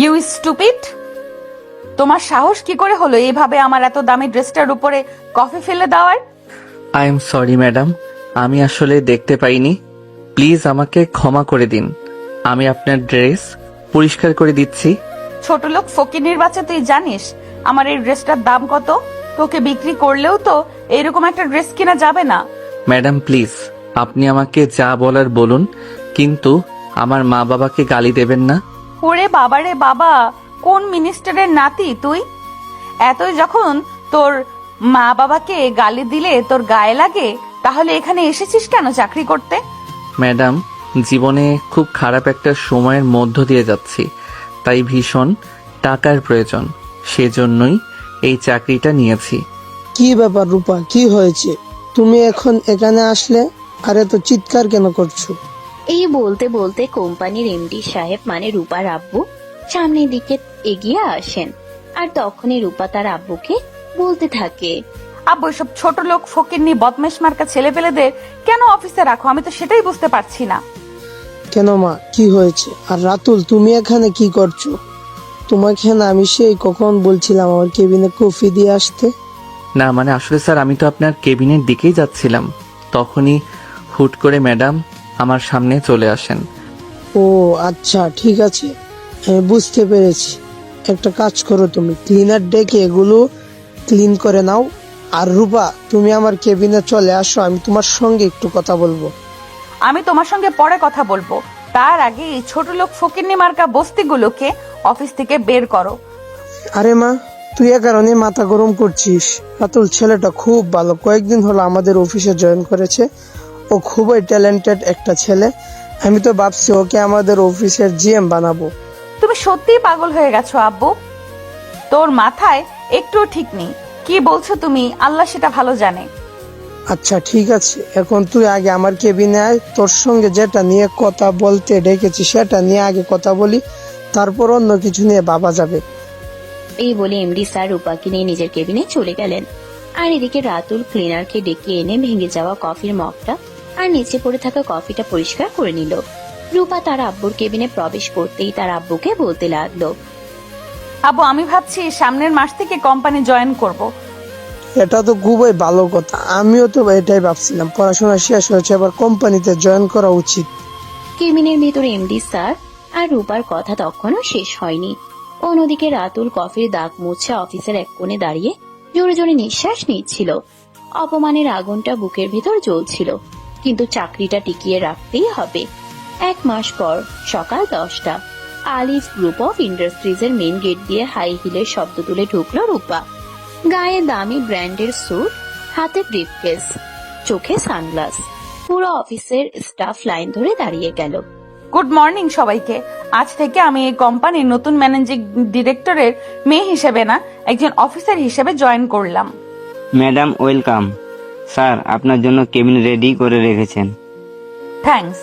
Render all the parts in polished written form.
You stupid, তোমার সাহস কি করে হলো এইভাবে আমার এত দামি ড্রেসটার উপরে কফি ফেলে দেওয়ার? আই এম সরি ম্যাডাম, আমি আসলে দেখতে পাইনি। প্লিজ আমাকে ক্ষমা করে দিন। আমি আপনার ড্রেস পরিষ্কার করে দিচ্ছি। ছোট লোক ফকিনির বাচ্চা, তুই জানিস আমার এই ড্রেসটার দাম কত? তোকে বিক্রি করলেও তো এরকম একটা ড্রেস কিনা যাবে না। ম্যাডাম প্লিজ আপনি আমাকে যা বলার বলুন, কিন্তু আমার মা বাবাকে গালি দেবেন না। ওরে বাবারে বাবা, কোন মিনিস্টারের নাতি তুই? এতই যখন তোর মা বাবাকে গালি দিলে তোর গায়ে লাগে, তাহলে এখানে এসেছিস কেন চাকরি করতে? ম্যাডাম, জীবনে খুব খারাপ একটা সময়ের মধ্য দিয়ে যাচ্ছি, তাই ভীষণ টাকার প্রয়োজন, সেজন্যই এই চাকরিটা নিয়েছি। কি ব্যাপার রূপা, কি হয়েছে? তুমি এখন এখানে আসলে আর এত চিৎকার কেন করছো? এই বলতে বলতে কোম্পানির এমডি সাহেব মানে রূপার আব্বু সামনের দিকে এগিয়ে আসেন। আর তখনই রূপা তার আব্বুকে বলতে থাকে, আব্বু, এসব ছোট লোক ফকিন্নি বদমেশ মার্কা ছেলে পেলেদের কেন অফিসে রাখো? আমি তো সেটাই বুঝতে পারছি না। কেন মা, কি হয়েছে? আর রাতুল, তুমি এখানে কি করছো? তোমাকে না আমি সেই কখন বলছিলাম আমার কেবিনে কফি দিয়ে আসতে? না মানে আসলে স্যার, আমি তো আপনার কেবিনের দিকেই যাচ্ছিলাম, তখনই হুট করে ম্যাডাম আমার সামনে চলে আসেন। ও আচ্ছা, ঠিক আছে, আমি বুঝতে পেরেছি। একটা কাজ করো, তুমি ক্লিনার ডেকে এগুলো ক্লিন করে নাও। আর রূপা, তুমি আমার কেবিনে চলে আসো, আমি তোমার সঙ্গে একটু কথা বলবো। আমি তোমার সঙ্গে পরে কথা বলবো, তার আগে এই ছোট লোক ফকিন্নি মার্কা বস্তিগুলোকে অফিস থেকে বের করো। আরে মা, তুই এ কারণে মাথা গরম করছিস? রাতুল ছেলেটা খুব ভালো, কয়েকদিন হলো আমাদের অফিসে জয়েন করেছে। ও খুবই ট্যালেন্টেড একটা ছেলে। আমি তো ভাবছি ওকে আমাদের অফিসের জিএম বানাবো। তুমি সত্যিই পাগল হয়ে গেছো আব্বু, তোর মাথায় একটুও ঠিক নেই। কি বলছো তুমি? আল্লাহ সেটা ভালো জানে। আচ্ছা ঠিক আছে, এখন তুই আগে আমার কেবিনে আয়, তোর সঙ্গে যেটা নিয়ে কথা বলতে ডেকেছি সেটা নিয়ে আগে কথা বলি, তারপর অন্য কিছু নিয়ে ভাবা যাবে। এই বলে এমডি স্যার রূপাকে নিয়ে নিজের কেবিনে চলে গেলেন। আর এদিকে রাতুল ক্লিনারকে ডেকে এনে ভেঙে যাওয়া কফির মগটা আর নিচে পড়ে থাকা কফিটা পরিষ্কার করে নিল। রূপা তার আব্বুর কেবিনে প্রবেশ করতেই তার আব্বুকে বলতে লাগলো, আব্বু, আমি ভাবছি সামনের মাস থেকে কোম্পানি জয়েন করব। এটা তো খুবই ভালো কথা, আমিও তো এটাই ভাবছিলাম। পড়াশোনা শেষ হয়েছে, এবার কোম্পানিতে জয়েন করা উচিত। কেবিনের ভিতরে এমডি স্যার আর রূপার কথা তখনও শেষ হয়নি। অন্যদিকে রাতুল কফির দাগ মুছে অফিসের এক কোণে দাঁড়িয়ে জোরে জোরে নিঃশ্বাস নিচ্ছিল। অপমানের আগুনটা বুকের ভিতর জ্বলছিল, কিন্তু চাকরিটা টিকিয়ে রাখতেই হবে। 1 মাস পর সকাল 10টা, আলিফ গ্রুপ অফ ইন্ডাস্ট্রিজ এর মেন গেট দিয়ে হাই হিলের শব্দ তুলে ঢুকলো রূপা। গায়ে দামি ব্র্যান্ডের স্যুট, হাতে ব্রিফকেস, চোখে সানগ্লাস। পুরো অফিসের স্টাফ লাইন ধরে দাঁড়িয়ে গেল। গুড মর্নিং সবাইকে। আজ থেকে আমি এই কোম্পানির নতুন ম্যানেজিং ডিরেক্টরের মেয়ে হিসেবে না, একজন অফিসার হিসেবে জয়েন করলাম। Madam welcome. স্যার আপনার জন্য কেবিন রেডি করে রেখেছেন। থ্যাঙ্কস।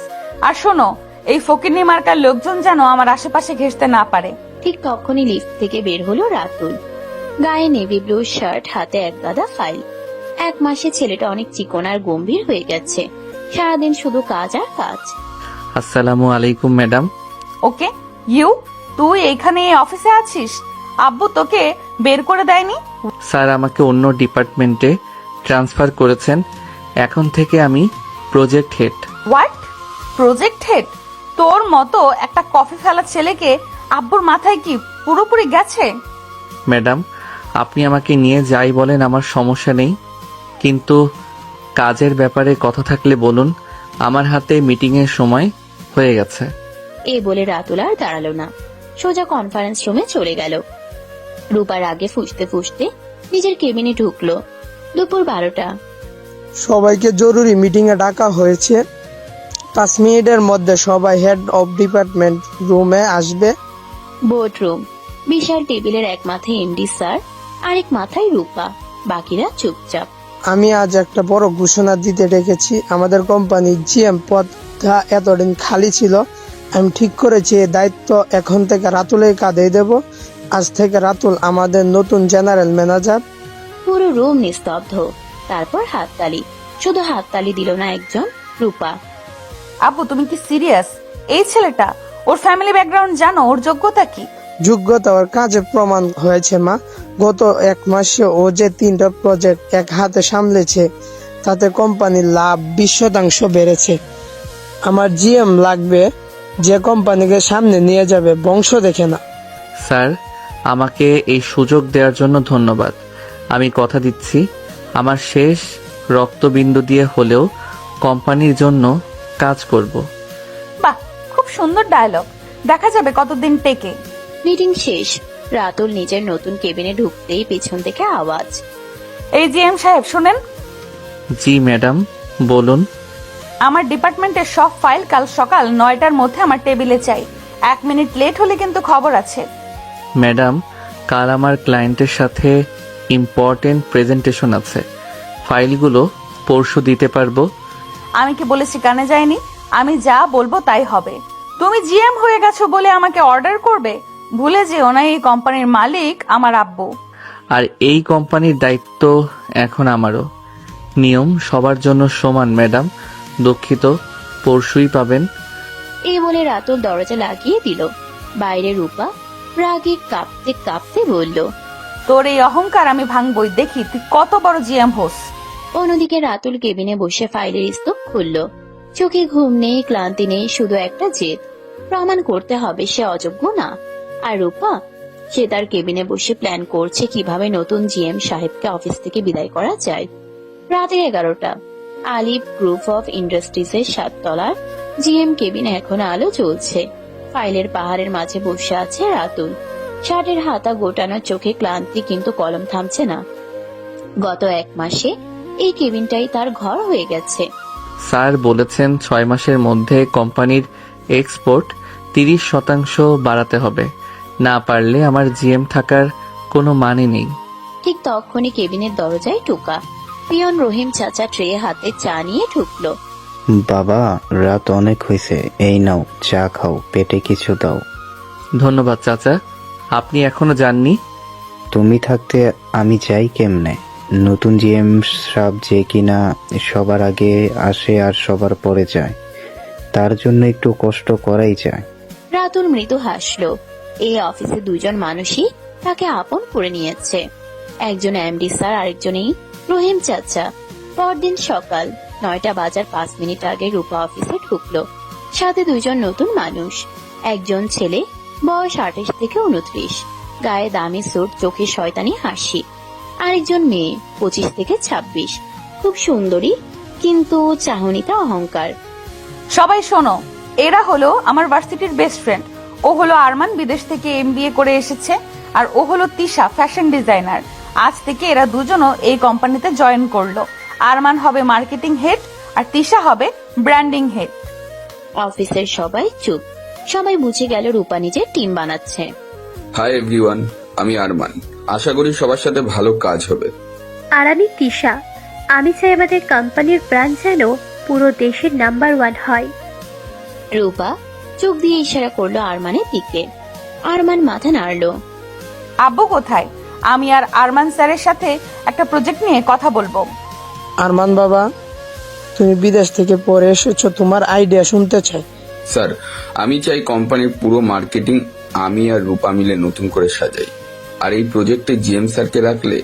আর শোনো, এই ফকিন্নি মার্কার লোকজন যেন আমার আশেপাশে ঘেঁষতে না পারে। ঠিক তখনই লিফট থেকে বের হলো রাতুল। গায়ে নেভি ব্লু শার্ট, হাতে এক গাদা ফাইল। 1 মাসে ছেলেটা অনেক চিকন আর গম্ভীর হয়ে গেছে। সারাদিন শুধু কাজ আর কাজ। আসসালামু আলাইকুম ম্যাডাম। ওকে, ইউ, তুই এখানে অফিসে আছিস? আব্বু তোকে বের করে দেয়নি? স্যার আমাকে অন্য ডিপার্টমেন্টে ট্রান্সফার করেছেন, এখন থেকে আমি project head. What? Project head? তোর মতো একটা কফি ফেলা ছেলেকে আব্বুর মাথায় কি পুরোপুরি গেছে? ম্যাডাম, আপনি আমাকে নিয়ে যাই বলেন, আমার সমস্যা নেই, কিন্তু কাজের ব্যাপারে কথা থাকলে বলুন। আমার হাতে মিটিংয়ের সময় হয়ে গেছে। এ বলে রাতুল আর দাঁড়ালো না, সোজা কনফারেন্স রুমে চলে গেল। রূপার আগে ফুসতে ফুসতে নিজের কেবিনে ঢুকলো। দুপুর 12টা। সবাইকে জরুরি মিটিং এ ডাকা হয়েছে। 5 মিনিটের মধ্যে সবাই হেড অফ ডিপার্টমেন্ট রুমে আসবে। Board room. বিশাল টেবিলের এক মাথায় এমডি স্যার, আরেক মাথায় রূপা, বাকিরা চুপচাপ। আমি আজ একটা বড় ঘোষণা দিতে ডেকেছি। আমাদের কোম্পানির জিএম পদটা এতদিন খালি ছিল, আমি ঠিক করেছি এই দায়িত্ব এখন থেকে রাতুলের কাঁধে দেব। আজ থেকে রাতুল আমাদের নতুন জেনারেল ম্যানেজার। পুরো রুম নিস্তব্ধ। তারপর হাততালি। শুধু হাততালি দিল না একজন, রূপা। আব্বু, তুমি কি সিরিয়াস? এই ছেলেটা, ওর ফ্যামিলি ব্যাকগ্রাউন্ড জানো? ওর যোগ্যতা কি? যোগ্যতা ওর কাজে প্রমাণ হয়েছে মা। গত 1 মাসে ও যে 3টা প্রজেক্ট এক হাতে সামলেছে তাতে কোম্পানির লাভ 20% বেড়েছে। আমার জিএম লাগবে যে কোম্পানিকে সামনে নিয়ে যাবে, বংশ দেখে না। স্যার, আমাকে এই সুযোগ দেওয়ার জন্য ধন্যবাদ। আমি কথা দিচ্ছি, আমার শেষ রক্তবিন্দু দিয়ে হলেও কোম্পানির জন্য কাজ করব। বাহ, খুব সুন্দর ডায়লগ। দেখা যাবে কতদিন টেকে। মিটিং শেষ। রাতুল নিজের নতুন কেবিনে ঢুকতেই পেছন থেকে আওয়াজ। এই জিএম সাহেব শুনেন, জি ম্যাডাম, বলুন। আমার ডিপার্টমেন্টের সব ফাইল কাল সকাল 9টার মধ্যে আমার টেবিলে চাই। 1 মিনিট লেট হলে কিন্তু খবর আছে। ম্যাডাম, কাল আমার ক্লায়েন্টের সাথে ইম্পর্টেন্ট প্রেজেন্টেশন আছে। ফাইলগুলো পরশু দিতে পারবো। আমি কি বলেছি কানে যায়নি? আমি যা বলবো তাই হবে। তুমি জিএম হয়ে গেছো বলে আমাকে অর্ডার করবে? ভুলে যেও না এই কোম্পানির মালিক আমার আব্বু। আর এই কোম্পানির দায়িত্ব এখন আমারও। নিয়ম সবার জন্য সমান ম্যাডাম। দুঃখিত, পরশুই পাবেন। এই বলে রাতুল দরজা লাগিয়ে দিল। বাইরে রূপা রাগে কাঁপতে কাঁপতে বলল। তোর এই অহংকার আমি ভাঙবই, দেখি তুই কত বড় জিএম হোস। অন্যদিকে রাতুল কেবিনে বসে ফাইলের স্তূপ খুলল। চোখে ঘুম নেই, ক্লান্তি নেই, শুধু একটা জেদ। প্রমাণ করতে হবে সে অযোগ্য না। আর রূপা, সে তার কেবিনে বসে প্ল্যান করছে কিভাবে নতুন জিএম সাহেবকে অফিস থেকে বিদায় করা যায়। রাতের 11টা। আলিফ গ্রুপ অফ ইন্ডাস্ট্রিজের 7 তলার জিএম কেবিনে এখনো আলো জ্বলছে। ফাইলের পাহাড়ের মাঝে বসে আছে রাতুল। শার্টের হাতা গোটানো, চোখে ক্লান্তি, কিন্তু কলম থামছে না। গত 1 মাসে এই কেবিনটাই তার ঘর হয়ে গেছে। স্যার বলেছেন 6 মাসের মধ্যে কোম্পানির এক্সপোর্ট 30% বাড়াতে হবে। না পারলে আমার জিএম থাকার কোনো মানে নেই। ঠিক তখনই কেবিনের দরজায় টোকা। পিয়ন রহিম চাচা ট্রে হাতে চা নিয়ে ঢুকলো। বাবা, রাত অনেক হয়েছে, এই নাও চা খাও, পেটে কিছু দাও। ধন্যবাদ চাচা, আপনি এখনো যাননি? তুমি থাকতে আমি যাই কেমনে? নতুন জিএম সাহেব যে কিনা সবার আগে আসে আর সবার পরে যায়, তার জন্য একটু কষ্ট করাই যায়। রাতুল মৃদু হাসলো। এই অফিসে 2 জন মানুষই তাকে আপন করে নিয়েছে। একজন এমডি স্যার, আরেকজনই রহিম চাচা। পরদিন সকাল 9টা বাজার 5 মিনিট আগে রূপা অফিসে ঢুকলো। সাথে 2 জন নতুন মানুষ। একজন ছেলে, বয়স 28 থেকে 29, গায়ে দামি স্যুট, চোখে শয়তানি হাসি। আরেকজন মেয়ে, 25 থেকে 26, খুব সুন্দরী, কিন্তু চাহনিতে অহংকার। সবাই শোনো, এরা হলো আমার ভার্সিটির বেস্ট ফ্রেন্ড। ও হলো আরমান, বিদেশ থেকে এমবিএ করে এসেছে। আর ও হলো তিশা, ফ্যাশন ডিজাইনার। আজ থেকে এরা দুজনও এই কোম্পানিতে জয়েন করলো। আরমান হবে মার্কেটিং হেড আর তিশা হবে ব্র্যান্ডিং হেড। অফিসের সবাই চুপ। সবাই বুঝে গেল রূপা নিজের টিম বানাচ্ছে। হাই এভরিওয়ান, আমি আরমান। আশা করি সবার সাথে ভালো কাজ হবে। আর আমি তিশা। আমি চাই আমাদের কোম্পানির ব্র্যান্ড যেন পুরো দেশের নাম্বার 1 হয়। রূপা চোখ দিয়ে ইশারা করলো আরমানের দিকে। আরমান মাথা নাড়লো। আব্বু কোথায়? আমি আর আরমান স্যারের সাথে একটা প্রজেক্ট নিয়ে কথা বলবো। আরমান বাবা, তুমি বিদেশ থেকে পরে এসেছো, তোমার আইডিয়া শুনতে চাই। স্যার, আমি চাই কোম্পানির পুরো মার্কেটিং আমি আর রূপা মিলে নতুন করে সাজাই। আর এই প্রজেক্টে জিএম স্যারকে রাখলে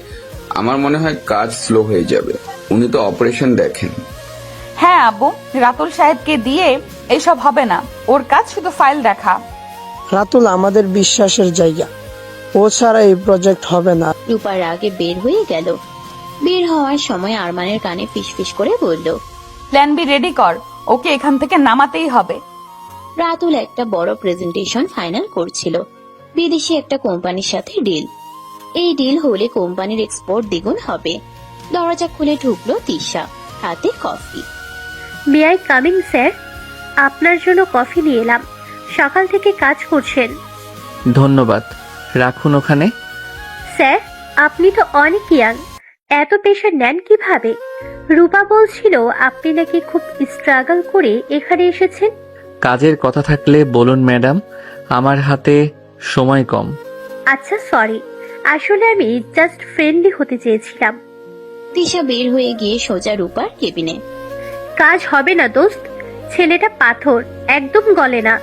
আমার মনে হয় কাজ স্লো হয়ে যাবে। উনি তো অপারেশন দেখেন। হ্যাঁ আব্বু, রাতুল সাহেবকে দিয়ে এসব হবে না। ওর কাজ শুধু ফাইল দেখা। রাতুল আমাদের বিশ্বাসের জায়গা, ও ছাড়া এই প্রজেক্ট হবে না। রূপার আগে বের হয়ে গেল। বের হওয়ার সময় আরমানের কানে ফিসফিস করে বলল, প্ল্যান বি রেডি কর, ওকে এখান থেকে নামাতেই হবে। রাতুল একটা বড় প্রেজেন্টেশন ফাইনাল করছিল। বিদেশি একটা কোম্পানির সাথে ডিল। এই ডিল হলে কোম্পানির এক্সপোর্ট দ্বিগুণ হবে। দরজা খুলে ঢুকলো তিশা, হাতে coffee. May I coming sir? আপনার জন্য কফি নিয়ে এলাম। সকাল থেকে কাজ করছেন। ধন্যবাদ, রাখুন ওখানে। স্যার, আপনি তো অনেক ইয়াং, এত প্রেশার নেন কিভাবে? রূপা বলছিল আপনি নাকি খুব স্ট্রাগল করে এখানে এসেছেন। কাজের কথা থাকলে বলুন ম্যাডাম, আমার হাতে সময় কম। আচ্ছা সরি, আসলে আমি জাস্ট ফ্রেন্ডলি হতে চেয়েছিলাম। তিশা বের হয়ে গিয়ে সোজা রূপার কেবিনে। কাজ হবে না দোস্ত, ছেলেটা পাথর, একদম গলে না।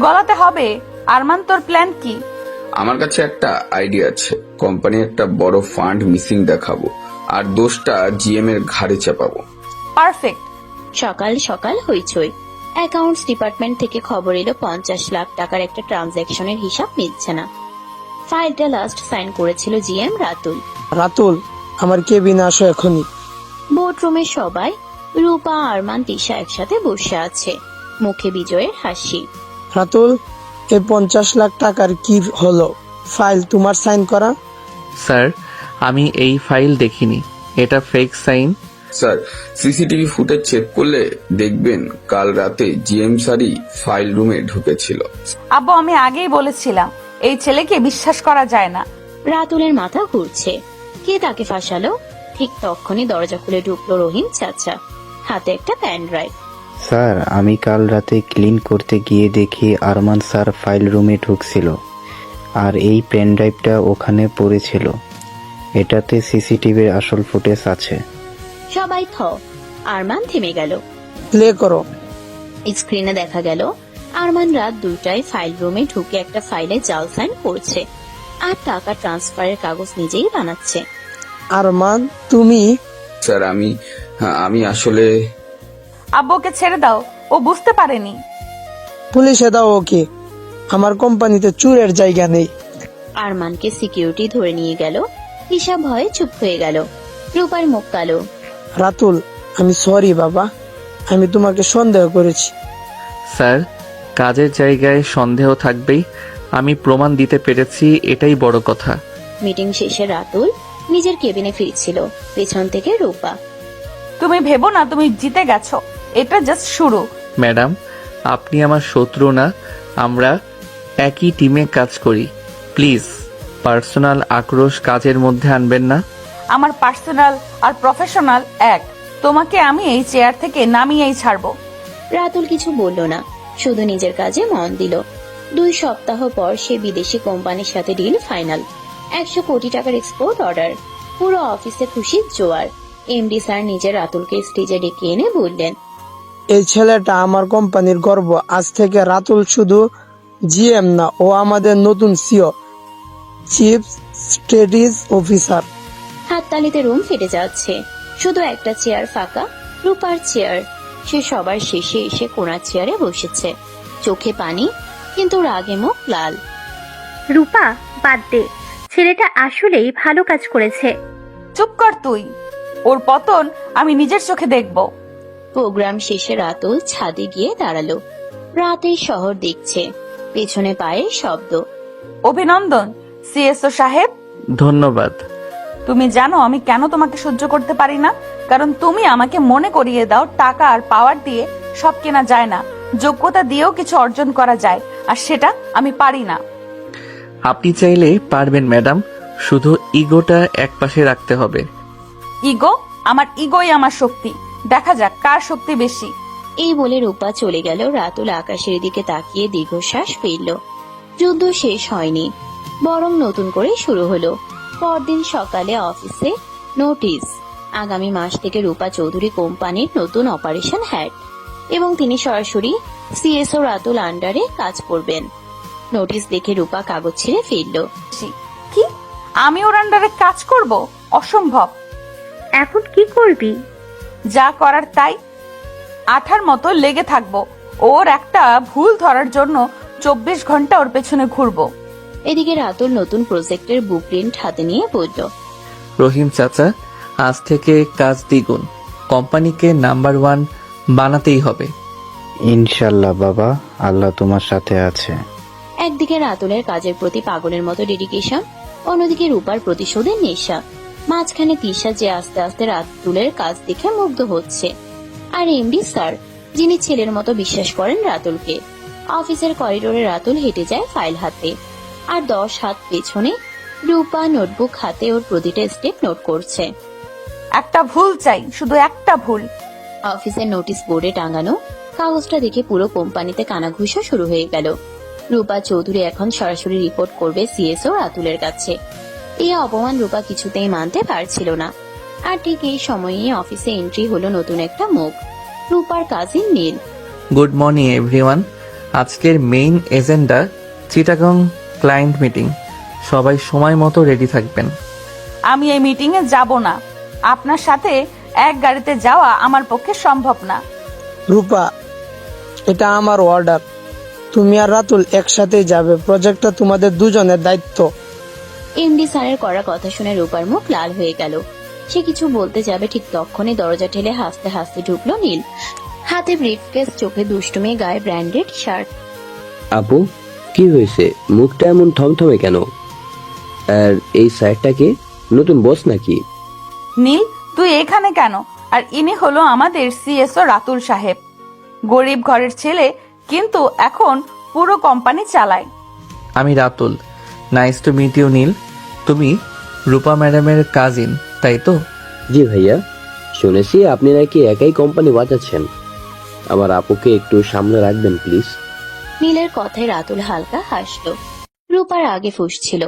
গলাতে হবে। আরমান, তোর প্ল্যান কি? আমার কাছে একটা আইডিয়া আছে। কোম্পানির একটা বড় ফান্ড মিসিং দেখাবো আর দোষটা জিএম এর ঘাড়ে চাপাবো। পারফেক্ট। সকাল সকাল হইচই। অ্যাকাউন্টস ডিপার্টমেন্ট থেকে খবর এলো 50 লাখ টাকার একটা ট্রানজ্যাকশনের হিসাব মিলছে না। ফাইলটা লাস্ট সাইন করেছিল জিএম রাতুল। রাতুল, আমার কেবিনে আসো এখনই। বোর্ডরুমে সবাই, রূপা, আরমান, তিশা একসাথে বসে আছে, মুখে বিজয়ের হাসি। রাতুল, এই 50 লাখ টাকার কি হলো? ফাইল তোমার সাইন করা? স্যার, আমি এই ফাইল দেখিনি, এটা fake sign. Sir, CCTV footage check করলে দেখবেন কাল রাতে জিএম স্যারই ফাইল রুমে ঢুকেছিল। আব্বু, আমি আগেই বলেছিলাম এই ছেলেকে বিশ্বাস করা যায় না। রাতুলের মাথা ঘুরছে, কে তাকে ফাঁসালো? ঠিক তখনই দরজা খুলে ঢুকলো রহিম চাচা, হাতে একটা প্যান ড্রাইভ। স্যার, আমি কাল রাতে ক্লিন করতে গিয়ে দেখি আরমান স্যার ফাইল রুমে ঢুকছিল আর এই পেন ড্রাইভটা ওখানে পড়েছিল। এটাতে সিসিটিভির আসল ফুটেজ আছে। সবাই আরমান থেমে গেল। প্লে করো। স্ক্রিনে দেখা গেল আরমান রাত 2টায় ফাইল রুমে ঢুকে একটা ফাইলে জাল সাইন করছে আর টাকা ট্রান্সফারের কাগজ নিজেই বানাচ্ছে। আরমান, তুমি? স্যার, আমি আসলে আব্বুকে ছেড়ে দাও, ও বুঝতে পারেনি। পুলিশে দাও ওকে। আমার কোম্পানিতে চুরের জায়গা নেই। আরমানকে সিকিউরিটি ধরে নিয়ে গেল। ঈশা ভয়ে চুপ হয়ে গেল। রূপার মুখ কালো। রাতুল, আমি সরি বাবা, আমি তোমাকে সন্দেহ করেছি। স্যার, কাজের জায়গায় সন্দেহ থাকবেই, আমি প্রমাণ দিতে পেরেছি, এটাই বড় কথা। মিটিং শেষে রাতুল নিজের কেবিনে ফিরছিল, পেছন থেকে রূপা। তুমি ভেবো না তুমি জিতে গেছো, এটা জাস্ট শুরু। ম্যাডাম, আপনি আমার শত্রু না, আমরা একই টিমে কাজ করি। প্লিজ পার্সোনাল আক্রোশ কাজের মধ্যে আনবেন না। আমার পার্সোনাল আর প্রফেশনাল এক। তোমাকে আমি এই চেয়ার থেকে নামিয়েই ছাড়বো। রাতুল কিছু বলল না, শুধু নিজের কাজে মন দিল। 2 সপ্তাহ পর সে বিদেশি কোম্পানির সাথে ডিল ফাইনাল। 100 কোটি টাকার এক্সপোর্ট অর্ডার। পুরো অফিসে খুশির জোয়ার। এমডি স্যার নিজের রাতুলকে স্টেজে ডেকে এনে বললেন, এই ছেলেটা আমার কোম্পানির গর্ব। আজ থেকে রাতুল শুধু জিএম না, ও আমাদের নতুন সিও, চিফ স্ট্র্যাটেজিস অফিসার। হাততালিতে রুম ফেটে যাচ্ছে। শুধু একটা চেয়ার ফাঁকা, রূপার চেয়ার। সে সবার শেষে এসে কোণার চেয়ারে বসেছে, চোখে পানি, কিন্তু রাগে মুখ লাল। রূপা, বাদ দে, ছেলেটা আসলেই ভালো কাজ করেছে। চুপ কর তুই, ওর পতন আমি নিজের চোখে দেখবো। প্রোগ্রাম শেষে রাতুল ছাদে গিয়ে দাঁড়ালো। রাতের শহর দেখছে, পেছনে পায়ের শব্দ। অভিনন্দন সিএসও সাহেব। ধন্যবাদ। তুমি জানো আমি কেন তোমাকে সহ্য করতে পারি না? কারণ তুমি আমাকে মনে করিয়ে দাও টাকা আর পাওয়ার দিয়ে সব কেনা যায় না, যোগ্যতা দিয়েও কিছু অর্জন করা যায়, আর সেটা আমি পারি না। আপনি চাইলে পারবেন ম্যাডাম, শুধু ইগোটা একপাশে রাখতে হবে। ইগো? আমার ইগোই আমার শক্তি, দেখা যাক কার শক্তি বেশি। এই বলে রূপা চলে গেল। রাতুল আকাশের দিকে তাকিয়ে দীর্ঘশ্বাস ফেলল। যুদ্ধ শেষ হয়নি, বরং নতুন করে শুরু হলো। পরদিন সকালে অফিসে নোটিশ, আগামী মাস থেকে রূপা চৌধুরী কোম্পানির নতুন অপারেশন হেড এবং তিনি সরাসরি সিএসও রাতুল আন্ডারে কাজ করবেন। নোটিশ দেখে রূপা কাগজ ছিঁড়ে ফেলল। কি? আমি ওর আন্ডারে কাজ করব? অসম্ভব। এখন কি করবি? যা করার তাই, আঠার মতো লেগে থাকবো। ওর একটা ভুল ধরার জন্য 24 ঘন্টা ওর পেছনে ঘুরবো। এদিকে রাতুল নতুন প্রজেক্টের বুকপ্রিন্ট হাতে নিয়ে বলল, রহিম চাচা, আজ থেকে কাজ দ্বিগুণ, কোম্পানিকে নাম্বার 1 বানাতেই হবে। ইনশাল্লাহ বাবা, আল্লাহ তোমার সাথে আছে। একদিকে রাতুলের কাজের প্রতি পাগলের মতো ডেডিকেশন, অন্যদিকে রূপার প্রতিশোধের নেশা। মাঝখানে তিশা যে আস্তে আস্তে রাতুলের কাজ দেখে মুগ্ধ হচ্ছে, আর এমডি স্যার যিনি ছেলের মতো বিশ্বাস করেন রাতুলকে। অফিসের করিডোরে রাতুল হেঁটে যায় ফাইল হাতে, আর 10 হাত পেছনে রূপা নোটবুক হাতে ওর প্রতিটা স্টেপ নোট করছে। একটা ভুল চাই, শুধু একটা ভুল। অফিসের নোটিশ বোর্ডে টাঙানো কাগজটা দেখে পুরো কোম্পানিতে কানাঘুষা শুরু হয়ে গেল। রূপা চৌধুরী এখন সরাসরি রিপোর্ট করবে সিএসও রাতুলের কাছে। এই অপমান রূপা কিছুতেই মানতে পারছিল না। আর ঠিক এই সময়ে অফিসে এন্ট্রি হলো নতুন একটা মুখ, রূপার cousin Neel. Good morning everyone. আজকের main agenda Chittagong client meeting, সবাই সময় মতো রেডি থাকবেন। আমি এই মিটিংয়ে যাব না। আপনার সাথে এক গাড়িতে যাওয়া আমার পক্ষে সম্ভব না। রূপা, এটা আমার অর্ডার। তুমি আর রাতুল একসাথেই যাবে। প্রজেক্টটা তোমাদের দুজনের দায়িত্ব। এমডি স্যারের করা কথা শুনে রূপার মুখ লাল হয়ে গেল। সে কিছু বলতে যাবে, ঠিক তখনই দরজা ঠেলে হাসতে হাসতে ঢুকলো নীল। হাতে ব্রিফকেস, চোখে দুষ্টুমি, গায়ে ব্র্যান্ডেড শার্ট। আপু, কি হয়েছে? মুখটা এমন থমথমে কেন? আর এই স্যারটাকে নতুন বস নাকি? নীল, তুই এখানে কেন? আর ইনি হলো আমাদের সিএসও রাতুল সাহেব। গরিব ঘরের ছেলে, কিন্তু এখন পুরো কোম্পানি চালায়। আমি Ratul. Nice to meet you Neel. তুমি রূপা ম্যাডামের কাজিন, তাই তো? জি ভাইয়া, শুনেছি আপনি নাকি একাই কোম্পানি বাঁচাচ্ছেন। আমার আপুকে একটু সামনে রাখবেন প্লিজ। নীলের কথায় রাতুল হালকা হাসলো। রূপার আগে ফুঁসছিল।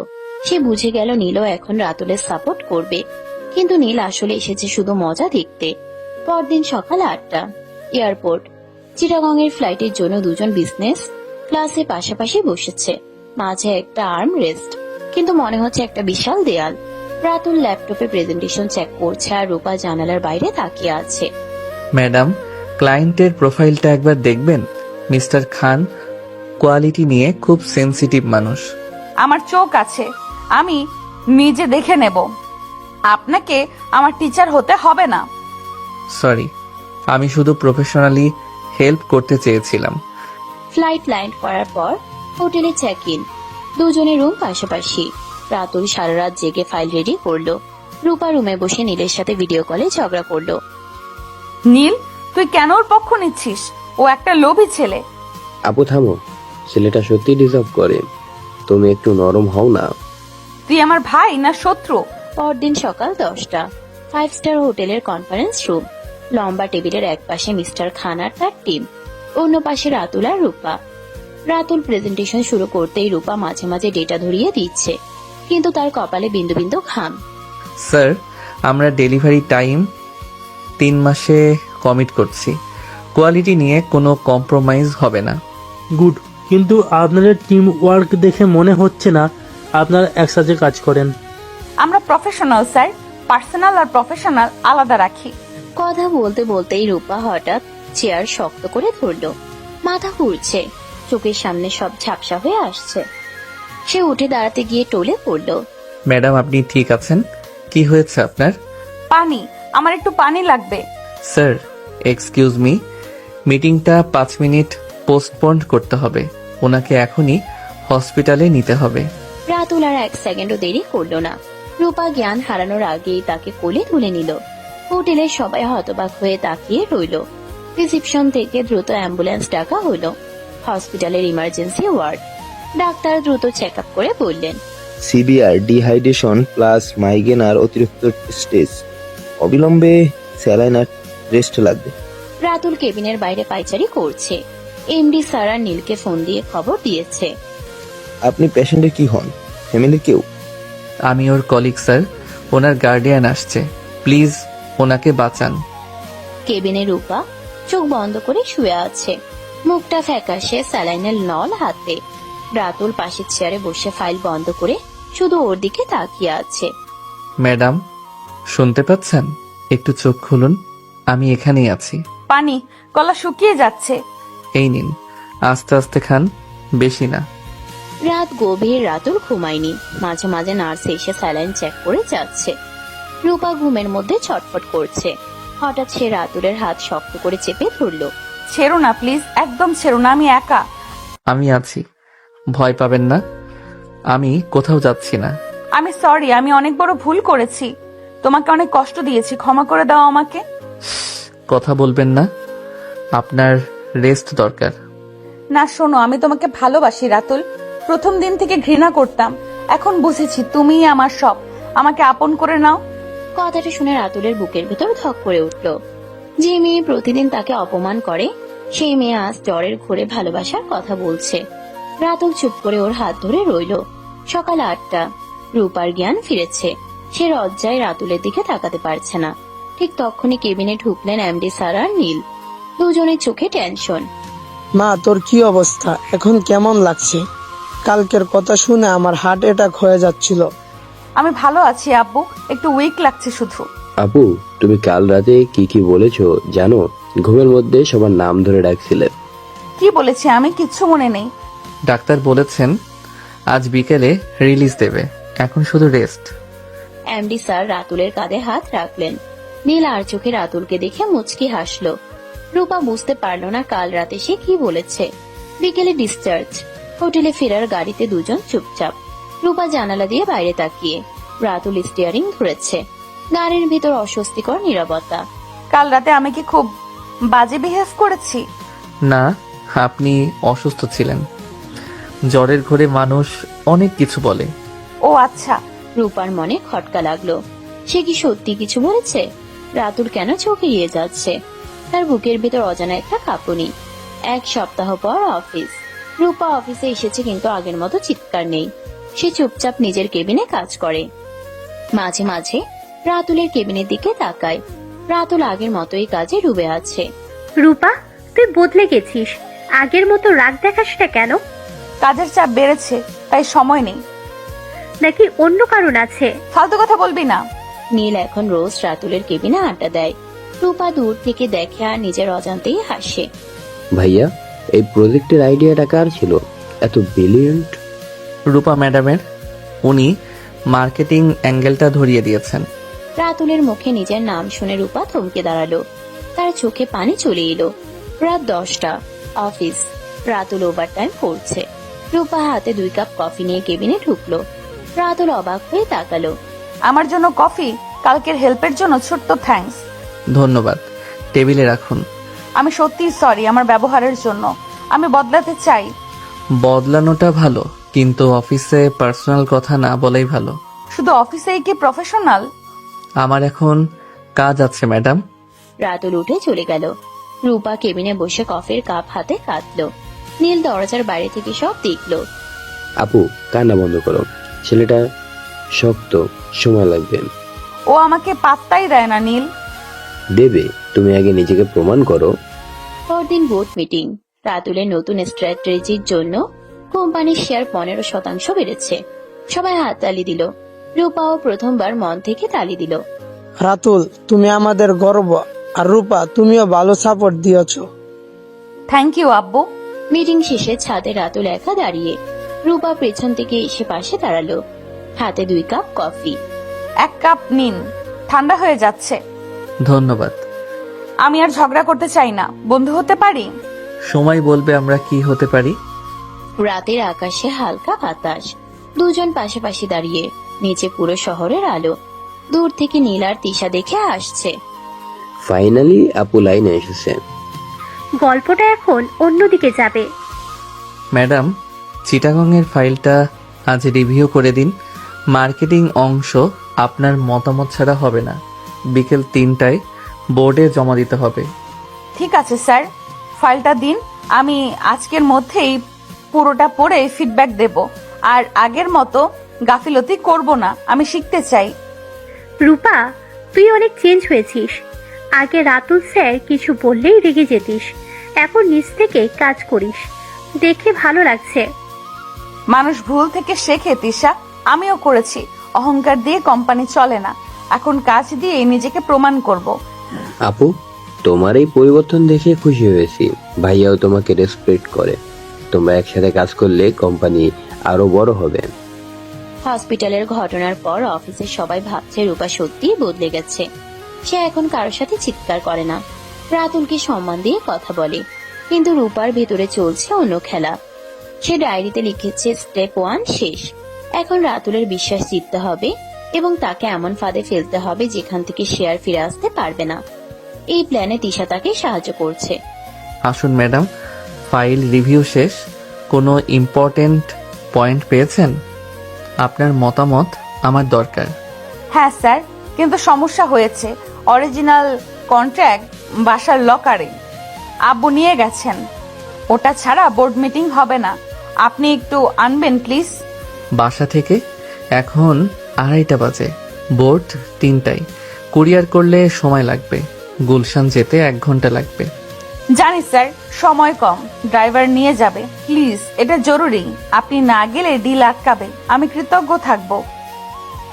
সে বুঝে গেল নীলও এখন রাতুলের সাপোর্ট করবে, কিন্তু নীল আসলে এসেছে শুধু মজা দেখতে। পরদিন সকাল 8টা, এয়ারপোর্ট। চিটাগং এর ফ্লাইটের জন্য দুজন বিজনেস ক্লাসে পাশাপাশি বসেছে, মাঝে একটা আর্ম রেস্ট, কিন্তু মনে হচ্ছে একটা বিশাল দেয়াল। রাতুল ল্যাপটপে প্রেজেন্টেশন চেক করছে আর রূপা জানালার বাইরে তাকিয়ে আছে। ম্যাডাম, ক্লায়েন্টের প্রোফাইলটা একবার দেখবেন। মিস্টার খান কোয়ালিটি নিয়ে খুব সেনসিটিভ মানুষ। আমার চোখ আছে, আমি নিজে দেখে নেব। আপনাকে আমার টিচার হতে হবে না। সরি, আমি শুধু প্রফেশনালি হেল্প করতে চেয়েছিলাম। ফ্লাইট ল্যান্ড করার পর হোটেলে চেক ইন। দুজনের রুম পাশাপাশি। রাতুল সারা রাত জেগে ফাইল রেডি করলো। রূপা রুমে বসে নীলের সাথে ভিডিও কলে ঝগড়া করলো। নীল, তুই কেন ওর পক্ষ নিচ্ছিস? ও একটা লোভী ছেলে। আপু থামো, ছেলেটা সত্যি ডিজার্ভ করে। তুমি একটু নরম হও না। তুই আমার ভাই না শত্রু? পরদিন সকাল 10টা, 5 স্টার হোটেলের কনফারেন্স রুম। লম্বা টেবিলের এক পাশে মিস্টার খান আর তার টিম, অন্য পাশে রাতুল আর রূপা। রাতুল প্রেজেন্টেশন শুরু করতেই রূপা মাঝে মাঝে ডেটা ধরিয়ে দিচ্ছে, কিন্তু তার কপালে বিন্দু বিন্দু ঘাম। স্যার, আমরা ডেলিভারি টাইম 3 মাসে কমিট করছি। কোয়ালিটি নিয়ে কোনো কম্প্রোমাইজ হবে না। গুড, কিন্তু আপনাদের টিম ওয়ার্ক দেখে মনে হচ্ছে না আপনারা একসাথে কাজ করেন। আমরা প্রফেশনাল স্যার, পার্সোনাল আর প্রফেশনাল আলাদা রাখি। কথা বলতে বলতেই রূপা হঠাৎ চেয়ার শক্ত করে ধরলো। মাথা ঘুরছে, চোখের সামনে সব ঝাপসা হয়ে আসছে। সে উঠে দাঁড়াতে গিয়ে টলে পড়লো। ম্যাডাম, আপনি ঠিক আছেন? কি হয়েছে আপনার? পানি, আমার একটু পানি লাগবে। স্যার, এক্সকিউজ মি, মিটিংটা 5 মিনিট পোস্টপোন্ড করতে হবে। ওনাকে এখনই হসপিটালে নিতে হবে। রাতুল আর 1 সেকেন্ডও দেরি করলো না। রূপা জ্ঞান হারানোর আগেই তাকে কোলে তুলে নিল। হোটেলের সবাই হতবাক হয়ে তাকিয়ে রইল। রিসেপশন থেকে দ্রুত অ্যাম্বুলেন্স ডাকা হলো। হসপিটালের ইমার্জেন্সি ওয়ার্ড। ডাক্তার দ্রুত চেক আপ করে বললেন, সিভিয়ার ডিহাইড্রেশন প্লাস মাইগ্রেন আর অতিরিক্ত স্ট্রেস, অবিলম্বে স্যালাইন আর রেস্ট লাগবে। রাতুল কেবিনের বাইরে পাইচারি করছে। এমডি স্যার আর নীলকে ফোন দিয়ে খবর দিয়েছে। আপনি পেশেন্টের কি হন? ফ্যামিলি কেউ? আমি ওর কলিগ স্যার, ওনার গার্ডিয়ান আসছে। প্লিজ ওনাকে বাঁচান। কেবিনে রূপা চোখ বন্ধ করে শুয়ে আছে, মুখটা ফ্যাকাশে, স্যালাইনের নল হাতে। রাতুল পাশের চেয়ারে বসে ফাইল বন্ধ করে শুধু ওর দিকে তাকিয়ে আছে। ম্যাডাম, শুনতে পাচ্ছেন? একটু চোখ খুলুন, আমি এখানেই আছি। পানি, গলা শুকিয়ে যাচ্ছে। এই নিন, আস্তে আস্তে খান, বেশি না। রাত গভীর, রাতুল ঘুমায়নি। মাঝে মাঝে নার্স এসে স্যালাইন চেক করে যাচ্ছে। রূপা ঘুমের মধ্যে ছটফট করছে। হঠাৎ সে রাতুলের হাত শক্ত করে চেপে ধরলো। ছেড়ো না প্লিজ, একদম ছেড়ো না, আমি একা। আমি আছি, ভয় পাবেন না। আমি কোথাও যাচ্ছি না। আমি সরি, আমি অনেক বড় ভুল করেছি। তোমাকে অনেক কষ্ট দিয়েছি, ক্ষমা করে দাও আমাকে। কথা বলবেন না, আপনার রেস্ট দরকার। না শোনো, আমি তোমাকে ভালোবাসি রাতুল। প্রথম দিন থেকে ঘৃণা করতাম, এখন বুঝেছি তুমিই আমার সব। আমাকে আপন করে নাও। কথাটা শুনে রাতুলের বুকের ভিতর ধক করে উঠল। যে মেয়ে প্রতিদিন তাকে অপমান করে, সেই মেয়ে আজ জ্বরের ঘোরে ভালোবাসার কথা বলছে। রাতুল চুপ করে ওর হাত ধরে রইল। সকাল 8টা, রূপার জ্ঞান ফিরেছে। সে লজ্জায় রাতুলের দিকে তাকাতে পারছে না। ঠিক তখনই কেবিনে ঢুকলেন এমডি স্যার আর নীল। দুজনের চোখে টেনশন। মা, তোর কি অবস্থা? এখন কেমন লাগছে? কালকের কথা শুনে আমার হার্ট অ্যাটাক হয়ে যাচ্ছিল। আমি ভালো আছি আব্বু, একটু উইক লাগছে শুধু। আপু, তুমি কাল রাতে কি কি বলেছো জানো? ঘুমের মধ্যে সবার নাম ধরে ডাকছিলে। কি বলেছি আমি কিচ্ছু মনে নেই। ডাক্তার বলেছেন আজ বিকেলে রিলিজ দেবে, এখন শুধু রেস্ট। এমডি স্যার রাতুলের কাঁধে হাত রাখলেন। নীল আর চোখে রাতুলকে দেখে মুচকি হাসলো। রূপা বুঝতে পারলো না কাল রাতে সে কি বলেছে। বিকেলে ডিসচার্জ। হোটেলে ফেরার গাড়িতে দুজন চুপচাপ। রূপা জানালা দিয়ে বাইরে তাকিয়ে। রাতুল স্টিয়ারিং ধরেছে। গাড়ির ভিতর অস্বস্তিকর নীরবতা। কাল রাতে আমি কি খুব বাজে বিহেভ করেছি? না, আপনি অসুস্থ ছিলেন। জ্বরের ঘরে মানুষ অনেক কিছু বলে। ও আচ্ছা। রূপার মনে খটকা লাগলো। সে কি সত্যি কিছু বলেছে? রাতুল কেন চোখ এড়িয়ে যাচ্ছে? তার বুকের ভিতর অজানা একটা কাঁপুনি। 1 সপ্তাহ পর অফিস। রূপা অফিসে এসেছে, কিন্তু আগের মতো চিৎকার নেই। সে চুপচাপ নিজের কেবিনে কাজ করে। মাঝে মাঝে রাতুলের কেবিনের দিকে তাকায়। রাতুল আগের মতোই কাজে ডুবে আছে। রূপা, তুই বদলে গেছিস। আগের মতো রাগ দেখাস না কেন? কাজের চাপ বেড়েছে, তাই সময় নেই। নাকি অন্য কারণ আছে? ফালতু কথা বলবি না। নীল এখন রোজ রাতুলের কেবিনে আড্ডা দেয়। রূপা দূর থেকে দেখে আর নিজের অজান্তেই হাসে। ভাইয়া, এই প্রজেক্টের আইডিয়াটা কার ছিল? এত ব্রিলিয়েন্ট। রূপা ম্যাডামের, উনি মার্কেটিং অ্যাঙ্গেলটা ধরিয়ে দিয়েছেন। রাতুলের মুখে নিজের নাম শুনে রূপা থমকে দাঁড়ালো। তার চোখে পানি চলে এলো। রাত 10টা। অফিস। রাতুল ওভারটাইম করছে। রূপা হাতে 2 কাপ কফি নিয়ে কেবিনে ঢুকলো। রাতুল অবাক হয়ে তাকালো। আমার জন্য কফি? কালকের হেল্পের জন্য ছোট্ট থ্যাঙ্কস। ধন্যবাদ, টেবিলে রাখুন। আমি সত্যিই সরি আমার ব্যবহারের জন্য। আমি বদলাতে চাই। বদলানোটা ভালো, কিন্তু অফিসে পার্সোনাল কথা না বলাই ভালো। শুধু অফিসেই কি প্রফেশনাল? আমার এখন কাজ আছে ম্যাডাম। রাতুল উঠে চলে গেল। রূপা কেবিনে বসে কফির কাপ হাতে কাঁদলো। নীল দরজার বাইরে থেকে সব দেখলো। আপু, কান্না বন্ধ করো। ছেলেটা শক্ত, সময় লাগবে। ও আমাকে পাত্তাই দেয় না নীল। দেবে, তুমি আগে নিজেকে প্রমাণ করো। পরদিন বোর্ড মিটিং। রাতুলের নতুন স্ট্র্যাটেজির জন্য কোম্পানির শেয়ার 15% বেড়েছে। সবাই হাততালি দিল। রূপাও প্রথমবার মন থেকে তালি দিল। রাতুল, তুমি আমাদের গর্ব। আর রূপা, তুমিও ভালো সাপোর্ট দিয়েছো। থ্যাংক ইউ আব্বু। মিটিং শেষে ছাদে রাতুল একা দাঁড়িয়ে। রূপা পেছন থেকে এসে পাশে দাঁড়ালো। হাতে 2 কাপ কফি। 1 কাপ নিন, ঠান্ডা হয়ে যাচ্ছে। ধন্যবাদ। আমি আর ঝগড়া করতে চাই না, বন্ধু হতে পারি? সময় বলবে আমরা কি হতে পারি। রাতের আকাশে হালকা বাতাস। দুজন পাশাপাশি দাঁড়িয়ে। নিচে পুরো শহরের আলো। দূর থেকে নীল আর তিশা দেখে আসছে। ফাইনালি আপু লাইনে এসেছে। গল্পটা এখন অন্যদিকে যাবে। ম্যাডাম, চিটাগংয়ের ফাইলটা আজ রিভিউ করে দিন। মার্কেটিং অংশ আপনার মতামত ছাড়া হবে না। বিকেল 3টায় বোর্ডে জমা দিতে হবে। ঠিক আছে স্যার, ফাইলটা দিন। আমি আজকের মধ্যেই পুরোটা পড়ে ফিডব্যাক দেব। আর আগের মতো গাফিলতি করব না, আমি শিখতে চাই। রূপা, তুই অনেক চেঞ্জ হয়েছিস। আগে রাতুল স্যার কিছু বললেই রেগে যেতিস, এখন নিজ থেকে কাজ করিস, দেখে ভালো লাগছে। মানুষ ভুল থেকে শেখে তিশা, আমিও করেছি। অহংকার দিয়ে কোম্পানি চলে না, এখন কাজ দিয়ে নিজেকে প্রমাণ করব। আপু, তোমার এই পরিবর্তন দেখে খুশি হয়েছি। ভাইয়াও তোমাকে রেসপেক্ট করে। তোমরা একসাথে কাজ করলে কোম্পানি আরো বড় হবে। হসপিটালের ঘটনার পর অফিসের সবাই ভাবছে রূপা সত্যিই বদলে গেছে। সে এখন কারোর সাথে চিৎকার করে না, রাতুলকে সম্মান দিয়ে কথা বলে। কিন্তু রূপার ভেতরে চলছে অন্য খেলা। সে ডায়েরিতে লিখেছে স্টেপ 1 শেষ। এখন রাতুলের বিশ্বাস জিততে হবে এবং তাকে এমন ফাঁদে ফেলতে হবে যেখান থেকে সে আর ফিরে আসতে পারবে না। এই প্ল্যানে তিশা তাকে সাহায্য করছে। আসুন ম্যাডাম, ফাইল রিভিউ শেষ। কোনো ইম্পর্টেন্ট পয়েন্ট পেয়েছেন? আপনার মতামত আমার দরকার। হ্যাঁ স্যার, কিন্তু সমস্যা হয়েছে। অরিজিনাল কন্ট্রাক্ট বাসার লকারে আব্বু নিয়ে গেছেন। ওটা ছাড়া বোর্ড মিটিং হবে না। আপনি একটু আনবেন প্লিজ। বাসা থেকে? এখন 2:30 বাজে, বোর্ড 3টায়। কুরিয়ার করলে সময় লাগবে। গুলশান যেতে 1 ঘন্টা লাগবে। জানি স্যার, সময় কম, ড্রাইভার নিয়ে যাবে। প্লিজ, এটা জরুরি। আপনি না গেলে ডিল আটকাবে। আমি কৃতজ্ঞ থাকবো।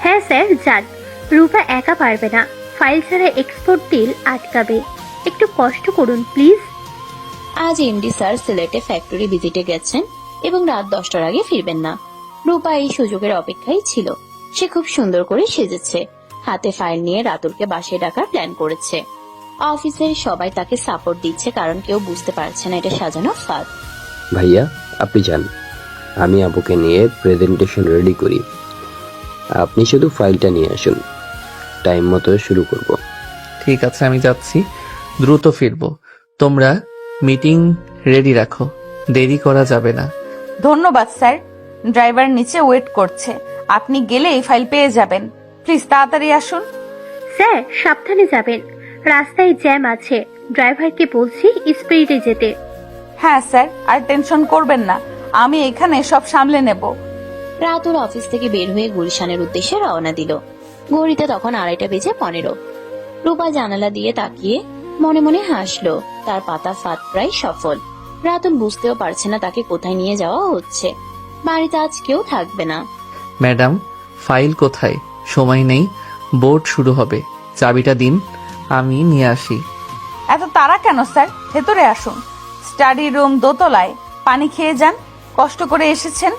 হ্যাঁ স্যার, যান। রূপা একা পারবে না, ফাইল ছাড়া এক্সপোর্ট ডিল আটকাবে। একটু কষ্ট করুন প্লিজ। আজ এমডি স্যার সিলেটে ফ্যাক্টরি ভিজিটে গেছেন এবং রাত 10টার আগে ফিরবেন না। রূপা এই সুযোগের অপেক্ষায় ছিল। সে খুব সুন্দর করে সেজেছে, হাতে ফাইল নিয়ে রাতুলকে বাসায় ডাকার প্ল্যান করেছে। অফিসের সবাই তাকে সাপোর্ট দিচ্ছে, কারণ কেউ বুঝতে পারছে না এটা সাজানো ফাঁদ। ভাইয়া আপনি যান, আমি আপুকে নিয়ে প্রেজেন্টেশন রেডি করি। আপনি শুধু ফাইলটা নিয়ে আসুন, টাইম মতো শুরু করব। ঠিক আছে, আমি যাচ্ছি, দ্রুত ফিরবো। তোমরা মিটিং রেডি রাখো, দেরি করা যাবে না। ধন্যবাদ স্যার। ড্রাইভার নিচে ওয়েট করছে, আপনি গেলেই ফাইল পেয়ে যাবেন। প্লিজ তাড়াতাড়ি আসুন। স্যার সাবধানে যাবেন, রাস্তায় জ্যাম আছে। ড্রাইভারকে বলছি স্পিডে যেতে। হ্যাঁ স্যার, আর টেনশন করবেন না, আমি এখানে সব সামলে নেব। রাতুল অফিস থেকে বের হয়ে গুলশানের উদ্দেশ্যে রওনা দিল। ঘড়িতে তখন 2:15। রূপা জানালা দিয়ে তাকিয়ে মনে মনে হাসলো। তার পাতা ফাঁদ প্রায় সফল। রাতুল বুঝতেও পারছে না তাকে কোথায় নিয়ে যাওয়া হচ্ছে। বাড়িতে আজ কেউ থাকবে না। ম্যাডাম, ফাইল কোথায়? সময় নেই, বোর্ড শুরু হবে। চাবিটা দিন, আমি নিয়ে আসি। এত তাড়া কেন স্যার? ভেতরে আসুন। স্টাডি রুম দোতলায়। পানি খেয়ে যান, কষ্ট করে এসেছেন।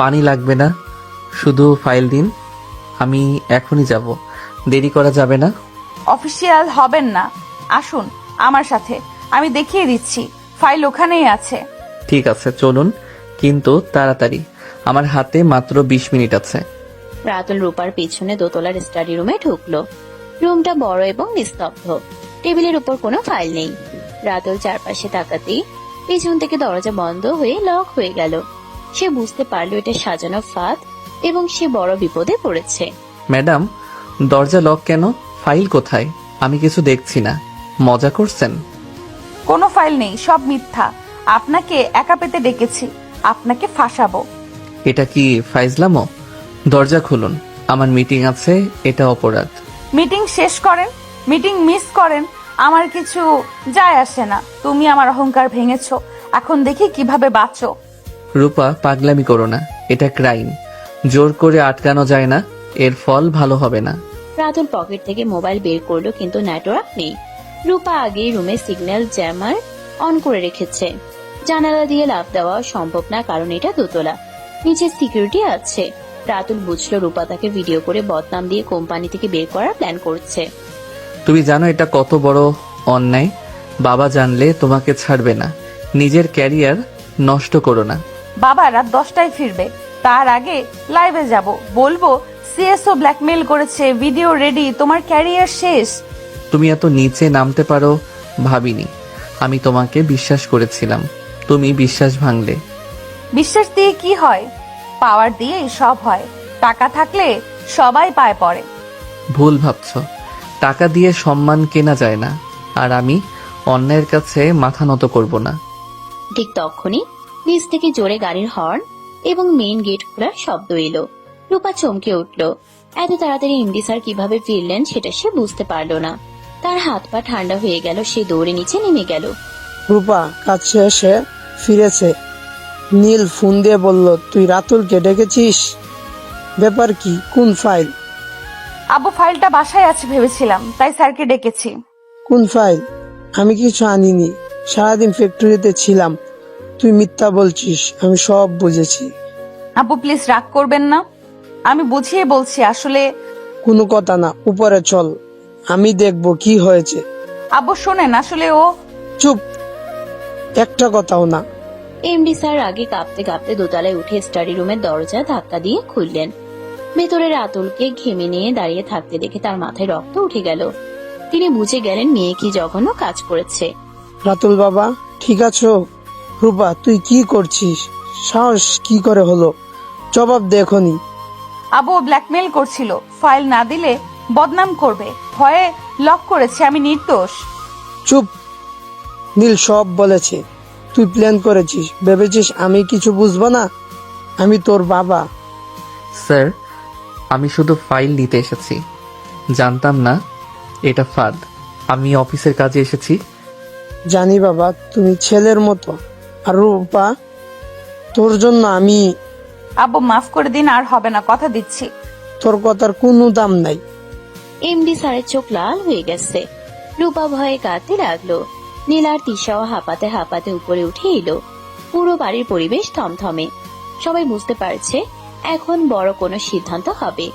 পানি লাগবে না, শুধু ফাইল দিন, আমি এখনই যাব। দেরি করা যাবে না। অফিসিয়াল হবেন না, আসুন আমার সাথে, আমি দেখিয়ে দিচ্ছি। ফাইল ওখানেই আছে। ঠিক আছে, চলুন, কিন্তু তাড়াতাড়ি, আমার হাতে মাত্র 20 মিনিট আছে। রাতুল রূপার পিছনে দোতলার স্টাডি রুমে ঢুকলো। রুমটা বড় এবং নিস্তব্ধ। টেবিলের উপর কোনো ফাইল নেই। রাতুল চারপাশে তাকাতেই পিছন থেকে দরজা বন্ধ হয়ে লক হয়ে গেল। সে বুঝতে পারলো এটা সাজানো ফাঁদ এবং সে বড় বিপদে পড়েছে। ম্যাডাম, দরজা লক কেন? ফাইল কোথায়? আমি কিছু দেখছি না। মজা করছেন? কোনো ফাইল নেই, সব মিথ্যা। আপনাকে একা পেতে ডেকেছি, আপনাকে ফাঁসাবো। এটা কি ফাইজলামো? দরজা খুলুন, আমার মিটিং আছে, এটা অপরাধ। মিটিং শেষ করেন, মিটিং মিস করেন, আমার কিছু যায় আসে না। তুমি আমার অহংকার ভেঙেছো, এখন দেখি কিভাবে বাঁচো। রূপা, পাগলামি করো না, এটা ক্রাইম। জোর করে আটকানো যায় না, এর ফল ভালো হবে না। রাতুল পকেট থেকে মোবাইল বের করলো, কিন্তু নেটওয়ার্ক নেই। রূপা আগেই রুমে সিগন্যাল জ্যামার অন করে রেখেছে। জানালা দিয়ে লাফ দেওয়া সম্ভব না, কারণ এটা দোতলা, নিচে সিকিউরিটি আছে। রাতুল বুঝলো রূপা তাকে ভিডিও করে বদনাম দিয়ে কোম্পানি থেকে বের করার প্ল্যান করছে। তুমি জানো এটা কত বড় অন্যায়? বাবা জানলে তোমাকে ছাড়বে না। নিজের ক্যারিয়ার নষ্ট করো না। বাবা রাত 10টায় ফিরবে, তার আগে লাইভে যাব, বলবো সিএসও ব্ল্যাকমেল করেছে, ভিডিও রেডি, তোমার ক্যারিয়ার শেষ। তুমি এত নিচে নামতে পারো ভাবিনি। আমি তোমাকে বিশ্বাস করেছিলাম, তুমি বিশ্বাস ভাঙলে। বিশ্বাস দিয়ে কি হয়? পাওয়ার দিয়েই সব হয়। টাকা থাকলে সবাই পায় পড়ে। ভুল ভাবছো, টাকা দিয়ে সম্মান কেনা যায় না, আর আমি অন্যায়ের কাছে মাথা নত করব না। ঠিক তখনই নিচ থেকে জোরে গাড়ির হর্ন এবং মেইন গেট খোলার শব্দ এলো। রূপা চমকে উঠল। এত তাড়াতাড়ি এমডি স্যার কিভাবে ফিরলেন সেটা সে বুঝতে পারলো না। তার হাত পা ঠান্ডা হয়ে গেল, সে দৌড়ে নিচে নেমে গেল। রূপা কাজ শেষে ফিরেছে। নীল ফোন দিয়ে বলল, তুই রাতুলকে ডেকেছিস? ব্যাপার কি? কোন ফাইল? আব্বু, ফাইলটা বাসায় আছে ভেবেছিলাম, তাই স্যারকে ডেকেছি। কোন ফাইল? আমি কিছু আনিনি, সারাদিন ফ্যাক্টরিতে ছিলাম। তুই মিথ্যা বলছিস, আমি সব বুঝেছি। আব্বু প্লিজ রাগ করবেন না, আমি বুঝিয়ে বলছি। আসলে কোনো কথা না, উপরে চল, আমি দেখবো কি হয়েছে। আব্বু শোনেন, আসলে ও। চুপ, একটা কথাও না। এমডি স্যার আগে কাঁপতে কাঁপতে দোতলায় উঠে স্টাডি রুমের দরজা ধাক্কা দিয়ে খুললেন। ভেতরে রাতুলকে ঘেমে নিয়ে দাঁড়িয়ে থাকতে দেখে তার মাথায় রক্ত উঠে গেল। তিনি বুঝে গেলেন মেয়ে কি জঘন্য কাজ করেছে। রাতুল বাবা, ঠিক আছো? রূপা, তুই কি করছিস? সাহস কি করে হলো? জবাব দেখনি। আব্বু ব্ল্যাকমেল করছিল, ফাইল না দিলে বদনাম করবে, ভয়ে লক করেছে, আমি নির্দোষ। চুপ, নীল সব বলেছে। তুই প্ল্যান করেছিস, ভেবেছিস আমি কিছু বুঝবো না? আমি তোর বাবা। স্যার, আমি শুধু ফাইল নিতে এসেছি, জানতাম না এটা ফাঁদ। আমি অফিসের কাজে এসেছি, জানি বাবা, তুমি ছেলের মতো। আর রূপা, তোর জন্য আমি, আব্বু মাফ করে দিন, আর হবে না, কথা দিচ্ছি। তোর কথার কোনো দাম নাই। এমডি স্যারের চোখ লাল হয়ে গেছে। রূপা ভয়ে কাঁদতে লাগলো। নীলার তিশাও হাঁপাতে হাঁপাতে উপরে উঠে এলো। পুরো বাড়ির পরিবেশ থমথমে। সবাই বুঝতে পারছে এখন বড় কোনো সিদ্ধান্ত হবে।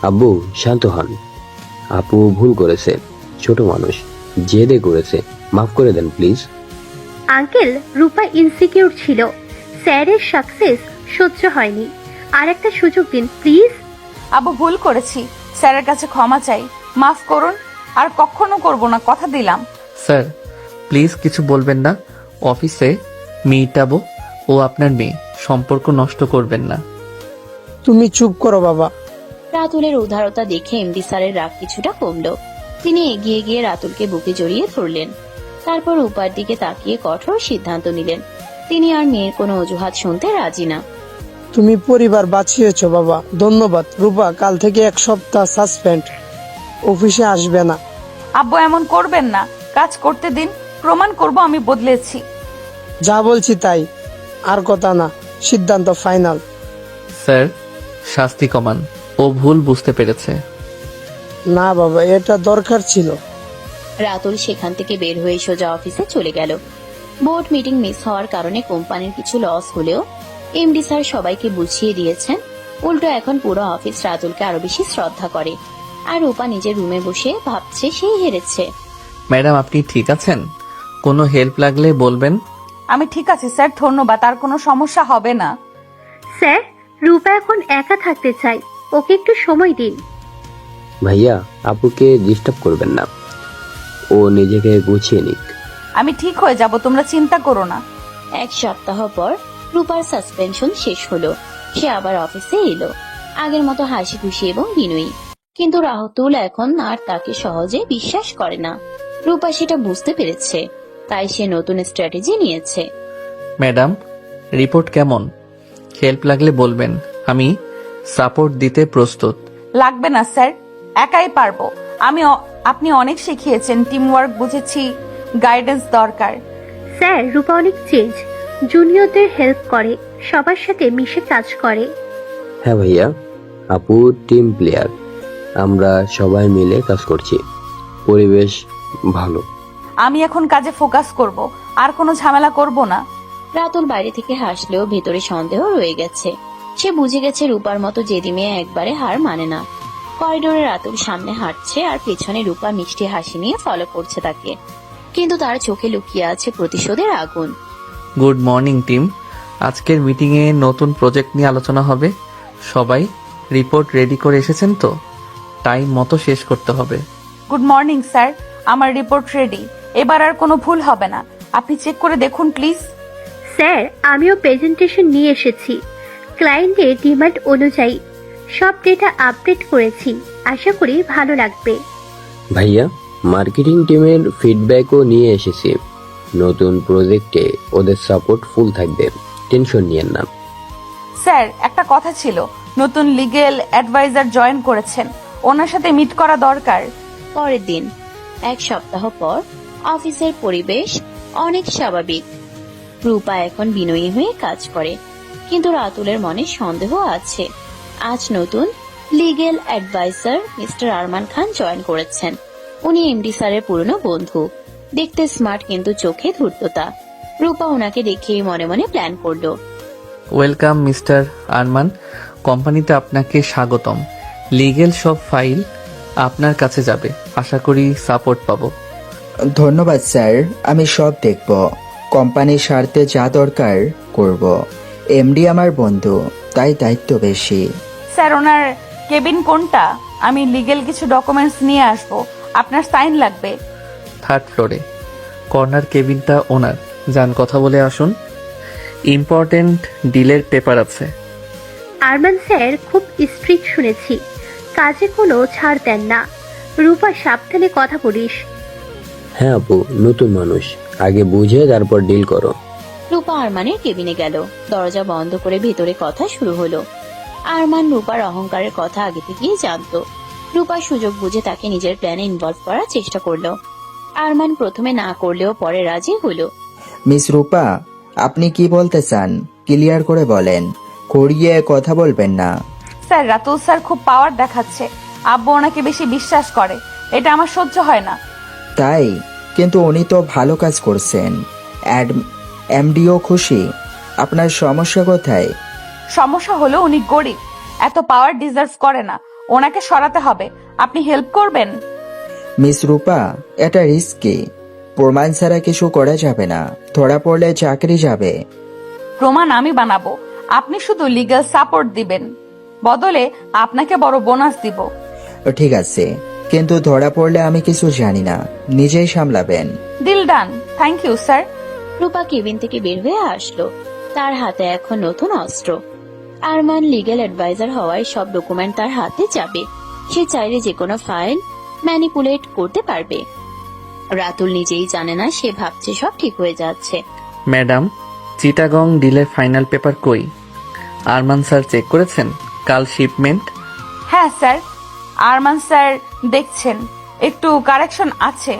আব্বু শান্ত হন, আপু ভুল করেছে, ছোট মানুষ, জেদে করেছে, মাফ করে দেন প্লিজ। আঙ্কেল, রূপা ইনসিকিউর ছিল, স্যারের সাকসেস সহ্য হয়নি, আর একটা সুযোগ দিন প্লিজ। আব্বু ভুল করেছি, স্যারের কাছে ক্ষমা চাই, মাফ করুন, আর কখনো করব না, কথা দিলাম। স্যার প্লিজ কিছু বলবেন না, অফিসে মেয়েটাবো, ও আপনার মেয়ে, সম্পর্ক নষ্ট করবেন না। তুমি চুপ করো বাবা। রাতুলের উদারতা দেখে এমডি স্যারের রাগ কিছুটা কমলো। তিনি এগিয়ে গিয়ে রাতুলকে বুকে জড়িয়ে ধরলেন। তারপর রূপার দিকে তাকিয়ে কঠোর সিদ্ধান্ত নিলেন। তিনি আর মেয়ের কোনো অজুহাত শুনতে রাজি না। তুমি পরিবার বাঁচিয়েছো বাবা, ধন্যবাদ। রূপা, কাল থেকে 1 সপ্তাহ সাসপেন্ড, অফিসে আসবে না। আব্বু এমন করবেন না, কাজ করতে দিন, প্রমাণ করব আমি বদলেছি। যা বলছি তাই, আর কথা না, সিদ্ধান্ত ফাইনাল। স্যার শাস্তি কমান, ও ভুল বুঝতে পেরেছে। না বাবা, এটা দরকার ছিল। রাতুল সেখান থেকে বের হয়ে সোজা অফিসে চলে গেল। বোর্ড মিটিং মিস হওয়ার কারণে কোম্পানির কিছু লস হলেও এমডি স্যার সবাইকে বুঝিয়ে দিয়েছেন। উল্টো এখন পুরো অফিস রাতুলকে আরো বেশি শ্রদ্ধা করে। আর রূপা নিজের রুমে বসে ভাবছে সেই হেরেছে। ম্যাডাম আপনি ঠিক আছেন? কোনো হেল্প লাগলে বলবেন। আমি ঠিক আছি স্যার, ধন্যবাদ, আর কোনো সমস্যা হবে না। স্যার, রূপা এখন একা থাকতে চাই, ওকে একটু সময় দিন। ভাইয়া আপুকে ডিস্টার্ব করবেন না, ও নিজেকে গুছিয়ে নিক। আমি ঠিক হয়ে যাব, তোমরা চিন্তা করো না। 1 সপ্তাহ পর রূপার সাসপেনশন শেষ হলো। সে আবার অফিসে এলো, আগের মতো হাসি খুশি এবং বিনয়ী। কিন্তু রাতুল এখন আর তাকে সহজে বিশ্বাস করে না। রূপা সেটা বুঝতে পেরেছে, তাই সে নতুন স্ট্র্যাটেজি নিয়েছে। ম্যাডাম রিপোর্ট কেমন? হেল্প লাগলে বলবেন, আমি সাপোর্ট দিতে প্রস্তুত। লাগবে না স্যার, একাই পারবো। আপনি অনেক শিখিয়েছেন, টিম ওয়ার্ক বুঝেছি, গাইডেন্স দরকার। স্যার, রূপা অনেক চেঞ্জ, জুনিয়রদের হেল্প করে, সবার সাথে মিশে কাজ করে। হ্যাঁ ভাইয়া, আপু টিম প্লেয়ার, আমরা সবাই মিলে কাজ করছি, পরিবেশ ভালো। আমি এখন কাজে ফোকাস করব, আর কোনো ঝামেলা করব না। রাতুল বাইরে থেকে হাসলেও ভেতরে সন্দেহ রয়ে গেছে। সে বুঝে গেছে রূপার মতো জেদি মেয়ে একবারে হার মানে না। করিডোরে রাতুল সামনে হাঁটছে আর পেছনে রূপা মিষ্টি হাসি নিয়ে ফলো করছে তাকে, কিন্তু তার চোখে লুকিয়ে আছে প্রতিশোধের আগুন। গুড মর্নিং টিম, আজকের মিটিংয়ে নতুন প্রজেক্ট নিয়ে আলোচনা হবে। সবাই রিপোর্ট রেডি করে এসেছেন তো? টাইম মতো শেষ করতে হবে। গুড মর্নিং স্যার, আমার রিপোর্ট রেডি, এবার আর কোনো ভুল হবে না। আপনি চেক করে দেখুন প্লিজ। স্যার, আমিও প্রেজেন্টেশন নিয়ে এসেছি, ক্লায়েন্টের ডিমান্ড অনুযায়ী সব ডেটা আপডেট করেছি, আশা করি ভালো লাগবে। ভাইয়া মার্কেটিং টিমের ফিডব্যাকও নিয়ে এসেছি, নতুন প্রজেক্টে ওদের সাপোর্ট ফুল থাকবে, টেনশন নিয়েন না। স্যার একটা কথা ছিল, নতুন লিগ্যাল অ্যাডভাইজার জয়েন করেছেন, ওনার সাথে মিট করা দরকার। পরের দিন 1 সপ্তাহ পর অফিসের পরিবেশ অনেক স্বাভাবিক। রূপা এখন বিনয়ী হয়ে কাজ করে, কিন্তু রাতুলের মনে সন্দেহ আছে। আজ নতুন লিগ্যাল অ্যাডভাইজার মিস্টার আরমান খান জয়েন করেছেন। উনি এমডি স্যারের পুরনো বন্ধু, দেখতে স্মার্ট কিন্তু চোখে ধূর্ততা। রূপা ওনাকে দেখেই মনে মনে প্ল্যান করলো। ওয়েলকাম মিস্টার আরমান, কোম্পানিতে আপনাকে স্বাগতম। লিগেল সব ফাইল আপনার কাছে যাবে, আশা করি সাপোর্ট পাবো। ধন্যবাদ স্যার, আমি সব দেখব, কোম্পানির স্বার্থে যা দরকার করব। এমডি আমার বন্ধু, তাই দায়িত্ব বেশি। স্যার ওনার কেবিন কোনটা? আমি লিগ্যাল কিছু ডকুমেন্টস নিয়ে আসবো, আপনার সাইন লাগবে। 3rd ফ্লোরে, কর্নার কেবিনটা ওনার, যান কথা বলে আসুন, ইম্পর্টেন্ট ডিলের পেপার আছে। আরমান স্যার খুব স্ট্রিক্ট শুনেছি, কাজে কোনো ছাড় দেন না। রূপা, সাবধানে কথা বলিস। হ্যাঁ আপু, নতুন মানুষ, আগে বুঝে তারপর ডিল করো। রূপা আরমানের কেবিনে গেল, দরজা বন্ধ করে ভেতরে কথা শুরু হলো। আরমান রূপার অহংকারের কথা আগে থেকেই জানতো। রূপার সুযোগ বুঝে তাকে নিজের প্ল্যানে ইনভলভ করার চেষ্টা করলো। আরমান প্রথমে না করলেও পরে রাজি হলো। মিস রূপা, আপনি কি বলতে চান ক্লিয়ার করে বলেন, করিয়ে কথা বলবেন না। স্যার, রাতুল স্যার খুব পাওয়ার দেখাচ্ছে। আব্বু ওনাকে বেশি বিশ্বাস করে, এটা আমার সহ্য হয় না। তাই? কিন্তু উনি তো ভালো কাজ করছেন, এমডিও খুশি। আপনার সমস্যা কোথায়? সমস্যা হলো উনি গরিব, এত পাওয়ার ডিজার্ভ করে না, ওনাকে সরাতে হবে। আপনি হেল্প করবেন? মিস রূপা, এটা রিস্কি, প্রমাণ ছাড়া কিছু করা যাবে না, ধরা পড়লে চাকরি যাবে। প্রমাণ আমি বানাবো, আপনি শুধু লিগ্যাল সাপোর্ট দিবেন, বদলে আপনাকে বড় বোনাস দিব। ঠিক আছে, কিন্তু ধরা পড়লে আমি কিছু জানি না, নিজেই সামলাবেন। Deal done. Thank you sir. Rupa cabin থেকে বের হয়ে আসলো, তার হাতে এখন নতুন অস্ত্র। আরমান লিগ্যাল অ্যাডভাইজার হওয়ায় সব ডকুমেন্ট তার হাতে যাবে, সে চাইলে যে কোনো ফাইল ম্যানিপুলেট করতে পারবে। রাতুল নিজেই জানে না, সে ভাবছে সব ঠিক হয়ে যাচ্ছে। ম্যাডাম, চিটাগং ডিলের ফাইনাল পেপার কই? আরমান স্যার চেক করেছেন কাল শিপমেন্ট? হ্যাঁ স্যার, আরমান স্যার দেখছেন, একটু কারেকশন আছে,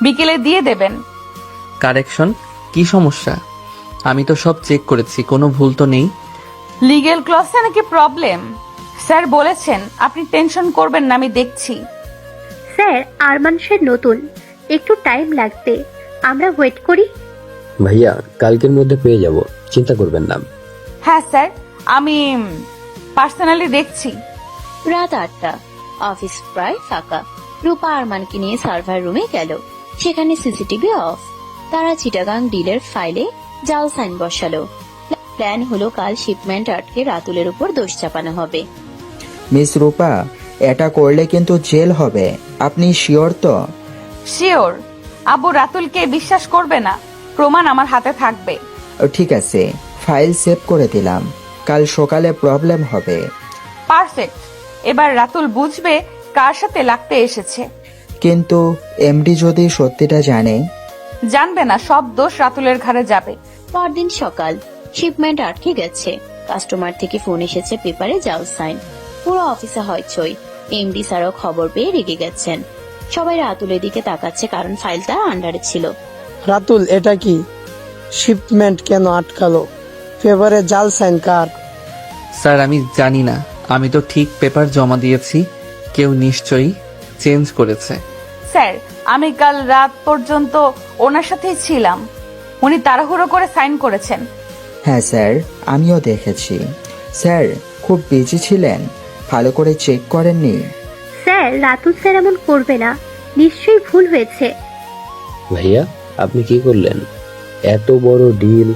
বিকেলে দিয়ে দেবেন। কারেকশন? কি সমস্যা? আমি তো সব চেক করেছি, কোনো ভুল তো নেই। লিগ্যাল ক্লসে নাকি প্রবলেম? স্যার বলেছেন আপনি টেনশন করবেন না, আমি দেখছি। স্যার, আরমান স্যার নতুন, একটু টাইম লাগবে, আমরা ওয়েট করি। ভাইয়া, কালকের মধ্যে পেয়ে যাব, চিন্তা করবেন না। হ্যাঁ স্যার, আমি পার্সোনালি দেখছি। রাত 8টা, অফিস প্রায় ফাঁকা। রূপা আরমানকে নিয়ে সার্ভার রুমে গেল, সেখানে সিসিটিভি অফ। তারা চিটাগাং ডিলের ফাইলে জাল সাইন বসালো। প্ল্যান হলো কাল শিপমেন্ট আটকে রাতুলের উপর দোষ চাপানো হবে। মিস রূপা, এটা করলে কিন্তু জেল হবে, আপনি শিওর তো? শিওর। আবু রাতুলকে বিশ্বাস করবে না, প্রমাণ আমার হাতে থাকবে। ঠিক আছে, ফাইল সেভ করে দিলাম, কাল সকালে প্রবলেম হবে। পারফেক্ট। এবার রাতুল বুঝবে কার সাথে লাগতে এসেছে। কিন্তু এমডি যদি সত্যিটা জানে? জানবে না, সব দোষ রাতুলের ঘাড়ে যাবে। পরদিন সকাল, শিপমেন্ট আটকে গেছে। কাস্টমার থেকে ফোন এসেছে, পেপারে জাল সাইন। পুরো অফিসে হইচই। এমডি স্যারও খবর পেয়ে রেগে গেছেন। সবাই রাতুলের দিকে তাকাচ্ছে, কারণ ফাইল তার আন্ডারে ছিল। রাতুল, এটা কি? শিপমেন্ট কেন আটকালো? পেপারে জাল সাইন কার? স্যার আমি জানি না, আমি তো ঠিক পেপার জমা দিয়েছি, কেউ নিশ্চয়ই চেঞ্জ করেছে। স্যার, আমি কাল রাত পর্যন্ত ওনার সাথেই ছিলাম, উনি তাড়াহুড়ো করে সাইন করেছেন। হ্যাঁ স্যার, আমিও দেখেছি। স্যার, খুব বিজি ছিলেন, ভালো করে চেক করেননি? স্যার, রাতুল স্যার এমন করবে না, নিশ্চয়ই ভুল হয়েছে। ভাইয়া, আপনি কি করলেন? এত বড় ডিল।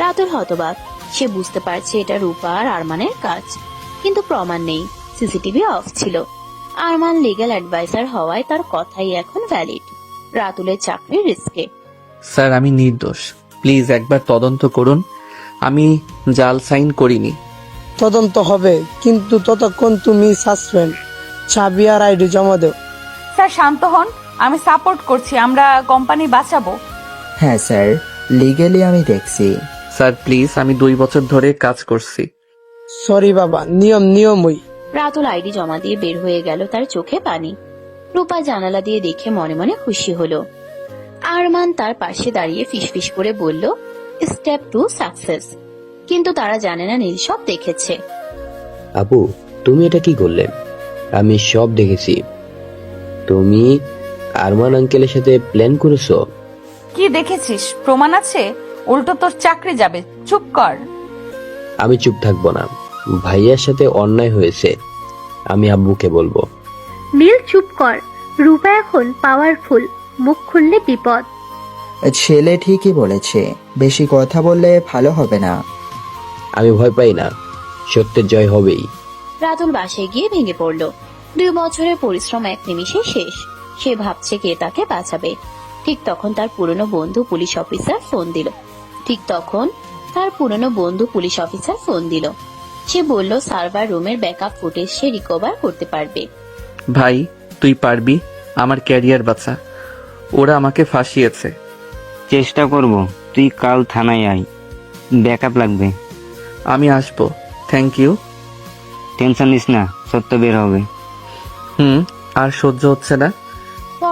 রাতুল হতবাক, সে বুঝতে পারছে এটা রূপা আর আরমানের কাজ, কিন্তু প্রমাণ নেই, সিসিটিভি অফ ছিল। আরমান লিগ্যাল অ্যাডভাইজার হওয়ায় তার কথাই এখন ভ্যালিড। রাতুলের চাকরি রিস্কে। স্যার আমি নির্দোষ, প্লিজ একবার তদন্ত করুন, আমি জাল সাইন করিনি। তদন্ত হবে, কিন্তু ততক্ষণ তুমি সাসপেন্ড। চাবি আর আইডি জমা দেও। স্যার শান্ত হন, আমি সাপোর্ট করছি, আমরা কোম্পানি বাঁচাবো। হ্যাঁ স্যার, লিগেলি আমি দেখছি। স্যার প্লিজ, আমি 2 বছর ধরে কাজ করছি। সরি বাবা, নিয়মই। রাতুল আইডি জমা দিয়ে বের হয়ে গেল, তার চোখে পানি। রূপা জানালা দিয়ে দেখে মনে মনে খুশি হলো। আরমান তার পাশে দাঁড়িয়ে ফিসফিস করে বলল, স্টেপ 2 সাকসেস। কিন্তু তারা জানে না নীল সব দেখেছে। আপু, তুমি এটা কি করলে? আমি সব দেখেছি। তুমি আরমান আঙ্কেলের সাথে প্ল্যান করেছো? কি দেখেছিস? প্রমাণ আছে, উল্টো তোর চাকরি যাবে। চুপ কর। আমি চুপ থাকবো না, ভাইয়ার সাথে অন্যায় হয়েছে, আমি আব্বুকে বলবো। নীল চুপ কর, রূপা এখন পাওয়ারফুল, মুখ খুললে বিপদ। ছেলে ঠিকই বলেছে, বেশি কথা বললে ভালো হবে না। আমি ভয় পাই না, সত্যের জয় হবেই। রাতুল বাসায় গিয়ে ভেঙে পড়ল। 2 বছরের পরিশ্রম এক নিমিষে শেষ। সে ভাবছে কে তাকে বাঁচাবে। ঠিক তখন তার পুরনো বন্ধু পুলিশ অফিসার ফোন দিল। সে বলল সার্ভার রুমের ব্যাকআপ ফুটেজ সে রিকভার করতে পারবে। ভাই তুই পারবি, আমার ক্যারিয়ার বাঁচা, ওরা আমাকে ফাঁসিয়েছে। চেষ্টা করব, তুই কাল থানায় আয়, ব্যাকআপ লাগবে। আমি আসবো, থ্যাংক ইউ। টেনশন নিস না, সত্য বের হবে। আর সহ্য হচ্ছে না।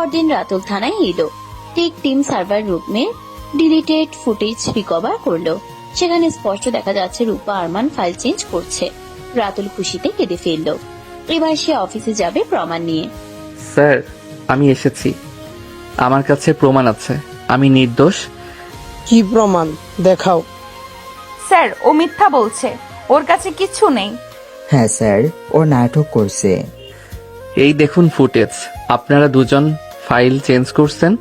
পরদিন রাতুল থানায় এলো। টেক টিম সার্ভার রুমে ডিলিটেড ফুটেজ রিকভার করলো। সেখানে স্পষ্ট দেখা যাচ্ছে রূপা আরমান ফাইল চেঞ্জ করছে। রাতুল খুশিতে কেঁদে ফেললো। এবার সে অফিসে যাবে প্রমাণ নিয়ে। স্যার আমি এসেছি, আমার কাছে প্রমাণ আছে, আমি নির্দোষ। কি প্রমাণ দেখাও? স্যার ও মিথ্যা বলছে, ওর কাছে কিছু নেই। হ্যাঁ স্যার, ও নাটক করছে। এই দেখুন ফুটেজ, আপনারা দুজন ফাইল চেঞ্জ করছেন।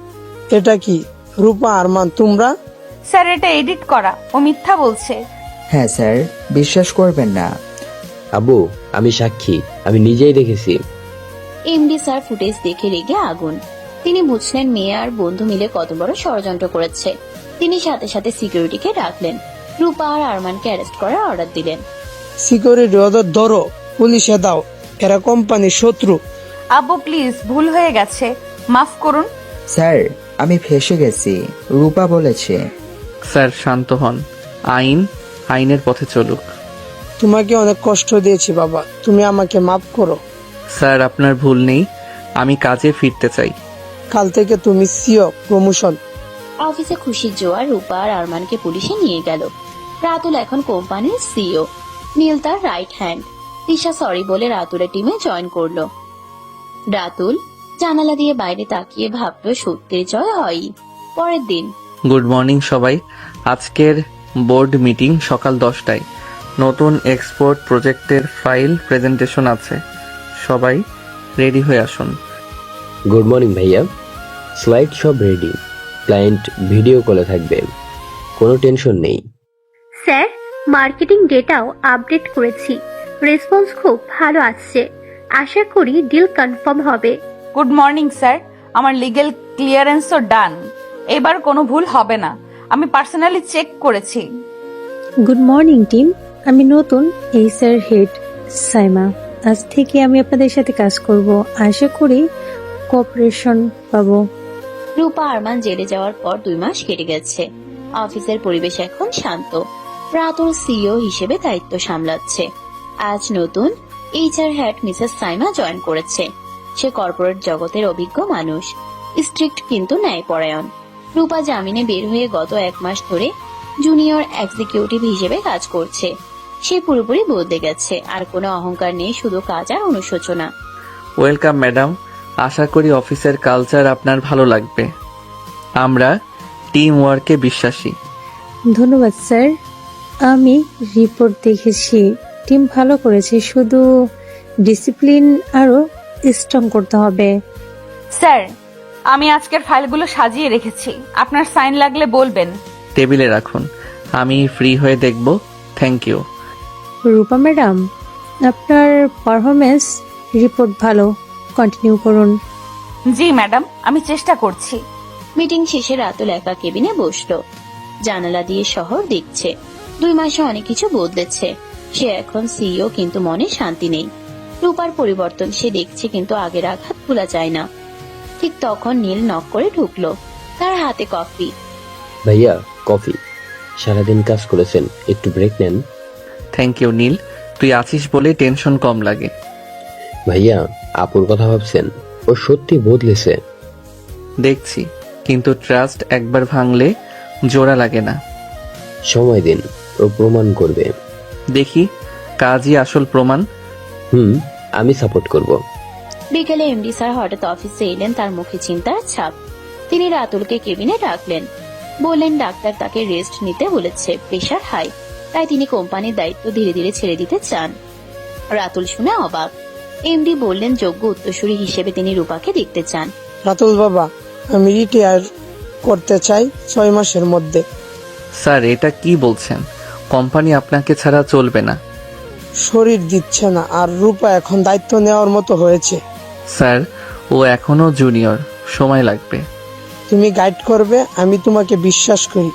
এটা কি রূপা আরমান তোমরা? স্যার এটা এডিট করা, ও মিথ্যা বলছে। হ্যাঁ স্যার, বিশ্বাস করবেন না। আবু, আমি সাক্ষী, আমি নিজেই দেখেছি। এমডি স্যার ফুটেজ দেখে রেগে আগুন। তিনি বুঝলেন মেয়ে আর বন্ধু মিলে কত বড় ষড়যন্ত্র করেছে। তিনি সাথে সাথে সিকিউরিটিকে ডাকলেন। রূপা আর আরমানকে অ্যারেস্ট করার অর্ডার দিলেন। সিকিউরিটি ওদের ধরো, পুলিশে দাও, এরা কোম্পানির শত্রু। আব্বু প্লিজ, ভুল হয়ে গেছে, মাফ করুন। স্যার আমি ফেসে গেছি, রূপা বলেছে। স্যার শান্ত হন, আইনের পথে চলুক। তোমাকে অনেক কষ্ট দিয়েছি বাবা, তুমি আমাকে মাফ করো। স্যার আপনার ভুল নেই, আমি কাজে ফিরতে চাই। কাল থেকে তুমি সিও প্রমোশন। অফিসে খুশির জোয়ার। রূপা আর আরমানকে পুলিশে নিয়ে গেল। রাতুল এখন কোম্পানির সিইও, নীল তার রাইট হ্যান্ড। তিশা সরি বলে রাতুলের টিমে জয়েন করলো। রাতুল জানালা দিয়ে বাইরে তাকিয়ে ভাবলো সত্যের জয় হয়ই। পরের দিন। গুড মর্নিং সবাই, আজকের বোর্ড মিটিং সকাল 10টায়। নতুন এক্সপোর্ট প্রজেক্টের ফাইল প্রেজেন্টেশন আছে, সবাই রেডি হয়ে আসুন। গুড মর্নিং ভাইয়া, স্লাইড সব রেডি, ক্লায়েন্ট ভিডিও কলে থাকবে, কোনো টেনশন নেই। স্যার, মার্কেটিং ডেটাও আপডেট করেছি, রেসপন্স খুব ভালো আসছে। আশা করি ডিল কনফার্ম হবে। গুড মর্নিং স্যার, আমার লিগ্যাল ক্লিয়ারেন্সও ডান, এবার কোনো ভুল হবে না, আমি পার্সোনালি চেক করেছি। গুড মর্নিং টিম, আমি নতুন এইচআর হেড সাইমা। আজ থেকে আমি আপনাদের সাথে কাজ করব, আশা করি কোঅপারেশন পাবো। রূপা আরমান জেলে যাওয়ার পর 2 মাস কেটে গেছে। অফিসের পরিবেশ এখন শান্ত। রাতুল সিইও হিসেবে দায়িত্ব সামলাচ্ছে। আজ নতুন HR head Mrs Saima join করেছে। সে কর্পোরেট জগতের অভিজ্ঞ মানুষ, স্ট্রিক্ট কিন্তু ন্যায়পরায়ণ। রূপা জামিনে বের হয়ে গত 1 মাস ধরে জুনিয়র এক্সিকিউটিভ হিসেবে কাজ করছে। সে পুরোপুরি বদলে গেছে, আর কোনো অহংকার নেই, শুধু কাজ আর অনুশোচনা। ওয়েলকাম ম্যাডাম, আশা করি অফিসের কালচার আপনার ভালো লাগবে। আমরা টিম ওয়ার্কে বিশ্বাসী। ধন্যবাদ স্যার, আমি রিপোর্ট দেখেছি, টিম ভালো করেছে, শুধু ডিসিপ্লিন আরো স্ট্রং করতে হবে। স্যার আমি আজকের ফাইলগুলো সাজিয়ে রেখেছি, আপনার সাইন লাগলে বলবেন। টেবিলে রাখুন, আমি ফ্রি হয়ে দেখব। Thank you. রূপা ম্যাডাম, আপনার পারফরমেন্স রিপোর্ট ভালো, কন্টিনিউ করুন। জি ম্যাডাম, আমি চেষ্টা করছি। মিটিং শেষে রাতুল একা কেবিনে বসলো। জানালা দিয়ে শহর দেখছে। 2 মাসে অনেক কিছু বদলেছে। সে এখন সিইও, কিন্তু মনে শান্তি নেই। রূপার পরিবর্তন সে দেখছে, কিন্তু আগের আঘাত ভোলা যায় না। ঠিক তখন নীল নক করে ঢুকলো। তার হাতে কফি। ভাইয়া কফি, সারাদিন কাজ করেছেন, একটু ব্রেক নেন। থ্যাংক ইউ নীল, তুই আছিস বলে টেনশন কম লাগে। ভাইয়া আপুর কথা ভাবছেন? ও সত্যি বদলেছে। দেখছি, কিন্তু ট্রাস্ট একবার ভাঙলে জোড়া লাগে না। সময় দিন, ও প্রমাণ করবে। দেখি কাজই আসল প্রমাণ। আমি সাপোর্ট করব। বিকেলে এমডি স্যার হঠাৎ অফিসে এলেন, তার মুখে চিন্তার ছাপ। তিনি রাতুলকে কেবিনে ডাকলেন। বললেন ডাক্তার তাকে রেস্ট নিতে বলেছে, প্রেশার হাই, তাই তিনি কোম্পানির দায়িত্ব ধীরে ধীরে ছেড়ে দিতে চান। রাতুল শুনে অবাক। এমডি বললেন যোগ্য উত্তরসূরি হিসেবে তিনি রূপাকে দেখতে চান। রাতুল বাবা, আমি রিটায়ার করতে চাই 6 মাসের মধ্যে। স্যার এটা কি বলছেন? কোম্পানি আপনাকে ছাড়া চলবে না। শরীর দিচ্ছে না, আর রূপা এখন দায়িত্ব নেওয়ার মতো হয়েছে। স্যার ও এখনো জুনিয়র, সময় লাগবে। তুমি গাইড করবে, আমি তোমাকে বিশ্বাস করি।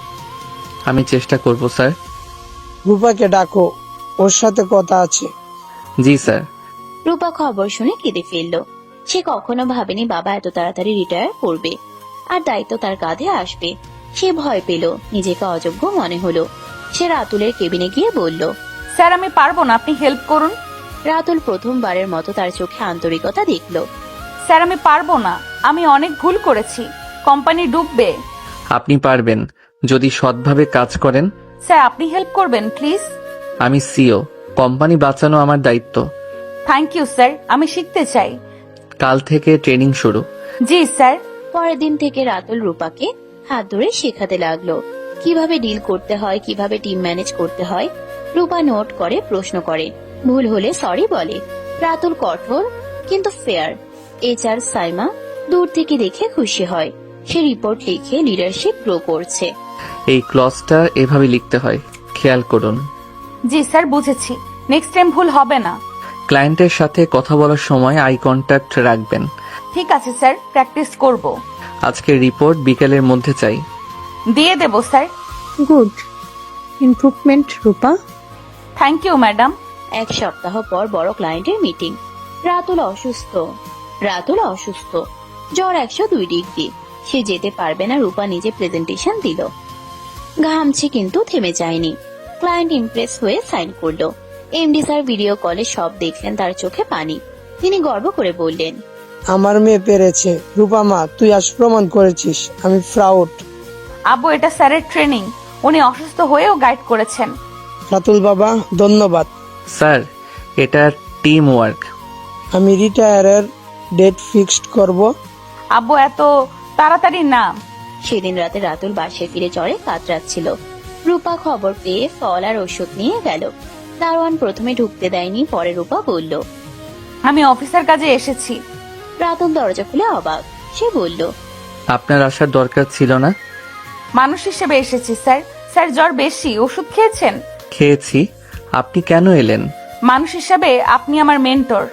আমি চেষ্টা করব স্যার। রূপাকে ডাকো, ওর সাথে কথা আছে। জি স্যার। রূপা খবর শুনে কেঁদে ফেলল। সে কখনো ভাবেনি বাবা এত তাড়াতাড়ি রিটায়ার করবে, আর দায়িত্ব তার কাঁধে আসবে। সে ভয় পেল, নিজেকে অযোগ্য মনে হলো। সে রাতুলের কেবিনে গিয়ে বলল, স্যার আমি পারবো না, আপনি হেল্প করুন। রাতুল প্রথমবারের মতো তার চোখে আন্তরিকতা দেখল। স্যার আমি পারবো না, আমি অনেক ভুল করেছি, কোম্পানি ডুববে। আপনি পারবেন যদি সৎভাবে কাজ করেন। স্যার আপনি হেল্প করবেন প্লিজ। আমি সিও, কোম্পানি বাঁচানো আমার দায়িত্ব। থ্যাংক ইউ স্যার, আমি শিখতে চাই। কাল থেকে ট্রেনিং শুরু। জি স্যার। পরের দিন থেকে রাতুল রূপাকে হাত ধরে শেখাতে লাগলো কিভাবে ডিল করতে হয়, কিভাবে টিম ম্যানেজ করতে হয়। রূপা নোট করে, প্রশ্ন করে, ভুল হলে সরি বলে। রাতুল কঠোর কিন্তু ফেয়ার। HR সাইমা দূর থেকে দেখে খুশি হয়। সে রিপোর্ট লিখে লিডারশিপ গ্রো করছে। এই ক্লজটা এভাবে লিখতে হয়, খেয়াল করুন। জি স্যার, বুঝেছি। নেক্সট টাইম ভুল হবে না। ক্লায়েন্টের সাথে কথা বলার সময় আই কন্ট্যাক্ট রাখবেন। ঠিক আছে স্যার, প্র্যাকটিস করব। আজকের রিপোর্ট বিকেলের মধ্যে চাই। দিয়ে দেব sir. Good improvement Rupa. Thank you madam. এক সপ্তাহ পর বড় ক্লায়েন্টের মিটিং। রাতুল অসুস্থ, জ্বর 102 ডিগ্রি। সে যেতে পারবে না। রূপা নিজে প্রেজেন্টেশন দিল। ঘামছে কিন্তু থেমে যায়নি। ক্লায়েন্ট ইমপ্রেস হয়ে সাইন করলো। এমডি স্যার ভিডিও কলে সব দেখলেন, তার চোখে পানি। তিনি গর্ব করে বললেন, আমার মেয়ে পেরেছে। রূপা মা, তুই আজ প্রমাণ করেছিস, আমি প্রাউড। আব্বু, এটা স্যারের ট্রেনিং, উনি অসুস্থ হয়েও গাইড করেছেন। রাতুল বাবা, ধন্যবাদ। স্যার, এটা টিম ওয়ার্ক। আমি রিটায়ারের ডেট ফিক্সড করব। আব্বু, এত তাড়াতাড়ি না। সেদিন রাতে রাতুল বাসায় ফিরে জ্বরে কাতরাচ্ছিল। রূপা খবর পেয়ে ফল আর ওষুধ নিয়ে গেল। দারোয়ান প্রথমে ঢুকতে দেয়নি, পরে রূপা বলল, আমি অফিসের কাজে এসেছি। রাতুল দরজা খুলে অবাক। সে বলল, আপনার আসার দরকার ছিল না। মানুষ হিসেবে এসেছি স্যার। স্যার জ্বর বেশি, ওষুধ খেয়েছেন? খেয়েছি। আপনি কেন এলেন? মানুষ হিসাবে আপনি আমার মেন্টর।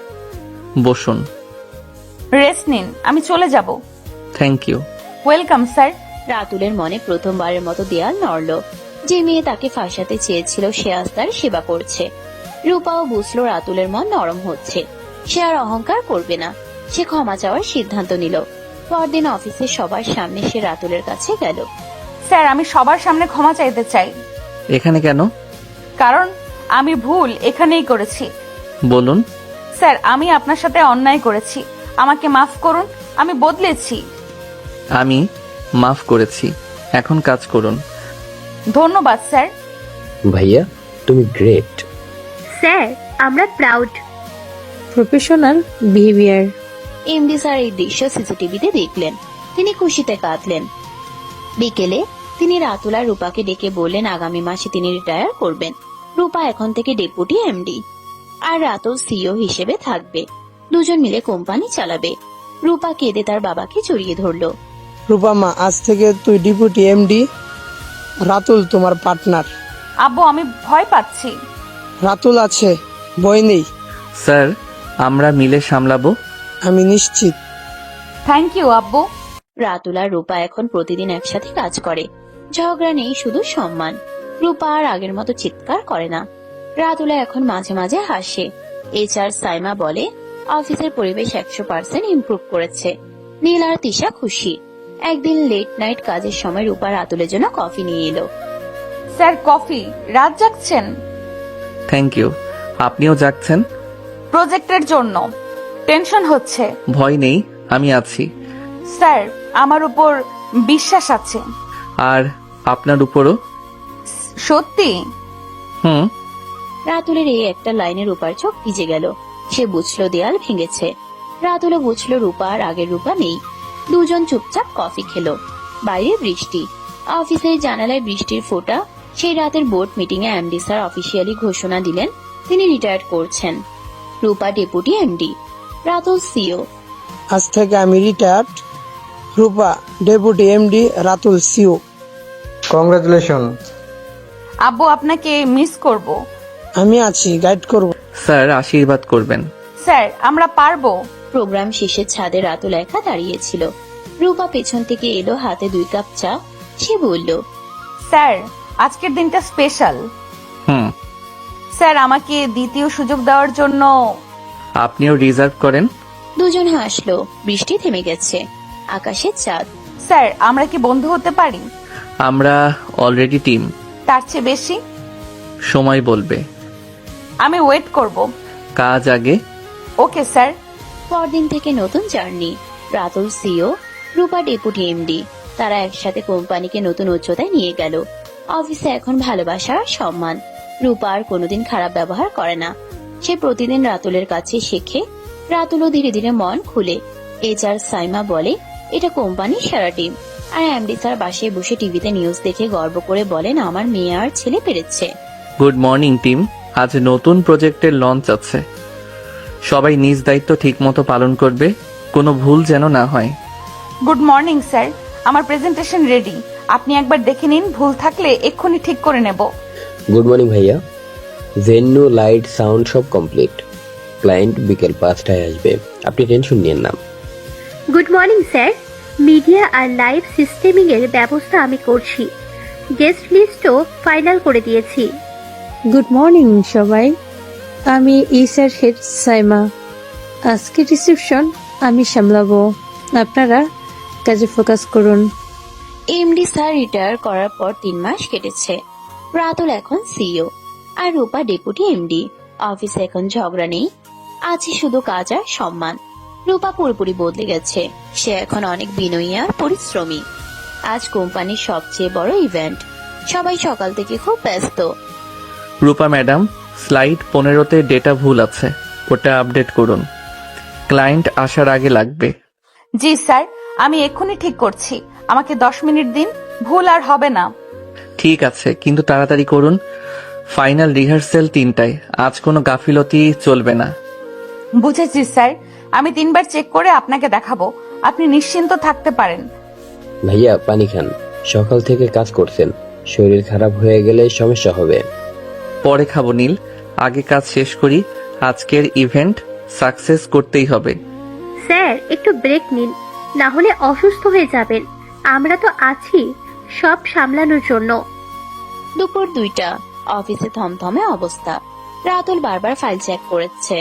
বসুন। রেস্ট নিন, আমি চলে যাব। Thank you. Welcome sir. রাতুলের মনে প্রথমবারের মতো দেয়াল নড়ল। যে মেয়ে তাকে ফাঁসাতে চেয়েছিল সে আজ তার সেবা করছে। রূপাও বুঝলো রাতুলের মন নরম হচ্ছে। সে আর অহংকার করবে না। সে ক্ষমা চাওয়ার সিদ্ধান্ত নিল। পরদিন অফিসে সবার সামনে সে রাতুলের কাছে গেল। স্যার, আমি সবার সামনে ক্ষমা চাইতে চাই। এখানে কেন? কারণ আমি ভুল এখানেই করেছি। বলুন। স্যার, আমি আপনার সাথে অন্যায় করেছি, আমাকে মাফ করুন। আমি বদলেছি। আমি মাফ করেছি, এখন কাজ করুন। ধন্যবাদ স্যার। ভাইয়া, তুমি গ্রেট। স্যার, আমরা proud. Professional behaviour. MD sir এই দৃশ্য সিসিটিভিতে দেখলেন। তিনি খুশিতে কাঁদলেন। বিকেলে তিনি রাতুল আর রূপাকে ডেকে বললেন আগামী মাসে তিনি রিটায়ার করবেন। রূপা এখন থেকে ডেপুটি এমডি আর রাতুল সিইও হিসেবে থাকবে। দুজন মিলে কোম্পানি চালাবে। রূপা কেঁদে তার বাবাকে জড়িয়ে ধরলো। রূপা মা, আজ থেকে তুই ডেপুটি এমডি, রাতুল তোমার পার্টনার। আব্বু, আমি ভয় পাচ্ছি। রাতুল আছে, ভয় নেই। স্যার, আমরা মিলে সামলাবো। আমি নিশ্চিত। থ্যাংক ইউ আব্বু। রাতুল আর রূপা এখন প্রতিদিন একসাথে কাজ করে। ঝগড়া নেই, শুধু সম্মান। রূপা আর আগের মতো চিৎকার করে না। রাতুলা এখন মাঝে মাঝে হাসে। HR সাইমা বলে অফিসের পরিবেশ 100% ইমপ্রুভ করেছে। নীল আর তিশা খুশি। একদিন লেট নাইট কাজের সময় রূপা রাতুলের জন্য কফি নিয়ে এলো। Sir, coffee. রাত জাগছেন? Thank you. আপনিও যাচ্ছেন? প্রজেক্টের জন্য টেনশন হচ্ছে। ভয় নেই, আমি আছি। স্যার, আমার উপর বিশ্বাস আছে। আর আপনার উপরও। সত্যি? হুম। রাতুলের এই একটা লাইনে রূপার চোখ ভিজে গেল। সে বুঝলো দেয়াল ভেঙেছে। রাতুলও বুঝলো রূপা আর আগের রূপা নেই। দুজন চুপচাপ কফি খেলো। বাইরে বৃষ্টি। অফিসের জানালায় বৃষ্টির ফোঁটা। সেই রাতের বোর্ড মিটিং এ এমডি স্যার অফিসিয়ালি ঘোষণা দিলেন তিনি রিটায়ার করছেন। Rupa deputy MD, Ratul CEO. আজ থেকে আমি retired. Rupa deputy MD, Ratul CEO. Congratulation. আব্বু, আপনাকে মিস করব। আমি আছি, গাইড করব। স্যার, আশীর্বাদ করবেন। স্যার, আমরা পারবো। প্রোগ্রাম শেষে ছাদে রাতুল একা দাঁড়িয়েছিল। রূপা পেছন থেকে এলো, হাতে 2 কাপ চা। সে বলল, স্যার, আজকের দিনটা স্পেশাল। হুম। স্যার, আমাকে দ্বিতীয় সুযোগ দেওয়ার জন্য। আপনিও রিজার্ভ করেন। দুজন হাসলো। বৃষ্টি থেমে গেছে। আকাশে চাঁদ। স্যার, আমরা কি বন্ধু হতে পারি? আমরা অলরেডি টিম। তার চেয়ে বেশি? সময় বলবে। আমি ওয়েট করব। কাজ আগে। Okay sir. পরদিন থেকে নতুন journey. Ratul CEO, Rupa deputy MD. তারা একসাথে কোম্পানিকে নতুন উচ্চতায় নিয়ে গেল। অফিসে এখন ভালোবাসা আর সম্মান। রূপা আর কোনোদিন খারাপ ব্যবহার করে না। সে প্রতিদিন রাতুলের কাছে শেখে। রাতুলও ধীরে ধীরে মন খুলে। এইচআর সাইমা বলে এটা কোম্পানির সেরা টিম। আর এমডি স্যার বাসায় বসে টিভিতে নিউজ দেখে গর্ব করে বলেন আমার মেয়ে আর ছেলে পেরেছে। Good morning team. আজ নতুন প্রজেক্টের লঞ্চ আছে। সবাই নিজ দায়িত্ব ঠিকমতো পালন করবে, কোনো ভুল যেন না হয়। গুড মর্নিং স্যার, আমার প্রেজেন্টেশন রেডি। আপনি একবার দেখে নিন, ভুল থাকলে এক্ষুনি ঠিক করে নেব। গুড মর্নিং ভাইয়া। ভেন্যু, লাইট, সাউন্ড সব কমপ্লিট। ক্লায়েন্ট বিকেল 5টায় আসবে, আপনি টেনশন নিয়েন না। গুড মর্নিং স্যার, মিডিয়া আর লাইভ সিস্টেমিং এর ব্যবস্থা আমি করছি। গেস্ট লিস্টও ফাইনাল করে দিয়েছি। গুড মর্নিং সবাই, আমি ইসার হেড সাইমা। আজকে রিসেপশন আমি সামলাবো, আপনারা কাজে ফোকাস করুন। এমডি স্যার রিটায়ার করার পর 3 মাস কেটেছে। রাতুল এখন সিইও আর রূপা ডেপুটি এমডি। অফিসে এখন ঝগড়া নেই, আছে শুধু কাজ আর সম্মান। রূপা পুরোপুরি বদলে গেছে। সে এখন অনেক বিনয়ী আর পরিশ্রমী। আজ কোম্পানির সবচেয়ে বড় ইভেন্ট। সবাই সকাল থেকে খুব ব্যস্ত। রূপা ম্যাডাম, স্লাইড 15তে ডেটা ভুল আছে, ওটা আপডেট করুন। ক্লায়েন্ট আসার আগে লাগবে। জি স্যার, আমি এক্ষুনি ঠিক করছি। আমাকে 10 মিনিট দিন, ভুল আর হবে না। ঠিক আছে, কিন্তু তাড়াতাড়ি করুন। ফাইনাল রিহার্সেল 3টায়। আজ কোনো গাফিলতি চলবে না। বুঝেছি স্যার, আমি 3 বার চেক করে আপনাকে দেখাবো। আপনি নিশ্চিন্ত থাকতে পারেন। ভাইয়া পানি খান, সকাল থেকে কাজ করছেন, শরীর খারাপ হয়ে গেলে সমস্যা হবে। পরে খাবো নীল, আগে কাজ শেষ করি। আজকের ইভেন্ট সাকসেস করতেই হবে। স্যার একটু ব্রেক নিন, না হলে অসুস্থ হয়ে যাবেন। আমরা তো আছি সব সামলানোর জন্য। দুপুর 2টা। অফিসে থমথমে অবস্থা। রাতুল বারবার ফাইল চেক করেছে।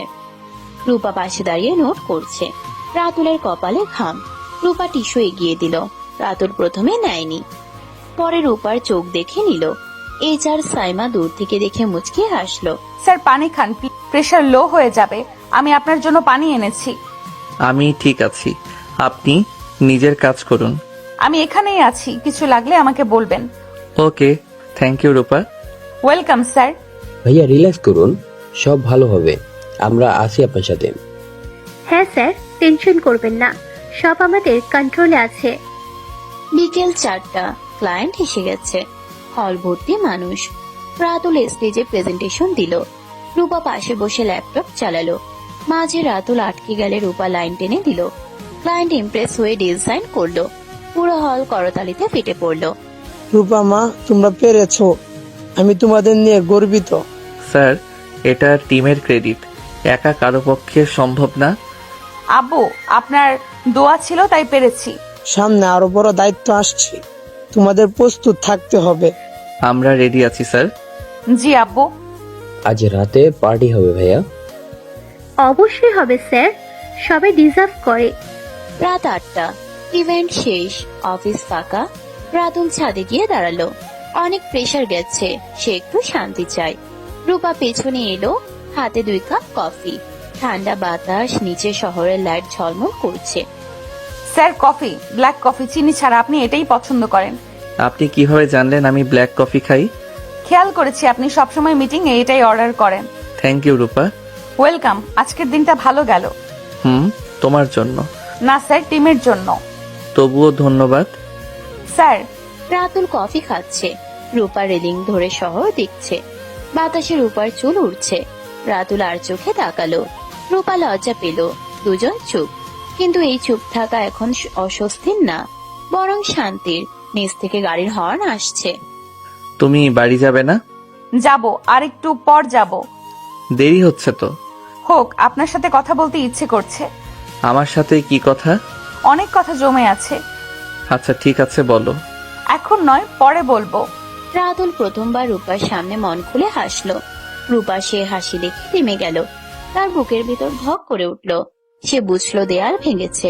রূপা পাশে দাঁড়িয়ে নোট করছে। রাতুলের কপালে ঘাম। রূপা টিস্যু এগিয়ে দিল। রাতুল প্রথমে নেয়নি, পরে রূপার চোখ দেখে নিল। এইচআর সাইমা দূর থেকে দেখে মুচকি হাসলো। স্যার পানি খান, প্রেশার লো হয়ে যাবে। আমি আপনার জন্য পানি এনেছি। আমি ঠিক আছি, আপনি নিজের কাজ করুন। আমি এখানেই আছি, কিছু লাগলে আমাকে বলবেন। Okay, thank you Rupa. Welcome sir. ভাইয়া রিল্যাক্স করুন, সব ভালো হবে, আমরা আছি আপনার সাথে। হ্যাঁ স্যার, টেনশন করবেন না, সব আমাদের কন্ট্রোলে আছে। বিকেল 4টা। ক্লায়েন্ট এসে গেছে। হল ভর্তি মানুষ। রাতুল স্টেজে প্রেজেন্টেশন দিল। রূপা পাশে বসে ল্যাপটপ চালালো। মাঝে রাতুল আটকে গেলে রূপা লাইন টেনে দিল। ক্লায়েন্ট ইমপ্রেস হয়ে ডিল সাইন করলো। পুরো হল করতালিতে ফেটে পড়লো। রূপা মা, তোমরা পেরেছো, আমি তোমাদের নিয়ে গর্বিত। স্যার, এটা টিমের ক্রেডিট, একা কারো পক্ষে সম্ভব না। আব্বু, আপনার দোয়া ছিল তাই পেরেছি। সামনে আরো বড় দায়িত্ব আসছে, তোমাদের প্রস্তুত থাকতে হবে। আমরা রেডি আছি স্যার। জি আব্বু। আজ রাতে পার্টি হবে ভাইয়া। অবশ্যই হবে স্যার, সবাই ডিজার্ভ করে। রাত 8টা। ইভেন্ট শেষ। অফিস ফাঁকা। রাতুল ছাদে গিয়ে দাঁড়ালো। অনেক প্রেসার গেছে, সে একটু শান্তি চায়। রূপা পেছনে এলো, হাতে 2 কাপ কফি। ঠান্ডা বাতাস, নিচে শহরের লাইট ঝলমল করছে। স্যার কফি, ব্ল্যাক কফি, চিনি ছাড়া। আপনি এটাই পছন্দ করেন। আপনি কিভাবে জানলেন আমি ব্ল্যাক কফি খাই? খেয়াল করেছি আপনি সবসময় মিটিং এ এটাই অর্ডার করেন। Thank you Rupa. ওয়েলকাম। আজকের দিনটা ভালো গেল। তোমার জন্য না স্যার, টিমের জন্য। তবুও ধন্যবাদ স্যার। রাতুল কফি খাচ্ছে। রূপা রেলিং ধরে শহর দেখছে। বাতাসে রূপার চুল উড়ছে। রাতুল আর চোখে তাকালো। রূপা লজ্জা পেল। দুজন চুপ, কিন্তু এই চুপ থাকা এখন অস্বস্তির না, বরং শান্তির। নিচ থেকে গাড়ির হর্ন আসছে। তুমি বাড়ি যাবে না? যাব, আর একটু পর যাব। দেরি হচ্ছে তো। হোক, আপনার সাথে কথা বলতে ইচ্ছে করছে। আমার সাথে কি কথা? অনেক কথা জমে আছে। আচ্ছা ঠিক আছে, বলো। এখন নয়, পরে বলবো। রাতুল প্রথমবার রূপার সামনে মন খুলে হাসলো। রূপা সে হাসি দেখে থেমে গেল। তার বুকের ভিতর ধক করে উঠল। সে বুঝলো দেয়াল ভেঙেছে।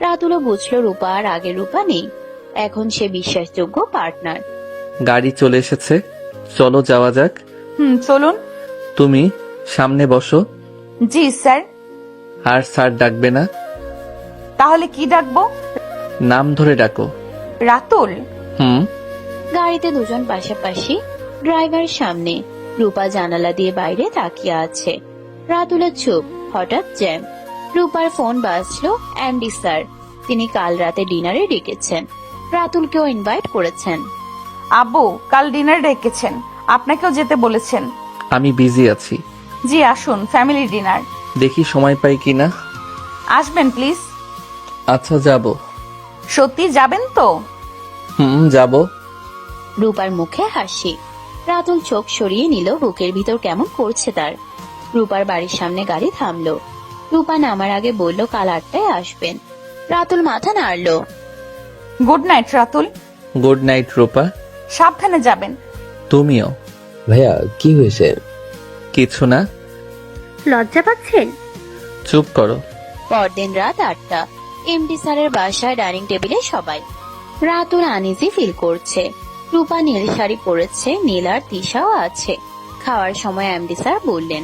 রাতুলও বুঝলো রূপা আর আগের রূপা নেই। এখন সে বিশ্বাসযোগ্য পার্টনার। গাড়ি চলে এসেছে, চলো যাওয়া যাক। চলুন। তুমি সামনে বসো। জি স্যার। আর স্যার ডাকবে না? তাহলে কি ডাকবো? নাম ধরে ডাকো। রাতুল? হুম। গাড়িতে দুজন পাশাপাশি, ড্রাইভার সামনে। রূপা জানালা দিয়ে বাইরে তাকিয়ে আছে। রাতুলের চুপ, হঠাৎ জ্যাম। রূপার ফোন বাজলো। এমডি স্যার, তিনি কাল রাতে ডিনারে ডেকেছেন। রাতুলকেও ইনভাইট করেছেন। আব্বু কাল ডিনার ডেকেছেন, আপনাকেও যেতে বলেছেন। আমি বিজি আছি। জি আসুন, ফ্যামিলি ডিনার। দেখি সময় পাই কিনা। আসবেন প্লিজ। আচ্ছা যাব। সত্যি যাবেন তো? যাব। রূপার মুখে হাসি। রাতুল চোখ সরিয়ে নিল, বুকের ভিতর কেমন করছে তার। রূপার বাড়ির সামনে গাড়ি থামলো। রূপা নামার আগে বলল কাল 8টায় আসবেন। রাতুল মাথা নাড়লো। Good night Ratul. Good night Rupa. সাবধানে যাবেন। তুমিও। ভাইয়া কি হয়েছে? কিছু না। লজ্জা পাচ্ছেন? চুপ করো। পরদিন রাত 8টা, এমডি স্যারের বাসায় ডাইনিং টেবিলে সবাই। রাতুল আনইজি ফিল করছে। রূপা নীল শাড়ি পরেছে, নীল আর তিশাও আছে। খাওয়ার সময় এমডি স্যার বললেন,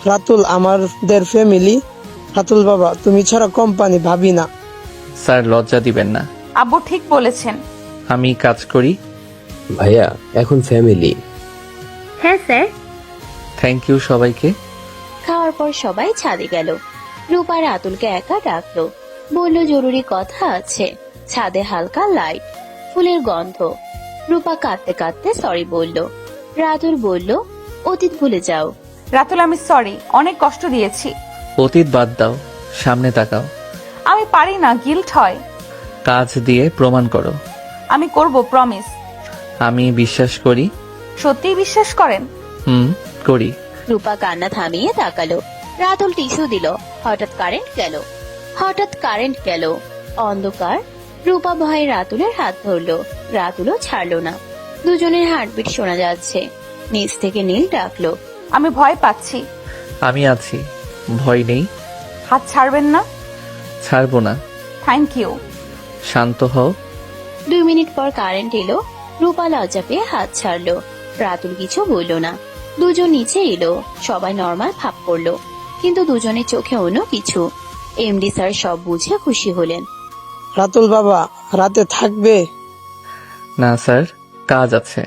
রাতুল আমাদের ফ্যামিলি। রাতুল বাবা, তুমি ছাড়া কোম্পানি ভাবি না। স্যার লজ্জা দিবেন না। আব্বু ঠিক বলেছেন। আমি কাজ করি। ভাইয়া এখন ফ্যামিলি। হ্যাঁ স্যার। থ্যাংক ইউ সবাইকে। খাওয়ার পর সবাই ছাদে গেল। রূপা রাতুলকে একা ডাকলো, বলল জরুরি কথা আছে। ছাদে হালকা লাইট, ফুলের গন্ধ। রূপা কাঁদতে কাঁদতে সরি বলল। রাতুল বলল, অতীত ভুলে যাও। রাতুল আমি সরি, অনেক কষ্ট দিয়েছি। অতীত বাদ দাও, সামনে তাকাও। আমি পারি না, গিল্ট হয়। কাজ দিয়ে প্রমাণ করো। আমি করব, প্রমিস। আমি বিশ্বাস করি। সত্যিই বিশ্বাস করেন? করি। রূপা কান্না থামিয়ে তাকালো। রাতুল টিস্যু দিল। হঠাৎ কারেন্ট গেল। অন্ধকার। রূপা ভয়ে রাতুলের হাত ধরলো। রাতুলও ছাড়লো না। দুজনের হার্টবিট শোনা যাচ্ছে। নিচ থেকে নীল ডাকলো, আমি ভয় পাচ্ছি। আমি আছি, ভয় নেই। হাত ছাড়বেন না? ছাড়বো না। Thank you. শান্ত হও। 2 মিনিট পর কারেন্ট এলো। রূপা লজ্জা পেয়ে হাত ছাড়লো। রাতুল কিছু বললো না। দুজন নিচে এলো। সবাই নর্মাল ভাব করলো, কিন্তু দুজনের চোখে অন্য কিছু। এমডি স্যার সব বুঝে খুশি হলেন। রাতুল বাবা রাতে থাকবে? না স্যার, কাজ আছে।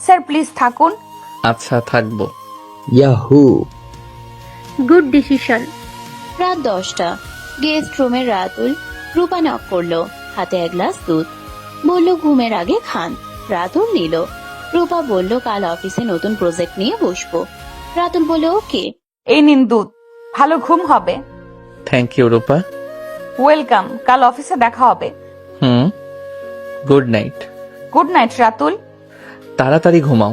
স্যার প্লিজ থাকুন। আচ্ছা থাকবো। ইয়াহু। Good decision. রাত 10টা, গেস্ট রুমের রাতুল। রূপা নক করলো, হাতে 1 গ্লাস দুধ। বলল ঘুমের আগে খান। রাতুল নিল। রূপা বলল কাল অফিসে নতুন প্রজেক্ট নিয়ে বসবো। রাতুল বলল ওকে। এই নিন দুধ, ভালো ঘুম হবে। Thank you Rupa. ওয়েলকাম, কাল অফিসে দেখা হবে। Good night. Good night Ratul. তাড়াতাড়ি ঘুমাও।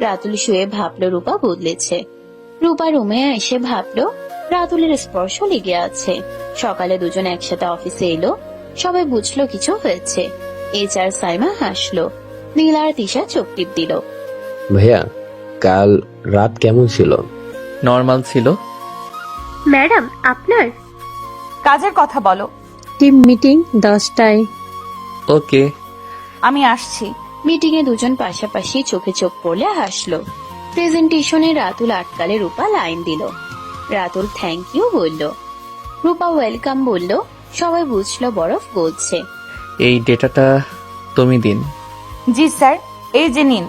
রাতুল শুয়ে ভাবলো রূপা বদলেছে। রূপা রুমে এসে ভাবলো রাতুলের স্পর্শ লেগে আছে। সকালে দুজন একসাথে অফিসে এলো। সবাই বুঝলো কিছু হয়েছে। HR সাইমা হাসলো। নীল আর তিশা চোখ টিপ দিল। ভাইয়া কাল রাত কেমন ছিল? নর্মাল ছিল। ম্যাডাম আপনার? কাজের কথা বলো। টিম মিটিং 10টায়। ওকে। আমি আসছি। মিটিং এ দুজন পাশাপাশি চোখে চোখ পড়লে হাসলো। প্রেজেন্টেশনে রাতুল আটকালে রূপা লাইন দিল। রাতুল থ্যাংক ইউ বলল। রূপা ওয়েলকাম বলল। সবাই বুঝলো বরফ গলছে। এই ডেটাটা তুমি দিন। জি স্যার, এই যে নিন।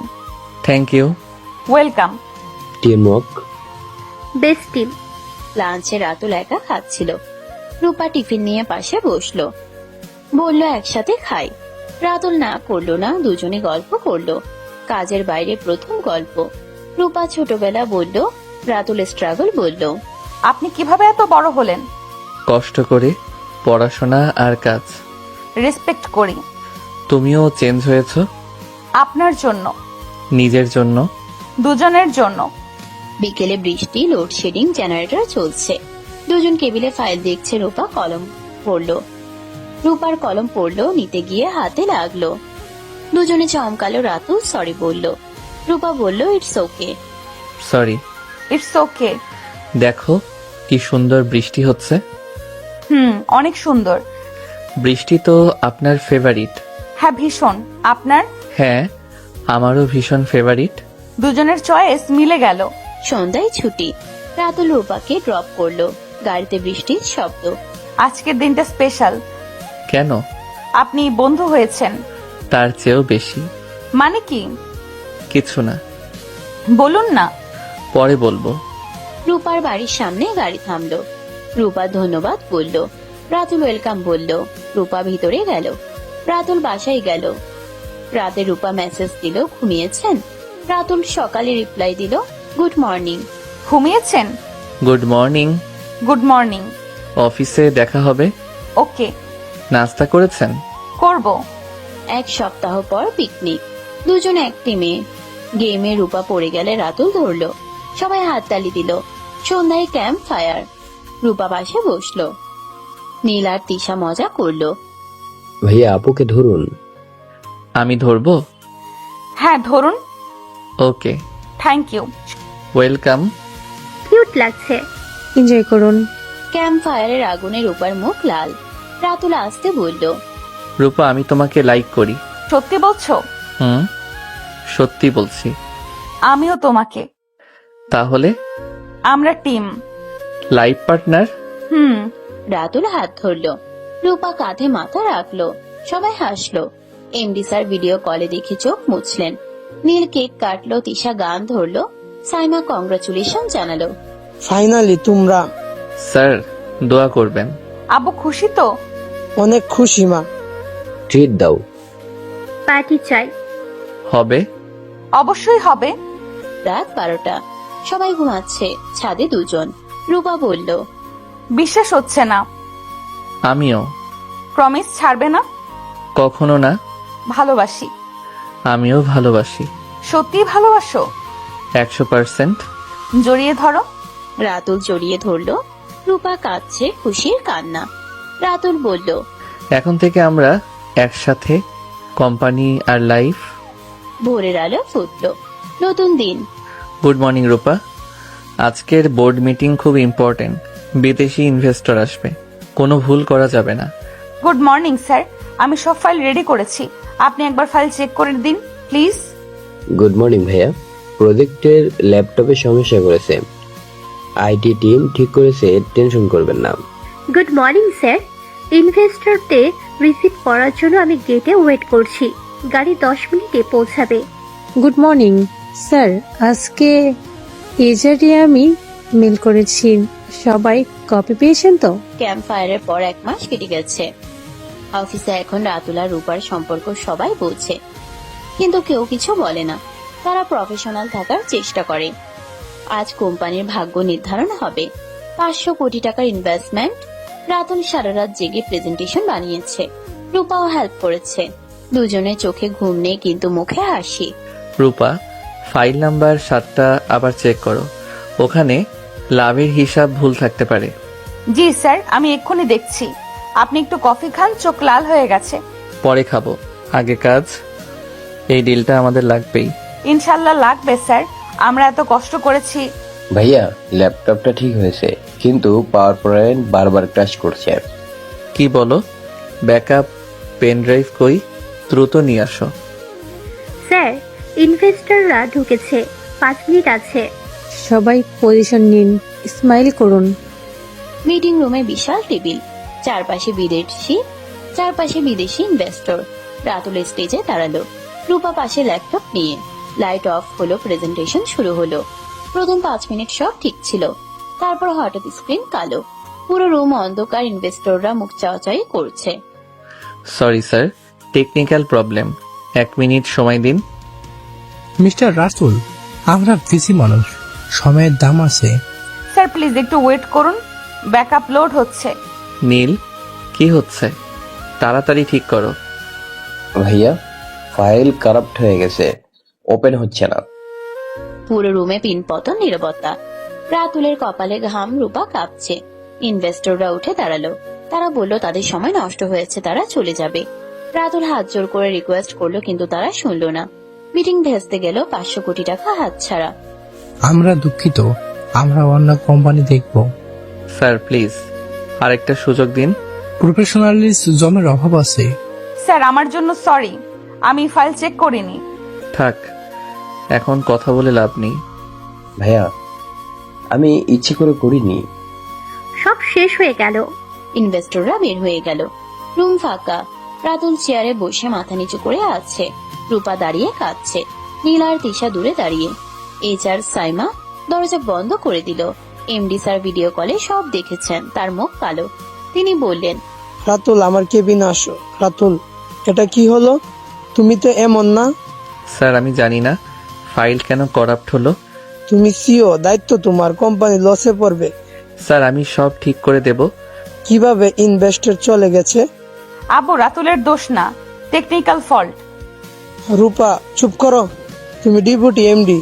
Thank you. Welcome. Teamwork. Best team. লাঞ্চে রাতুল একা খাচ্ছিল। রূপা টিফিন নিয়ে পাশে বসলো। বলল একসাথে খাই। রাতুল না করলো না, দুজনে গল্প করলো। কাজের বাইরে প্রথম গল্প। রূপা ছোটবেলা বলল, রাতুল স্ট্রাগল বলল। আপনি কিভাবে এত বড় হলেন? কষ্ট করে, পড়াশোনা আর কাজ। রেসপেক্ট করি। তুমিও চেঞ্জ হয়েছো। আপনার জন্য। নিজের জন্য। দুজনের জন্য। বিকেলে বৃষ্টি, লোডশেডিং, জেনারেটর চলছে। দুজন কেবিলে ফাইল দেখছে। রূপা কলম পড়লো। রূপার কলম পড়লো, নিতে গিয়ে হাতে লাগলো। দুজনে চমকালো। রাতুল সরি বলল। রূপা বলল it's okay. Sorry. It's okay. দেখো কি সুন্দর বৃষ্টি হচ্ছে। অনেক সুন্দর। বৃষ্টি তো আপনার ফেভারিট। হ্যাঁ ভীষণ। আপনার? হ্যাঁ, আমারও ভীষণ ফেভারিট। দুজনের চয়েস মিলে গেল। সন্ধ্যায় ছুটি। রাতুল রূপাকে ড্রপ করলো। গাড়িতে বৃষ্টির শব্দ। আজকের দিনটা স্পেশাল। কেন? আপনি বন্ধু হয়েছেন। তার চেয়েও বেশি। মানে কি? কিছু না, বলুন না। পরে বলবো। রূপার বাড়ির সামনে গাড়ি থামলো। রূপা ধন্যবাদ বলল। রাতুল ওয়েলকাম বলল। রূপা ভিতরে গেল। রাতুল বাসায় গেল। রাতে রূপা মেসেজ দিল, ঘুমিয়েছেন? রাতুল সকালে রিপ্লাই দিল, গুড মর্নিং। ঘুমিয়েছেন? Good morning. Good morning. অফিসে দেখা হবে। ওকে। নাস্তা করেছেন? করব। এক সপ্তাহ পর পিকনিক। দুজন এক টিমে। গেমে রূপা পড়ে গেলে রাতুল ধরলো। সবাই হাততালি দিল। সন্ধ্যায় ক্যাম্প ফায়ার। রূপা পাশে বসলো। নীল আর তিশা মজা করলো। ভাইয়া আপুকে ধরুন। আমি ধরবো? হ্যাঁ ধরুন। ওকে, থ্যাংক ইউ। ওয়েলকাম। কিউট লাগছে। এনজয় করুন। ক্যাম্প ফায়ারের আগুনে রূপার মুখ লাল। রাতুল আসতে বলল, রূপা, আমি তোমাকে লাইক করি। সত্যি বলছো? হুম, সত্যি বলছি। আমিও তোমাকে। তাহলে আমরা টিম। Life partner? হুম। রাতুল হাত ধরলো। রূপা কাঁধে মাথা রাখলো। সবাই হাসলো। এমডি স্যার ভিডিও কলে দেখে চোখ মুছলেন। নীল কেক কাটলো। তিশা গান ধরলো। সাইমা কংগ্রাচুলেশন জানালো। ফাইনালি তোমরা। স্যার, দোয়া করবেন। আব্বু খুশি তো? অনেক খুশি মা। ট্রিট দাও। পার্টি চাই। হবে? অবশ্যই হবে। রাত 12টা। সবাই ঘুমাচ্ছে। ছাদে দুজন। রূপা বলল, বিশ্বাস হচ্ছে না। আমিও। প্রমিস ছাড়বে না? কখনো না। ভালোবাসি। আমিও ভালোবাসি। সত্যি ভালোবাসো? 100%। জড়িয়ে ধরো। রাতুল জড়িয়ে ধরলো। রূপা কাঁদছে, খুশির কান্না। রাতুল বলল, এখন থেকে আমরা একসাথে, কোম্পানি আর লাইফ। ভোরের আলো ফুটলো। নতুন দিন। গুড মর্নিং রূপা। আজকের বোর্ড মিটিং খুব ইম্পর্টেন্ট। বিদেশি ইনভেস্টর আসবে, কোনো ভুল করা যাবে না। গুড মর্নিং স্যার, আমি সব ফাইল রেডি করেছি। আপনি একবার ফাইল চেক করে দিন প্লিজ। গুড মর্নিং ভাইয়া। প্রজেক্টের ল্যাপটপে সমস্যা করেছে, আইটি টিম ঠিক করেছে, টেনশন করবেন না। Good morning sir. ইনভেস্টরদের রিসিভ করার জন্য আমি গেটে ওয়েট করছি। গাড়ি 10 মিনিটে পৌঁছাবে। Good morning sir. আজকে এজারে আমি মেল করেছি। সবাই কপি পেয়েছেন তো? ক্যাম্প ফায়ারের পর 1 মাস কেটে গেছে। অফিসে এখন রাতুল আর রূপার সম্পর্ক সবাই বোঝে, কিন্তু কেউ কিছু বলে না। তারা প্রফেশনাল থাকার চেষ্টা করে। আজ কোম্পানির ভাগ্য নির্ধারণ হবে। 500 কোটি টাকার ইনভেস্টমেন্ট। রাতুল সারা রাত জেগে প্রেজেন্টেশন বানিয়েছে। রূপাও হেল্প করেছে। দুজনের চোখে ঘুম নেই, কিন্তু মুখে হাসি। রূপা, ফাইল নাম্বার 7টা আবার চেক করো। ওখানে লাভের হিসাব ভুল থাকতে পারে। জি স্যার, আমি এক্ষুনি দেখছি। আপনি একটু কফি খান, চোখ লাল হয়ে গেছে। পরে খাবো, আগে কাজ। এই ডিলটা আমাদের লাগবেই। ইনশাল্লাহ লাগবে স্যার, আমরা এত কষ্ট করেছি। ভাইয়া, ল্যাপটপটা ঠিক হয়েছে, কিন্তু পাওয়ার পয়েন্ট বারবার ক্র্যাশ করছে। কি বলো? ব্যাকআপ পেন ড্রাইভ কই? দ্রুত নিয়ে আসো। স্যার, ইনভেস্টররা ঢুকেছে। 5 মিনিট আছে। সবাই পজিশন নিন, স্মাইল করুন। মিটিং রুমে বিশাল টেবিল। চারপাশে বিদেশি ইনভেস্টর। রাতুল স্টেজে দাঁড়ালো। রূপা পাশে ল্যাপটপ নিয়ে। লাইট অফ হলো, প্রেজেন্টেশন শুরু হলো। প্রথম 5 মিনিট সব ঠিক ছিল। তারপর হঠাৎ স্ক্রিন কালো। পুরো রুম অন্ধকার। ইনভেস্টররা মুখ চাওয়াচাই করছে। Sorry sir, technical problem. 1 minute সময় দিন। মিস্টার রাসুল, আমরা বিজি মানুষ, সময়ের দাম আছে। স্যার প্লিজ একটু ওয়েট করুন, ব্যাকআপ লোড হচ্ছে। নীল, কি হচ্ছে? তাড়াতাড়ি ঠিক করো। ভাইয়া, ফাইল কারাপ্ট হয়ে গেছে, ওপেন হচ্ছে না। পুরো রুমে পিনপতন, নীরবতা। রাতুলের কপালে ঘাম। রূপা কাঁপছে। ইনভেস্টররা উঠে দাঁড়ালো। তারা বলল তাদের সময় নষ্ট হয়েছে, তারা চলে যাবে। রাতুল হাত জোর করে রিকোয়েস্ট করলো, কিন্তু তারা শুনলো না। মিটিং ভেস্তে গেল। 500 কোটি টাকা হাতছাড়া। আমরা দুঃখিত, আমরা অন্য কোম্পানি দেখব। স্যার প্লিজ আরেকটা সুযোগ দিন। প্রফেশনালিজমের অভাব আছে। স্যার আমার জন্য সরি, আমি ফাইল চেক করিনি। থাক, এখন কথা বলে লাভ নেই। ভাইয়া, আমি ইচ্ছে করে করিনি। সব শেষ হয়ে গেল। ইনভেস্টররা বের হয়ে গেল। রুম ফাঁকা। রাতুল চেয়ারে বসে মাথা নিচু করে আছে। রূপা দাঁড়িয়ে কাঁদছে। নীল আর তিশা দূরে দাঁড়িয়ে। HR সাইমা দরজা বন্ধ করে দিল। এমডি স্যার ভিডিও কলে সব দেখেছেন। তার মুখ কালো। তিনি বললেন, রাতুল আমার কেবিন আসো। রাতুল, এটা কি হলো? তুমি তো এমন না। স্যার আমি জানি না ফাইল কেন করাপ্ট হলো। তুমি সিও, দায়িত্ব তোমার। কোম্পানি লসে পড়বে। স্যার আমি সব ঠিক করে দেব। কিভাবে ইনভেস্টর চলে গেছে? আব্বু, রাতুলের দোষ না, টেকনিক্যাল ফল্ট। রূপা চুপ করো। তুমি ডিপুটি এমডি,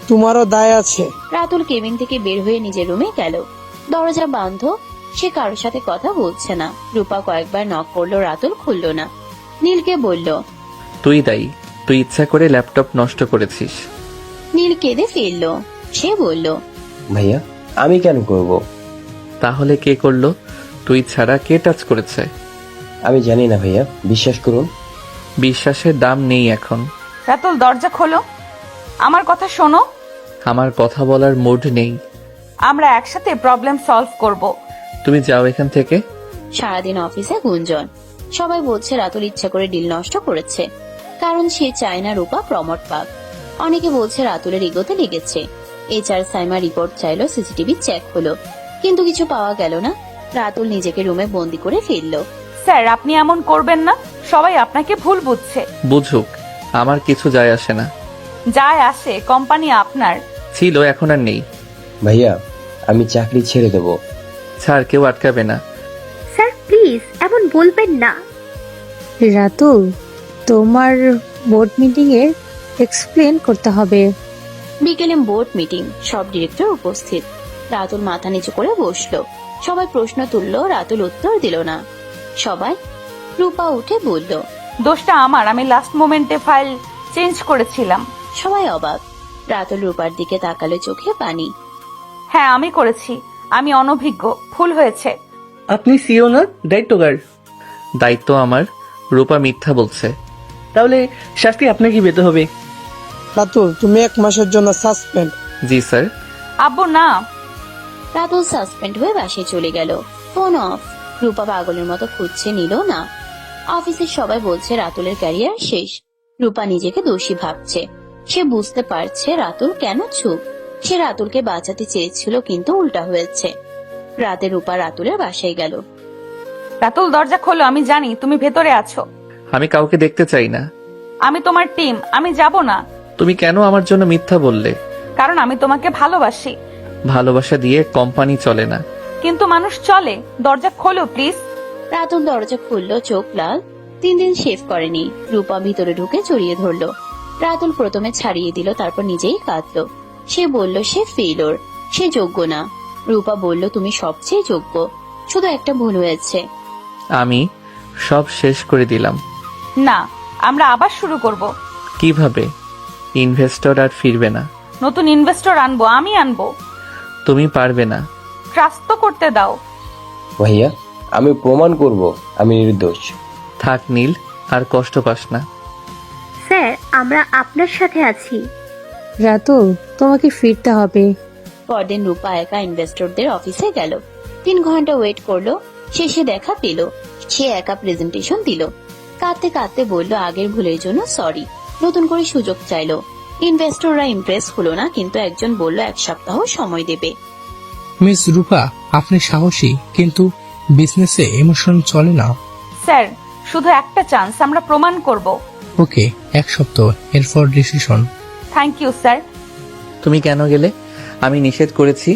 তোমারও দায় আছে। রাতুল কেবিন থেকে বের হয়ে নিজের রুমে গেল। দরজা বন্ধ। সে কারোর সাথে কথা বলছে না। রূপা কয়েকবার নক করলো, রাতুল খুলল না। নীলকে বলল, তুই দায়ী, তুই ইচ্ছা করে ল্যাপটপ নষ্ট করেছিস। নীল কেঁদে ফেলল। সে বলল, ভাইয়া আমি কেন করব? তাহলে কে করলো? তুই ছাড়া কে টাচ করেছে? আমি জানি না ভাইয়া, বিশ্বাস করুন। বিশ্বাসের দাম নেই এখন। রাতুল, দরজা খোলো, আমার কথা শোনো। আমার কথা বলার মুড নেই। আমরা একসাথে প্রবলেম সলভ করব। তুমি যাও এখান থেকে। সারাদিন অফিসে গুঞ্জন। সবাই বলছে রাতুল ইচ্ছা করে ডিল নষ্ট করেছে, কারণ সে চায় না রূপা প্রমোট পাক। অনেকে বলছে রাতুলের ইগোতে লেগেছে। HR সাইমা রিপোর্ট চাইলো, সিসিটিভি চেক হলো, কিন্তু কিছু পাওয়া গেল না। রাতুল নিজেকে রুমে বন্দি করে ফেললো। স্যার, আপনি এমন করবেন না। সবাই আপনাকে ভুল বুঝছে। বুঝুক, আমার কিছু যায় আসে না। যায় আসে, কোম্পানি আপনার। ছিল, এখন আর নেই। ভাইয়া আমি চাকরি ছেড়ে দেব। ছাড়, কেউ আটকাবে না। স্যার প্লিজ এমন বলবেন না। রাতুল, তোমার বোর্ড মিটিং এ এক্সপ্লেন করতে হবে। বিকেলে বোর্ড মিটিং, সব ডিরেক্টর উপস্থিত। রাতুল মাথা নিচু করে বসলো। সবাই প্রশ্ন তুললো, রাতুল উত্তর দিল না। সবাই। রূপা উঠে বলল, দোষটা আমার, আমি লাস্ট মোমেন্টে ফাইল চেঞ্জ করেছিলাম। সবাই অবাক। রাতুল রূপার দিকে তাকালো, চোখে পানি। হ্যাঁ, আমি করেছি, আমি অনভিজ্ঞ, ভুল হয়েছে। আপনি সিও না, দায়িত্বকার। দায়িত্ব আমার। রূপা মিথ্যা বলছে। তাহলে শাস্তি আপনাকে পেতে হবে। রাতুল, তুমি 1 মাসের জন্য সাসপেন্ড। জি স্যার। আব্বু না। রাতুল সাসপেন্ড হয়ে বাসায় চলে গেল। Phone off. রূপা পাগলের মতো খুঁজছে, নিল না। অফিসের সবাই বলছে রাতুলের ক্যারিয়ার শেষ। রূপা নিজেকে দোষী ভাবছে। সে বুঝতে পারছে রাতুল কেন চুপ। সে রাতুলকে বাঁচাতে চেয়েছিল, কিন্তু উল্টা হয়েছে। রাতে রূপা রাতুলের বাসায় গেল। রাতুল, দরজা খোলো, আমি জানি তুমি ভেতরে আছো। আমি কাউকে দেখতে চাই না। আমি তোমার টিম, আমি যাব না। তুমি কেন আমার জন্য মিথ্যা বললে? কারণ আমি তোমাকে ভালোবাসি। ভালোবাসা দিয়ে কোম্পানি চলে না। কিন্তু মানুষ চলে। দরজা খোলো প্লিজ। রাতুল দরজা খুললো, চোখ লাল। 3 দিন শেভ করেনি। রূপা ভিতরে ঢুকে জড়িয়ে ধরলো। রাতুল প্রথমে ছাড়িয়ে দিল, তারপর নিজেই কাঁদলো। সে বলল সে ফেইলর, সে যোগ্য না। রূপা বলল, তুমি সবচেয়ে যোগ্য, শুধু একটা ভুল হয়েছে। আমি সব শেষ করে দিলাম। না, আমরা আবার শুরু করব। কিভাবে? ইনভেস্টর আর ফিরবে না। নতুন ইনভেস্টর আনবো, আমি আনবো। তুমি পারবে না। ট্রাস্ট তো করতে দাও। ভাইয়া আমি প্রমাণ করব আমি নির্দোষ। থাক নীল, আর কষ্ট পাস না। স্যার আমরা আপনার সাথে আছি। রাতুল, তোমাকে ফিরতে হবে। পরদিন রূপা একা ইনভেস্টরদের অফিসে গেল। 3 ঘন্টা ওয়েট করলো। শেষে দেখা পেল। সে একা প্রেজেন্টেশন দিল। কাঁদতে কাঁদতে বলল আগের ভুলের জন্য সরি। নতুন করে সুযোগ চাইলো। ইনভেস্টররা ইমপ্রেস হলো না, কিন্তু একজন বলল 1 সপ্তাহ সময় দেবে। মিস রূপা, আপনি সাহসী, কিন্তু বিজনেসে ইমোশন চলে না। স্যার, শুধু একটা চান্স, আমরা প্রমাণ করব। ওকে, 1 সপ্তাহ, এরপর ডিসিশন। Thank you sir. তুমি কেন গেলে? আমি নিষেধ করেছি।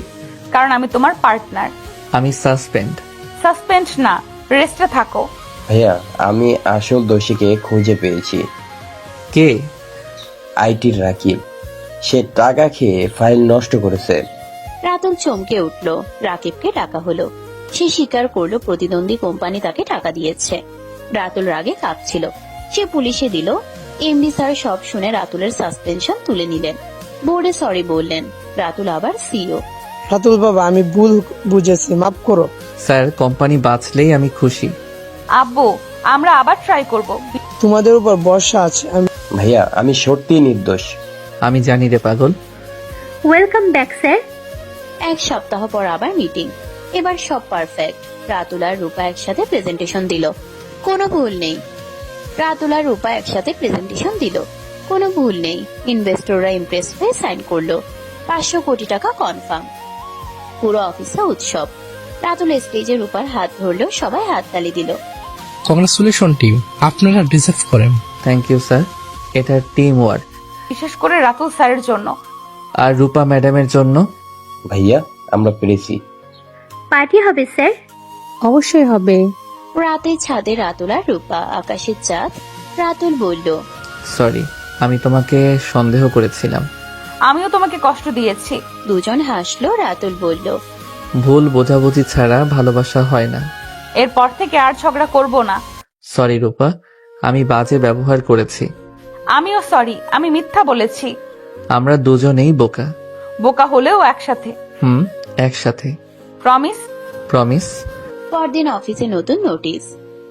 কারণ আমি তোমার পার্টনার। আমি সাসপেন্ড। সাসপেন্ড না, রেস্টে থাকো। ভাইয়া আমি আসল দোষীকে খুঁজে পেয়েছি। কে? আইটির রাকিব। সে টাকা খেয়ে ফাইল নষ্ট করেছে। রাতুল চমকে উঠল। রাকিবকে টাকা হলো। সে স্বীকার করলো প্রতিদ্বন্দ্বী কোম্পানি তাকে টাকা দিয়েছে। রাতুল রাগে কাঁপছিল। সে পুলিশে দিল। এমডি স্যার সব শুনে রাতুলের সাসপেনশন তুলে নিলেন। বোর্ডে সরি বললেন। রাতুল আবার সিও। রাতুল বাবা, আমি ভুল বুঝেছি, মাফ করো। স্যার, কোম্পানি বাঁচলেই আমি খুশি। আব্বু, আমরা আবার ট্রাই করব। তোমাদের উপর ভরসা আছে। ভাইয়া আমি সত্যিই নির্দোষ। আমি জানি রে পাগল। Welcome back sir. 1 সপ্তাহ পর আবার মিটিং। এবার সব পারফেক্ট। রাতুল আর রূপা একসাথে প্রেজেন্টেশন দিল, কোনো ভুল নেই। রাতুল আর রূপা একসাথে প্রেজেন্টেশন দিল, কোনো ভুল নেই। ইনভেস্টররা ইমপ্রেস হয়ে সাইন করলো, 500 কোটি টাকা কনফার্ম। পুরো অফিসে উৎসব। রাতুল স্টেজে রূপার হাত ধরলো, সবাই হাততালি দিল। কংগ্রাচুলেশন টিম, আপনারা ডিজার্ভ করেন। থ্যাংক ইউ স্যার, এটা টিম ওয়ার্ক। বিশেষ করে রাতুল স্যারের জন্য। আর রূপা ম্যাডামের জন্য। ভাইয়া আমরা পেরেছি। পার্টি হবে স্যার? অবশ্যই হবে। রাতে ছাদে রাতুল আর রূপা, আকাশের চাঁদ। রাতুল বলল, সরি, আমি তোমাকে সন্দেহ করেছিলাম। আমিও তোমাকে কষ্ট দিয়েছি। দুজন হাসলো। রাতুল বলল, ভুল বোঝাবুঝি ছাড়া ভালোবাসা হয় না। এরপর থেকে আর ঝগড়া করব না। সরি রূপা, আমি বাজে ব্যবহার করেছি। আমিও সরি, আমি মিথ্যা বলেছি। আমরা দুজনেই বোকা। বোকা হলেও একসাথে। একসাথে। প্রমিস? প্রমিস। পরদিন অফিসে নতুন notice.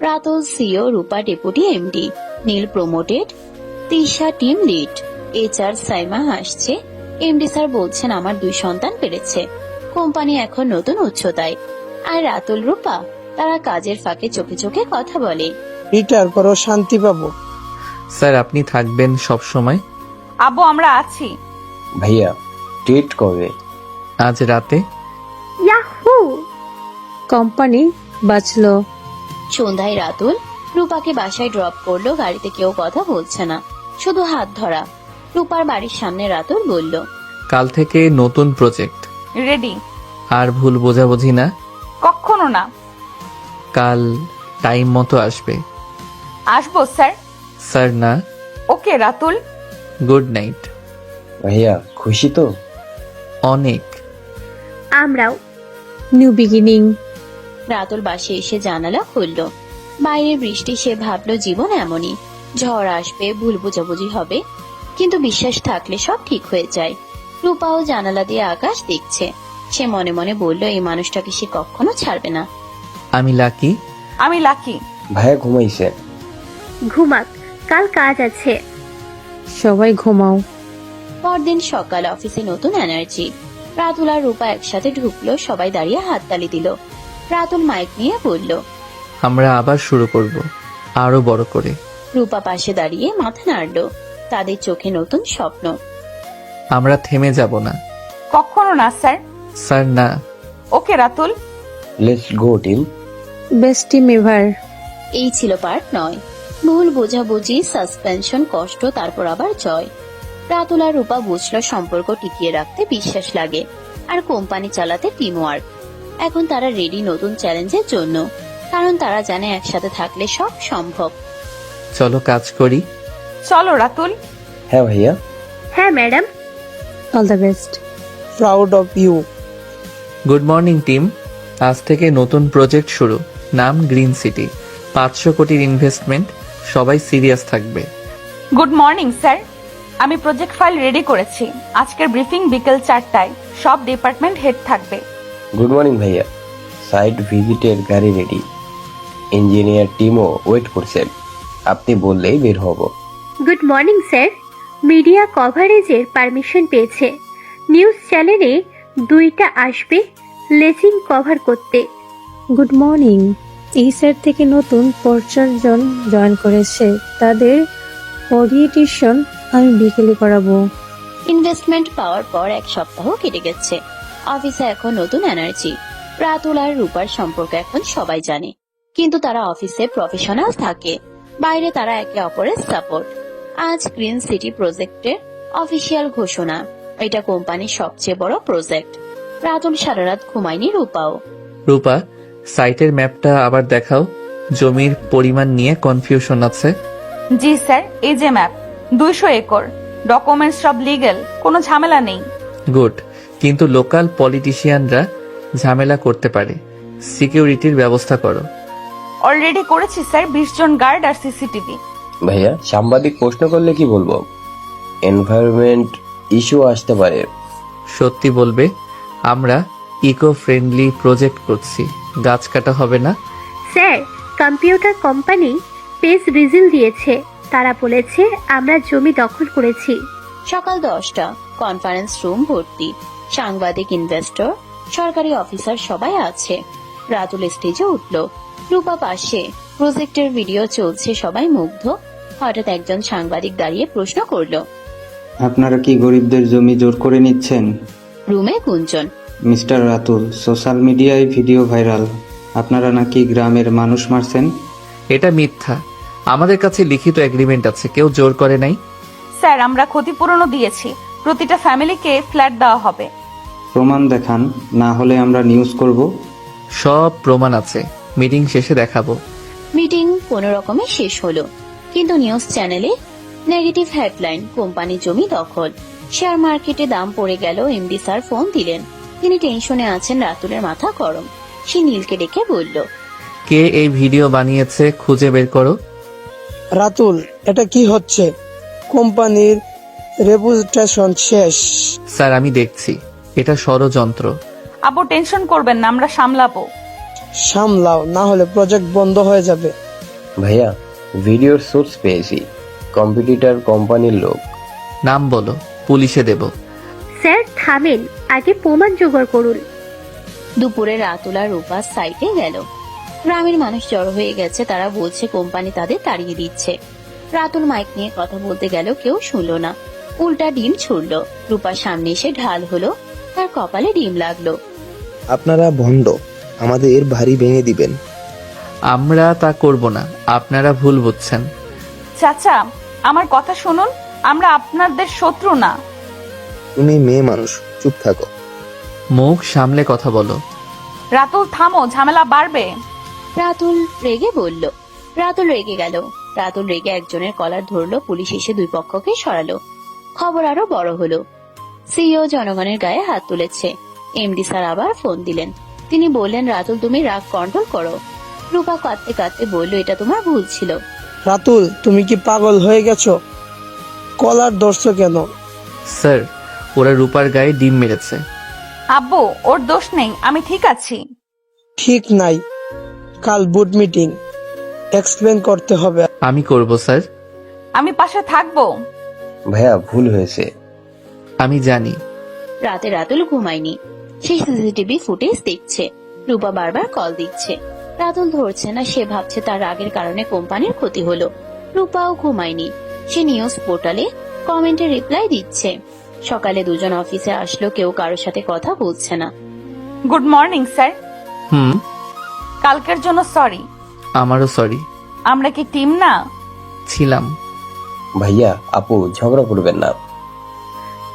Ratul CEO, Rupa deputy MD, Neel promoted, Tisha team lead. HR Saima হাসছে। এমডি স্যার বলছেন আমার 2 সন্তান পেরেছে, কোম্পানি এখন নতুন উচ্চতায়। আর রাতুল রূপা তারা কাজের ফাঁকে চোখে চোখে কথা বলে। রিটায়ার করো, শান্তি পাবো। স্যার আপনি থাকবেন সব সময়? আব্বু আমরা আছি। ভাইয়া ডেট কবে? আজ রাতে। ইয়াহু! কোম্পানি বাঁচলো। সন্ধ্যায় রাতুল রূপাকে বাসায় ড্রপ করলো। গাড়িতে কেউ কথা বলছে না, শুধু হাত ধরা। রূপার বাড়ির সামনে রাতুল বলল, কাল থেকে নতুন প্রজেক্ট। রেডি। আর ভুল বোঝাবুঝি না। কখনো না। কাল টাইম মতো আসবে। আসবো স্যার। স্যার না। ওকে রাতুল। Good night. ভাইয়া খুশি তো? অনেক। আমরাও। New beginning. রাতুল বাসে এসে জানালা খুললো। বাইরে বৃষ্টি। সে ভাবলো জীবন এমনই, ঝড় আসবে, ভুল বোঝাবুঝি হবে, কিন্তু বিশ্বাস থাকলে সব ঠিক হয়ে যায়। রূপাও জানালা দিয়ে আকাশ দেখছে। সে মনে মনে বলল, এই মানুষটাকে সে কখনো ছাড়বে না। আমি লাকি। আমি লাকি। ভাইয়া ঘুমাইছে। ঘুমাক, কাল কাজ আছে। সবাই ঘুমাও। পরদিন সকাল, অফিসে নতুন এনার্জি। রাতুল আর রূপা একসাথে ঢুকলো, সবাই দাঁড়িয়ে হাততালি দিল। রাতুল মাইক নিয়ে বলল, আমরা আবার শুরু করব, আরো বড় করে। রূপা পাশে দাঁড়িয়ে মাথা নাড়লো। তাদের চোখে নতুন স্বপ্ন। আমরা থেমে যাব না। কখনো না স্যার। স্যার না। Okay Ratul. Let's go team. Best team ever. এই ছিল পার্ট 9। ভুল বোঝাবুঝি, সাসপেনশন, কষ্ট, তারপর আবার জয়। রাতুল আর রূপা বুঝলো সম্পর্ক টিকিয়ে রাখতে বিশ্বাস লাগে, আর কোম্পানি চালাতে টিম ওয়ার্ক। এখন তারা রেডি নতুন চ্যালেঞ্জের জন্য, কারণ তারা জানে একসাথে থাকলে সব সম্ভব। চলো কাজ করি। চলো রাতুল। হ্যাঁ ভাইয়া। হ্যাঁ madam. All the best. Proud of you. Good morning team. আজ থেকে নতুন প্রজেক্ট শুরু, নাম গ্রিন সিটি। 500 কোটির ইনভেস্টমেন্ট। সবাই সিরিয়াস থাকবে। Good morning sir. আমি প্রজেক্ট ফাইল রেডি করেছি। আজকের ব্রিফিং বিকেল 4টায়। সব ডিপার্টমেন্ট হেড থাকবে। গুড মর্নিং ভাইয়া। সাইট ভিজিটের গাড়ি রেডি, ইঞ্জিনিয়ার টিমও ওয়েট করছেন, আপনি বললেই বের হব। Good morning sir. মিডিয়া কভারেজের পারমিশন পেয়েছে। নিউজ চ্যানেলে 2টা আসবে লেজিং কভার করতে। Good morning. এই স্যার থেকে নতুন 50 জন জয়েন করেছে। তাদের ওরিয়েন্টেশন আমি বিকেলে করাবো। ইনভেস্টমেন্ট পাওয়ার পর 1 সপ্তাহ কেটে গেছে। অফিসে এখন নতুন এনার্জি। রাতুল আর রূপার সম্পর্ক এখন সবাই জানে, কিন্তু তারা অফিসে প্রফেশনাল থাকে, বাইরে তারা একে অপরের সাপোর্ট। আজ গ্রিন সিটি প্রজেক্টের অফিসিয়াল ঘোষণা। এটা কোম্পানির সবচেয়ে বড় প্রজেক্ট। রাতুল সারা রাত ঘুমায়নি, রূপাও। রূপা, সাইটের ম্যাপটা আবার দেখাও। জমির পরিমাণ নিয়ে কনফিউশন আছে। জি স্যার, এই যে ম্যাপ। 200 একর। ডকুমেন্টস সব লিগ্যাল, কোনো ঝামেলা নেই। গুড, কিন্তু লোকাল পলিটিশিয়ানরা ঝামেলা করতে পারে। সিকিউরিটির ব্যবস্থা করো। অলরেডি করেছি স্যার, 20 জন গার্ড আর সিসিটিভি। ভাইয়া সাংবাদিক প্রশ্ন করলে কি বলবো? এনভায়রনমেন্ট ইস্যু আসতে পারে। সত্যি বলবে, আমরা ইকো ফ্রেন্ডলি প্রজেক্ট করছি, গাছ কাটা হবে না। স্যার, কম্পিউটার কোম্পানি পেজ রিজিল দিয়েছে। তারা বলেছে আমরা জমি দখল করেছি। সকাল 10টা, কনফারেন্স রুম ভর্তি। সাংবাদিক, ইনভেস্টর, সরকারি অফিসার সবাই আছে। রাতুল স্টেজে উঠল, রূপা পাশে। প্রজেক্টের ভিডিও চলছে, সবাই মুগ্ধ। হঠাৎ একজন সাংবাদিক দাঁড়িয়ে প্রশ্ন করলো। আপনারা কি গরিবদের জমি জোর করে নিচ্ছেন? রুমে গুঞ্জন। মিস্টার রাতুল, সোশ্যাল মিডিয়ায় ভিডিও ভাইরাল, আপনারা নাকি গ্রামের মানুষ মারছেন। এটা মিথ্যা। আমাদের কাছে লিখিত এগ্রিমেন্ট আছে, কেউ জোর করে নাই। স্যার, আমরা ক্ষতিপূরণও দিয়েছি। প্রতিটা ফ্যামিলিকে ফ্ল্যাট দেওয়া হবে। প্রমাণ দেখান, না হলে আমরা নিউজ করব। সব প্রমাণ আছে, মিটিং শেষে দেখাবো। মিটিং কোনো রকমে শেষ হলো, কিন্তু নিউজ চ্যানেলে নেগেটিভ হেডলাইন, কোম্পানি জমি দখল, শেয়ার মার্কেটে দাম পড়ে গেল। এমডি স্যার ফোন দিলেন, তিনি টেনশনে আছেন। রাতুলের মাথা গরম, সে নীলকে ডেকে বলল। কে এই ভিডিও বানিয়েছে খুঁজে বের করো। রাতুল, এটা কি হচ্ছে? কোম্পানির রেপুটেশন শেষ। স্যার আমি দেখছি, এটা ষড়যন্ত্র। আব্বু টেনশন করবেন না, আমরা সামলাবো। সামলাও, না হলে প্রজেক্ট বন্ধ হয়ে যাবে। ভাইয়া, ভিডিওর সোর্স পেয়েছি, কম্পিটিটর কোম্পানির লোক। নাম বলো, পুলিশে দেব। স্যার থামেন, আগে প্রমাণ জোগাড় করুন। দুপুরে রাতুল আর রূপা সাইটে গেল। গ্রামের মানুষ জড়ো হয়ে গেছে, তারা বলছে কোম্পানি তাদের তাড়িয়ে দিচ্ছে। রাতুল মাইক নিয়ে কথা বলতে গেল, কেউ শুনলো না, উল্টা ডিম ছুড়ল। রূপার সামনে এসে ঢাল হলো, তার কপালে ডিম লাগলো। আপনারা ভণ্ড, আমাদের ভারী ভেঙে দিবেন। আমরা তা করব না, আপনারা ভুল বুঝছেন। চাচা, আমার কথা শুনুন, আমরা আপনাদের শত্রু না। তুমি মেয়ে মানুষ, চুপ থাকো। মুখ সামলে কথা বলো। রাতুল থামো, ঝামেলা বাড়বে। রাতুল রেগে বলল। রাতুল রেগে গেল। রাতুল রেগে একজনের কলার ধরলো, পুলিশ এসে দুই পক্ষকে সরালো। খবর আরো বড় হলো, সিইও জনগণের গায়ে হাত তুলেছে। এমডি স্যার আবার ফোন দিলেন, তিনি বললেন, রাতুল তুমি রাগ কন্ট্রোল করো। রূপা কাঁদতে কাঁদতে বলল, এটা তোমার ভুল ছিল। রাতুল, তুমি কি পাগল হয়ে গেছো? কলার ধরছো কেন? স্যার, ওরা রূপার গায়ে ডিম মেরেছে। আব্বু, ওর দোষ নেই, আমি ঠিক আছি। ঠিক নাই, কাল বুট মিটিং, এক্সপ্লেন করতে হবে। আমি করব স্যার। আমি পাশে থাকবো। ভাইয়া, ভুল হয়েছে। আমি জানি। রাতে রাতুল ঘুমায়নি, সে সিসিটিভি ফুটেজ দেখছে। রূপা বারবার কল দিচ্ছে, রাতুল ধরছে না। সে ভাবছে তার রাগের কারণে কোম্পানির ক্ষতি হলো। রূপাও ঘুমায়নি, সে নিউজ পোর্টালে কমেন্টে রিপ্লাই দিচ্ছে। সকালে দুজন অফিসে আসলো, কেউ কারোর সাথে কথা বলছে না। Good morning sir. হুম। কালকের জন্য সরি। আমারও সরি। আমরা কি টিম না? ছিলাম। ভাইয়া, আপু ঝগড়া করবেন না।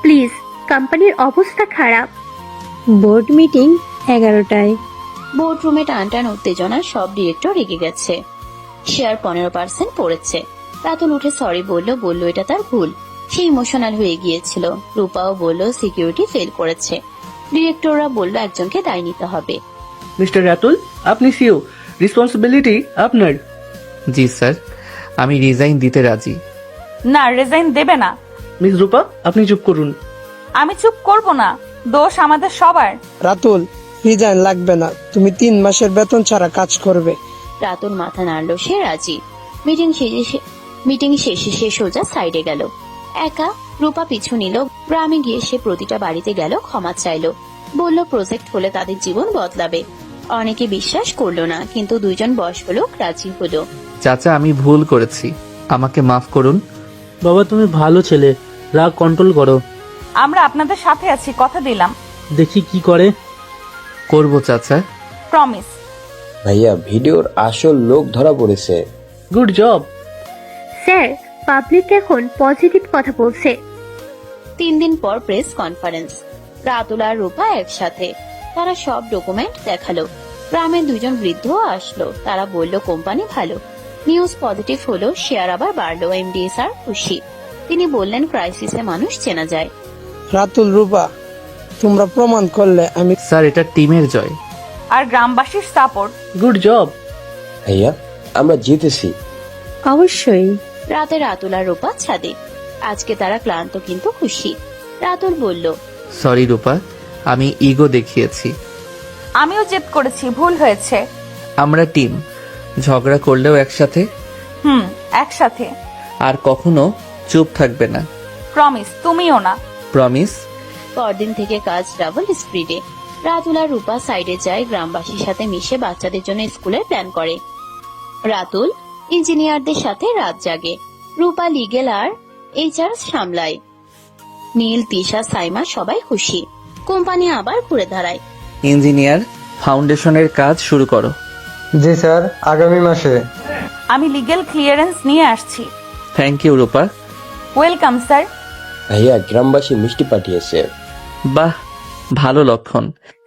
প্লিজ, কোম্পানির অবস্থা খারাপ। Board meeting 11টায়। বোর্ড রুমে টান টান উত্তেজনা, সব ডিরেক্টর রেগে গেছে। শেয়ার 15% পড়েছে। রাতুল উঠে সরি বলল এটা তার ভুল, সে ইমোশনাল হয়ে গিয়েছিল। রূপাও বলল সিকিউরিটি ফেল করেছে। ডিরেক্টররা বলল একজনকে দায় নিতে হবে। মিস্টার রাতুল, আপনি সিও, রেসপন্সিবিলিটি আপনার। জি স্যার, আমি রিজাইন দিতে রাজি। না, রিজাইন দেবে না। মিস রূপা, আপনি চুপ করুন। আমি চুপ করব না, দোষ আমাদের সবার। রাতুল, রিজাইন লাগবে না, তুমি 3 মাসের বেতন ছাড়া কাজ করবে। রাতুল মাথা নাড়ল, সে রাজি। মিটিং শেষে সে সোজা সাইডে গেল। একা। রূপা পিছু নিল। গ্রামে গিয়ে সে প্রতিটা বাড়িতে গেল, ক্ষমা চাইলো। বলল প্রজেক্ট হলে তাদের জীবন বদলাবে। অনেকে বিশ্বাস করলো না, কিন্তু 2জন বয়স্ক লোক রাজি হলো। চাচা, আমি ভুল করেছি, আমাকে মাফ করুন। বাবা, তুমি ভালো ছেলে, রাগ কন্ট্রোল করো। আমরা আপনাদের সাথে আছি, কথা দিলাম। দেখি কি করে। করব চাচা, প্রমিস। ভাইয়া, ভিডিওর আসল লোক ধরা পড়েছে। Good job. স্যার, পাবলিক এখন পজিটিভ কথা বলছে। 3 দিন পর প্রেস কনফারেন্স। রাতুল আর রূপা একসাথে। তারা সব ডকুমেন্ট দেখালো। গ্রামের 2জন বৃদ্ধ আসলো, তারা বলল কোম্পানি ভালো, নিউজ পজিটিভ হলো, শেয়ার আবার বাড়লো। এমডি স্যার খুশি, তিনি বললেন ক্রাইসিসে মানুষ চেনা যায়। রাতুল, রূপা, তোমরা প্রমাণ করলে আমি। স্যার, এটা টিমের জয় আর গ্রামবাসীর সাপোর্ট। Good job. ভাইয়া, আমরা জিতেছি। অবশ্যই। রাতে রাতুল আর রূপা ছাদে। আজকে তারা ক্লান্ত কিন্তু খুশি। রাতুল বলল, সরি রূপা, আমি ইগো দেখিয়েছি। আমিও জেদ করেছি, ভুল হয়েছে। আমরা টিম, ঝগড়া করলেও একসাথে। একসাথে। আর কখনো চুপ থাকবে না। প্রমিস। তুমিও না। প্রমিস। পরদিন থেকে কাজ ডাবল স্পিডে। রাতুল আর রূপা সাইডে যায়, গ্রামবাসীর সাথে মিশে বাচ্চাদের জন্য স্কুলের প্ল্যান করে। রাতুল ইঞ্জিনিয়ারদের সাথে রাত জাগে, রূপা লিগেল আর HR সামলায়। নীল, তিশা, সাইমা সবাই খুশি। কোম্পানি আবার ঘুরে দাঁড়ায়। ইঞ্জিনিয়ার, ফাউন্ডেশনের কাজ শুরু করো। জি স্যার, আগামী মাসে। আমি লিগ্যাল ক্লিয়ারেন্স নিয়ে আসছি। Thank you Rupa. Welcome sir. ভাইয়া, গ্রামবাসী মিষ্টি পাঠিয়েছে। বাহ, ভালো লক্ষণ।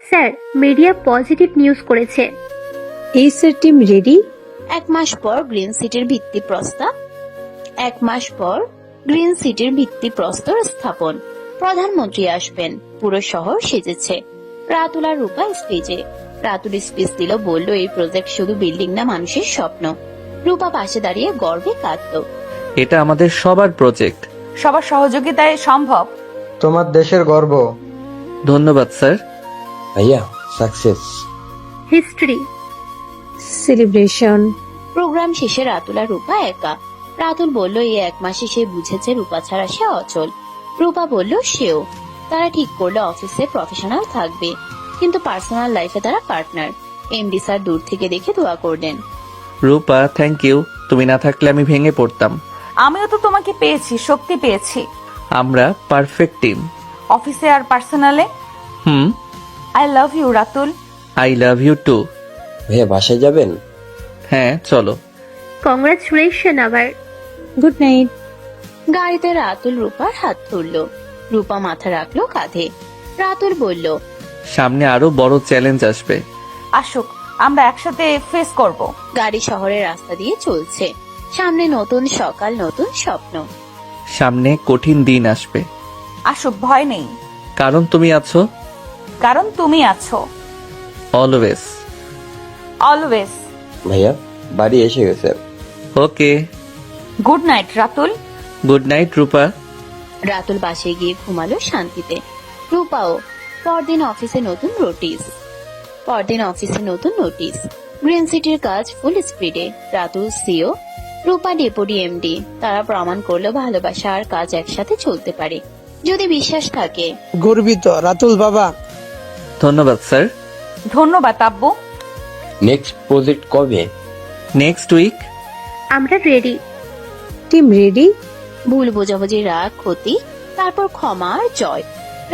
স্যার, মিডিয়া পজিটিভ নিউজ করেছে। এই স্যার, টিম রেডি? 1 মাস পর গ্রিন সিটির ভিত্তি প্রস্তাব 1 মাস পর গ্রিন সিটির ভিত্তি প্রস্তর স্থাপন। প্রধানমন্ত্রী আসবেন। পুরো শহর সেজেছে। রাতুল আর রূপা স্টেজে। রাতুল স্পিচ দিল, বলল এই প্রজেক্ট শুধু বিল্ডিং না, মানুষের স্বপ্ন। রূপা পাশে দাঁড়িয়ে গর্বে কাঁদল। এটা আমাদের সবার প্রজেক্ট। সবার সহযোগিতায় সম্ভব। তোমার দেশের গর্ব। ধন্যবাদ স্যার। ভাইয়া, সাকসেস। হিস্ট্রি। সেলিব্রেশন। প্রোগ্রাম শেষে রাতুল আর রূপা একা। রাতুল বলল এই 1 মাসে সে বুঝেছে রূপা ছাড়া সে অচল। রূপা বলল সেও। তারা ঠিক করলো অফিসে প্রফেশনাল থাকবে, কিন্তু পার্সোনাল লাইফে তারা পার্টনার। MD স্যার দূর থেকে দেখে দোয়া করলেন। রূপা, থ্যাংক ইউ। তুমি না থাকলে আমি ভেঙে পড়তাম। আমিও তো তোমাকে পেয়েছি, শক্তি পেয়েছি। আমরা পারফেক্ট টিম। অফিসে আর পার্সোনালে। I love you Ratul. I love you too. ভাইয়া, বাসায় যাবেন? হ্যাঁ, চলো। কংগ্রাচুলেশন আবার। Good night. গাড়িতে রাতুল রূপার হাত ধরল। রূপা মাথা রাখলো কাঁধে। রাতুল বলল, সামনে আরো বড় চ্যালেঞ্জ আসবে। আসুক, আমরা একসাথে ফেস করব। গাড়ি শহরের রাস্তা দিয়ে চলছে। সামনে নতুন সকাল, নতুন স্বপ্ন। সামনে কঠিন দিন আসবে। আসুক, ভয় নেই। কারণ তুমি আছো। কারণ তুমি আছো। অলওয়েজ। অলওয়েজ। ভাইয়া, বাড়ি এসে গেছে। Okay. Good night Ratul. Good night Rupa. Ratul বাসে গিয়ে ঘুমালো শান্তিতে। রূপাও। পরদিন অফিসে নতুন নোটিশ। গ্রিন সিটির কাজ ফুল স্পিডে। রাতুল CEO, রূপা ডেপুটি MD। তারা প্রমাণ করলো ভালোবাসা আর কাজ একসাথে চলতে পারে, যদি বিশ্বাস থাকে। গর্বিত রাতুল বাবা। ধন্যবাদ স্যার। ধন্যবাদ আব্বু। নেক্সট প্রজেক্ট কবে? Next week. আমরা রেডি। Team ready? ভুল বোঝাবুঝি, রাগ, ক্ষতি, তারপর ক্ষমা আর জয়।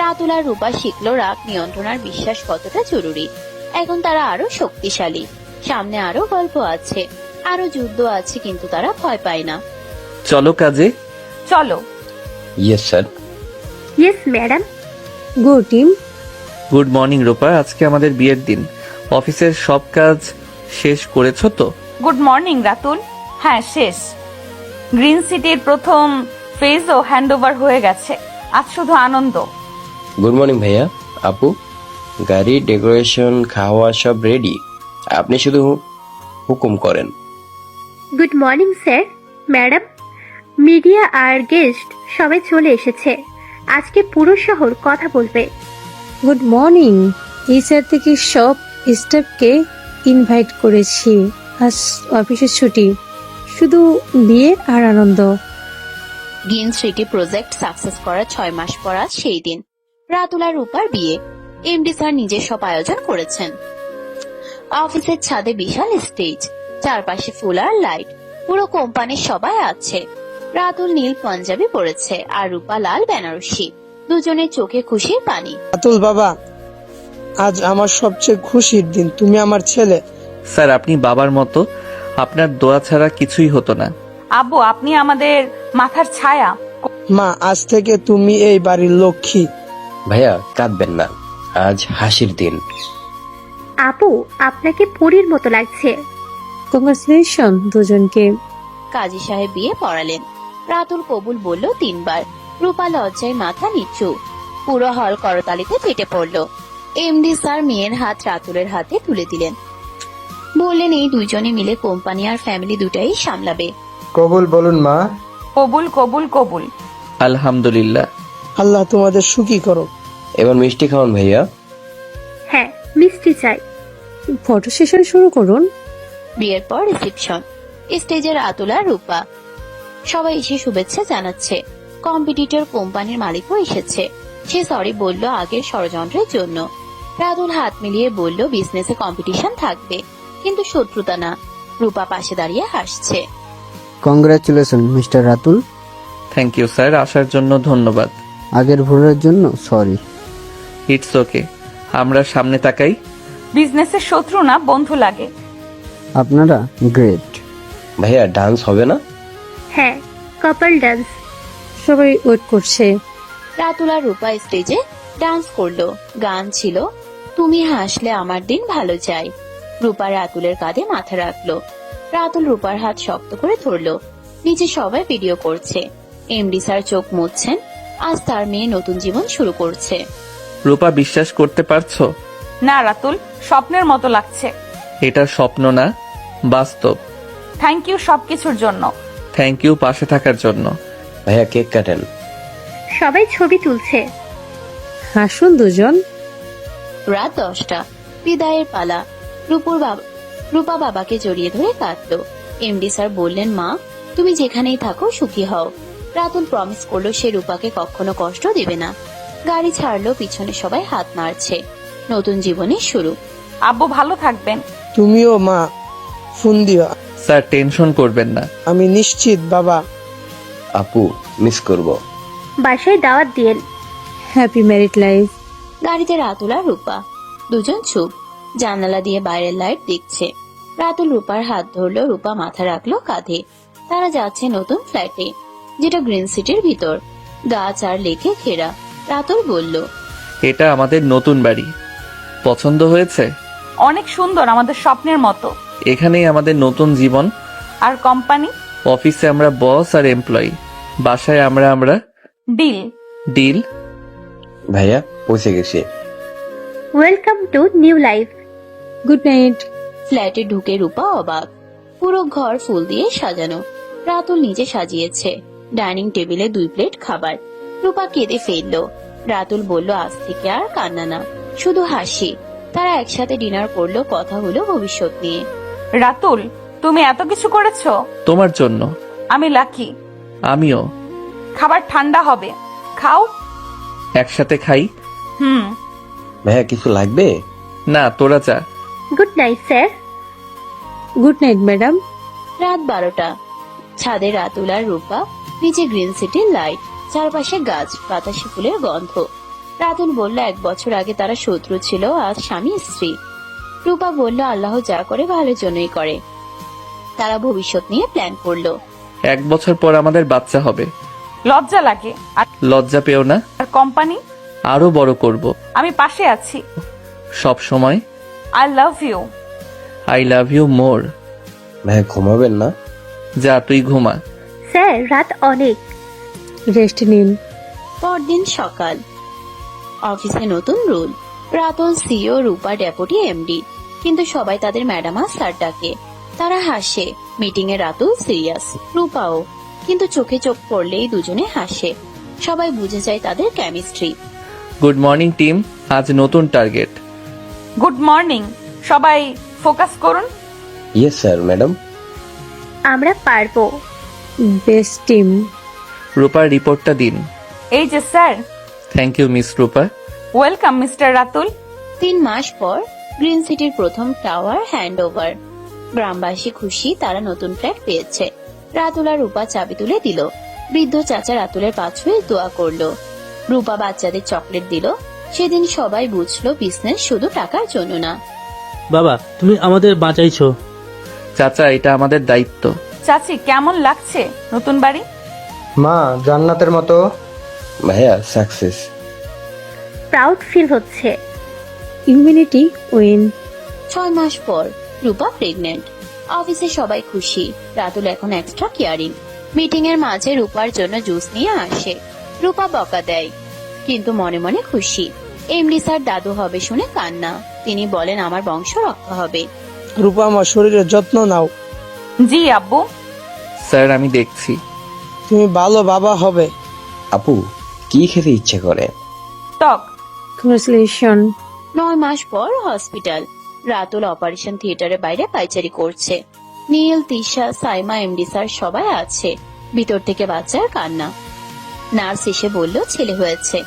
রাতুল আর রূপা শিখলো রাগ নিয়ন্ত্রণ আর বিশ্বাস কতটা জরুরি। এখন তারা আরো শক্তিশালী। সামনে আরো গল্প আছে, আরো যুদ্ধ আছে, কিন্তু তারা ভয় পায় না। চলো কাজে। চলো। Yes sir. Yes madam. Go team. Good morning Rupa, আজকে আমাদের বিয়ের দিন। অফিসের সব কাজ শেষ করেছো তো? Good morning Ratul. হ্যাঁ, শেষ। গ্রিন সিটির প্রথম ফেজও হ্যান্ডওভার হয়ে গেছে। আজ শুধু আনন্দ। গুড মর্নিং ভাইয়া, আপু। গাড়ি, ডেকোরেশন, খাওয়া সব রেডি। আপনি শুধু হুকুম করেন। Good morning sir, madam, media আর গেস্ট সবাই চলে এসেছে। আজকে পুরো শহর কথা বলবে। Good morning. এই স্যার থেকে সব স্টাফকে ইনভাইট করেছি। আজ অফিসের ছুটি, শুধু বিয়ে আর আনন্দ। গ্রিন সিটি প্রজেক্ট সাকসেস করার 6 মাস পর আজ সেই দিন। রাতুল আর রূপার বিয়ে। MD স্যার নিজে সব আয়োজন করেছেন। অফিসের ছাদে বিশাল স্টেজ, চারপাশে ফুল আর লাইট। পুরো কোম্পানির সবাই আছে। রাতুল নীল পাঞ্জাবি পরেছে আর রূপা লাল বেনারসি। দুজনের চোখে খুশির পানি। রাতুল বাবা, আজ আমার সবচেয়ে খুশির দিন। তুমি আমার ছেলে। স্যার, আপনি বাবার মতো। আপনার দোয়া ছাড়া কিছুই হতো না। আব্বু, আপনি আমাদের মাথার ছায়া। মা, আজ থেকে তুমি এই বাড়ির লক্ষ্মী। ভাইয়া, কাঁদবেন না, আজ হাসির দিন। আপু, আপনাকে পরীর মতো লাগছে। কংগ্রাচুলেশন দুজনকে। কাজী সাহেব বিয়ে পড়ালেন। রাতুল কবুল বলল 3 বার। রূপা লজ্জায় মাথা নিচু। পুরো হল করতালিতে ফেটে পড়ল। MD স্যার মেয়ের হাত রাতুলের হাতে তুলে দিলেন। বললেন এই দুইজনে মিলে কোম্পানি আর ফ্যামিলি দুটাই সামলাবে। কবুল বলুন মা। কবুল কবুল কবুল। আলহামদুলিল্লাহ। আল্লাহ তোমাদের সুখী করো। এবার মিষ্টি খাওয়ান ভাইয়া। হ্যাঁ, মিষ্টি চাই। ফটো সেশন শুরু করুন। বিয়ের পর রিসেপশন। স্টেজে রাতুল আর রূপা। সবাই এসে শুভেচ্ছা জানাচ্ছে। কম্পিটিটর কোম্পানির মালিকও এসেছে। সে সরি বলল আগের ষড়যন্ত্রের জন্য। রাতুল হাত মিলিয়ে বলল বিজনেসে কম্পিটিশন থাকবে, কিন্তু শত্রুতা না। রূপা পাশে দাঁড়িয়ে হাসছে। Congratulation mister Ratul. Thank you sir, আসার জন্য ধন্যবাদ। আগের ভুলের জন্য সরি। ইটস ওকে, আমরা সামনে তাকাই। বিজনেসের শত্রু না, বন্ধু লাগে। আপনারা গ্রেট। ভাইয়া ডান্স হবে না? হ্যাঁ, কাপল ডান্স। সবাই ওয়েট করছে। রাতুল আর রূপা স্টেজে ডান্স করলো। গান ছিল তুমি হাসলে আমার দিন ভালো যায়। রূপা রাতুলের কাঁধে মাথা রাখলো। রাতুল রূপার হাত শক্ত করে ধরলো। নিচে সবাই ভিডিও করছে। এমডি স্যার চোখ মুছছেন। আজ তার মেয়ে নতুন জীবন শুরু করছে। রূপা, বিশ্বাস করতে পারছো? না রাতুল, স্বপ্নের মতো লাগছে। এটা স্বপ্ন না, বাস্তব। থ্যাংক ইউ সবকিছুর জন্য। থ্যাংক ইউ পাশে থাকার জন্য। ভাইয়া কেক কাটেন। সবাই ছবি তুলছে। হাসুন দুজন। রাত 10টা, বিদায়ের পালা। রূপা বাবাকে জড়িয়ে ধরে কাঁদলো। এমডি স্যার বললেন, মা তুমি যেখানেই থাকো সুখী হও। রাতুল প্রমিস করলো সে রূপাকে কখনো কষ্ট দেবে না। গাড়ি ছাড়লো, পিছনে সবাই হাত নাড়ছে। নতুন জীবনের শুরু। আব্বু ভালো থাকবেন। তুমিও মা, ফোন দিও। স্যার টেনশন করবেন না। আমি নিশ্চিত বাবা। আপু মিস করব। বাসায় দাওয়াত দিয়েন। Happy married life. গাড়িতে রাতুল আর রূপা দুজন চুপ। জানালা দিয়ে বাইরের লাইট দেখছে। রাতুল রূপার হাত ধরলো, রূপা মাথা রাখলো কাঁধে। তারা যাচ্ছে নতুন ফ্ল্যাটে, যেটা গ্রিন সিটির ভিতর, গাছ আর লেকে ঘেরা। রাতুল বলল, এটা আমাদের নতুন বাড়ি। পছন্দ হয়েছে? অনেক সুন্দর, আমাদের স্বপ্নের মতো। এখানেই আমাদের নতুন জীবন। আর কোম্পানি? অফিসে আমরা বস আর এমপ্লয়ি, বাসায় আমরা ডিল। ডিল। ভাইয়া পৌঁছে গেছে। Welcome to new life. Good night. ফ্ল্যাটে ঢুকে রূপা অবাক। পুরো ঘর ফুল দিয়ে সাজানো। রাতুল নিজে সাজিয়েছে। ডাইনিং টেবিলে 2 প্লেট খাবার। রূপা কেঁদে ফেললো। রাতুল বলল, আজ থেকে আর কান্না না, শুধু হাসি। তারা একসাথে ডিনার করলো, কথা হলো ভবিষ্যৎ নিয়ে। রাতুল, তুমি এত কিছু করেছো। তোমার জন্য। আমি লাকি। আমিও। খাবার ঠান্ডা হবে, খাও। একসাথে খাই। ভাইয়া কিছু লাগবে? না, তোরা যা। Good night sir. Good night madam. রাত 12টা। ছাদে রাতুল আর রূপা, নিচে গ্রিন সিটির লাইট, চারপাশে গাছ, বাতাসে ফুলের গন্ধ। রাতুল বলল, 1 বছর আগে তারা শত্রু ছিল, আজ স্বামী স্ত্রী। রূপা বলল, আল্লাহ যা করে ভালোর জন্যই করে। তারা ভবিষ্যৎ নিয়ে প্ল্যান করলো। 1 বছর পর আমাদের বাচ্চা হবে। লজ্জা লাগে। আর লজ্জা পেও না। কোম্পানি? আরো বড় করব। আমি পাশে আছি। সব সময়। I love you. I love you more. ভাইয়া ঘুমাবেন না? যা তুই ঘুমা। স্যার রাত অনেক। রেস্ট নিন। পরদিন সকাল। অফিসে নতুন rule. Ratul CEO, Rupa deputy MD, কিন্তু সবাই তাদের ম্যাডাম আর স্যার ডাকে। তারা হাসে। মিটিং এ রাতুল সিরিয়াস, রূপাও, কিন্তু চোখে চোখ পড়লেই দুজনে হাসে। সবাই বুঝে যায় তাদের কেমিস্ট্রি। গুড মর্নিং টিম, আজ নতুন টার্গেট। গুড মর্নিং, সবাই ফোকাস করুন। Yes sir madam. আমরা পারবো। Best team. রূপার রিপোর্টটা দিন। এই যে sir. Thank you miss Rupa. Welcome mister Ratul. 3 মাস পর গ্রিন সিটির প্রথম টাওয়ার হ্যান্ড ওভার। গ্রামবাসী খুশি, তারা নতুন ফ্ল্যাট পেয়েছে। রাতুল আর রূপা চাবি তুলে দিল। বৃদ্ধ চাচা রাতুলের পা ছুঁয়ে দোয়া করলো। রূপা বাচ্চাদের চকলেট দিল। সেদিন সবাই বুঝলো বিজনেস শুধু টাকার জন্য না। বাবা তুমি আমাদের বাঁচাইছো। চাচা, এটা আমাদের দায়িত্ব। চাচি, কেমন লাগছে নতুন বাড়ি? মা, জান্নাতের মতো। ভাইয়া সাকসেস। প্রাউড ফিল হচ্ছে। Immunity win. 6 মাস পর রূপা প্রেগনেন্ট। অফিসে সবাই খুশি। রাতুল এখন এক্সট্রা কেয়ারিং। মিটিং এর মাঝে রূপার জন্য জুস নিয়ে আসে। রূপা বকা দেয়, কিন্তু মনে মনে খুশি। এমডি স্যার দাদু হবে শুনে কান্না। তিনি বলেন, আমার বংশ রক্ষা হবে। রূপা, আমার শরীরের যত্ন নাও। জি আব্বু। স্যার আমি দেখছি। তুমি ভালো বাবা হবে। আপু কি খেতে ইচ্ছে করে? টক। কংগ্রেচুলেশন। 9 মাস পর হসপিটাল। রাতুল অপারেশন থিয়েটারের বাইরে পাইচারি করছে। নীল, তিশা, সাইমা, এমডি স্যার সবাই আছে। ভিতর থেকে বাচ্চার কান্না। নার্স এসে বলল ছেলে হয়েছে।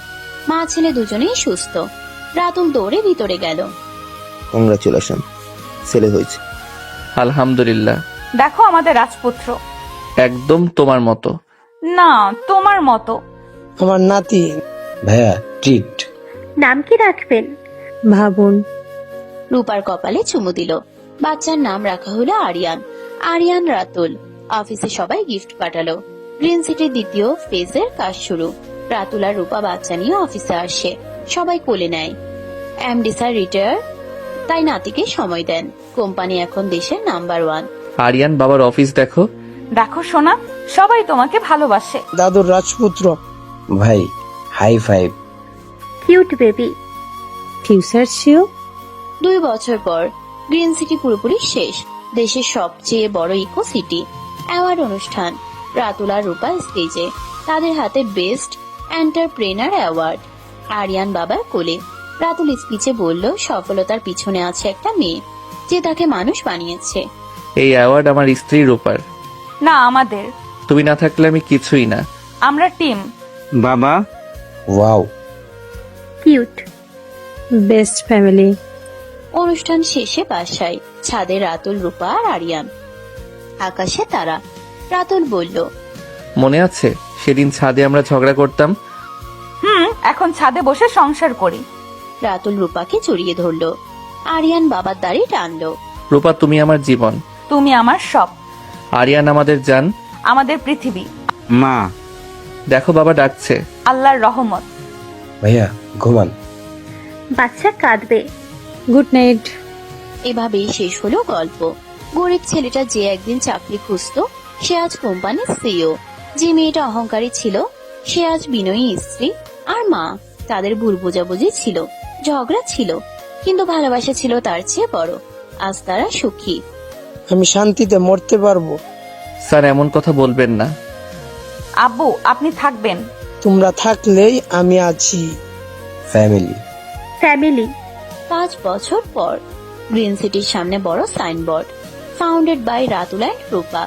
মা ছেলে দুজনেই সুস্থ। রাতুল দৌড়ে ভিতরে গেল। কংগ্রাচুলেশন, ছেলে হয়েছে। আলহামদুলিল্লাহ। দেখো আমাদের রাজপুত্র। একদম তোমার মতো। না, তোমার মতো। আমার নাতি। ভাইয়া ট্রিট। নাম কি রাখবেন? ভাবুন। রূপার কপালে চুমু দিল। বাচ্চার নাম রাখা হলো আরিয়ান। আরিয়ান রাতুল। অফিসে সবাই গিফট পাঠালো। গ্রিন সিটির দ্বিতীয় ফেজের কাজ শুরু। রাতুল আর রূপা বাচ্চা নিয়ে অফিসে আসে। সবাই কোলে নেয়। এমডি স্যার রিটায়ার, তাই নাতিকে সময় দেন। কোম্পানি এখন দেশের নাম্বার 1। আরিয়ান বাবার অফিস দেখো। দেখো সোনা, সবাই তোমাকে ভালোবাসে। দাদুর রাজপুত্র। ভাই high five. Cute baby. Future sure. 2 বছর পর গ্রিন সিটি পুরোপুরি শেষ। দেশের সবচেয়ে বড় ইকো সিটি। অ্যাওয়ার্ড অনুষ্ঠান। রাতুল আর রূপা স্টেজে। তাদের হাতে বেস্ট এন্টারপ্রেনার অ্যাওয়ার্ড। আরিয়ান বাবার কোলে। রাতুল স্পিচে বলল সফলতার পিছনে আছে একটা মেয়ে, যে তাকে মানুষ বানিয়েছে। এই অ্যাওয়ার্ড আমার স্ত্রী রূপার। না, আমাদের। তুমি না থাকলে আমি কিছুই না। আমরা টিম। বাবা। ওয়াও। কিউট। Best family. অনুষ্ঠান শেষে বাসায়। ছাদে রাতুল, রূপা আর আরিয়ান। আকাশে তারা। রাতুল বলল, মনে আছে সেদিন ছাদে আমরা ঝগড়া করতাম? এখন ছাদে বসে সংসার করি। রাতুল রূপাকে জড়িয়ে ধরল। আরিয়ান বাবার দাড়ি টানলো। রূপা তুমি আমার জীবন। তুমি আমার সব। আরিয়ান আমাদের জান। আমাদের পৃথিবী। মা। দেখো বাবা ডাকছে। আল্লাহর রহমত। ভাইয়া ঘুমান। বাচ্চা কাঁদবে। Good night. এভাবেই শেষ হলো গল্প। গরিব ছেলেটা যে একদিন চাকরি খুঁজতো, সে আজ কোম্পানির সিইও। যে মেয়েটা অহংকারী ছিল, সে আজ বিনয়ী স্ত্রী আর মা। তাদের ভুল বোঝাবুঝি ছিল, ঝগড়া ছিল, কিন্তু ভালোবাসা ছিল তার চেয়ে বড়। আজ তারা সুখী। আমি শান্তিতে মরতে পারবো। স্যার এমন কথা বলবেন না। আব্বু, আপনি থাকবেন। তোমরা থাকলেই আমি আছি। ফ্যামিলি। ফ্যামিলি। 5 বছর পর গ্রিন সিটির সামনে বড় signboard, founded by Ratul and Rupa.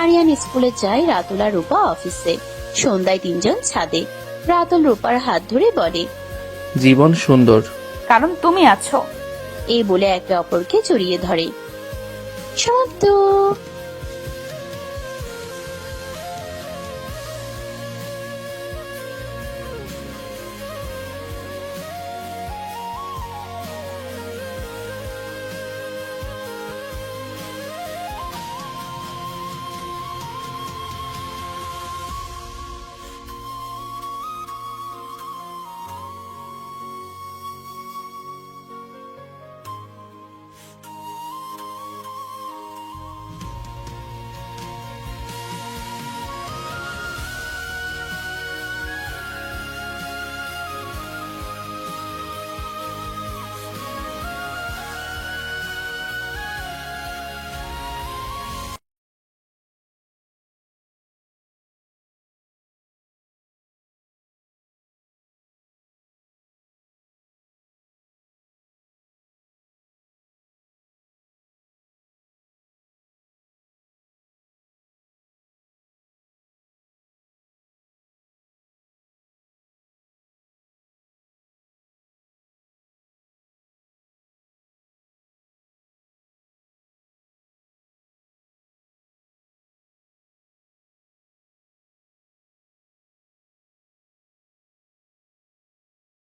Aryan স্কুলে যায়, রাতুল আর রূপা অফিসে। সন্ধ্যায় 3 জন ছাদে। রাতুল রূপার হাত ধরে বলে, জীবন সুন্দর কারণ তুমি আছো। এই বলে একে অপরকে জড়িয়ে ধরে। সমাপ্ত।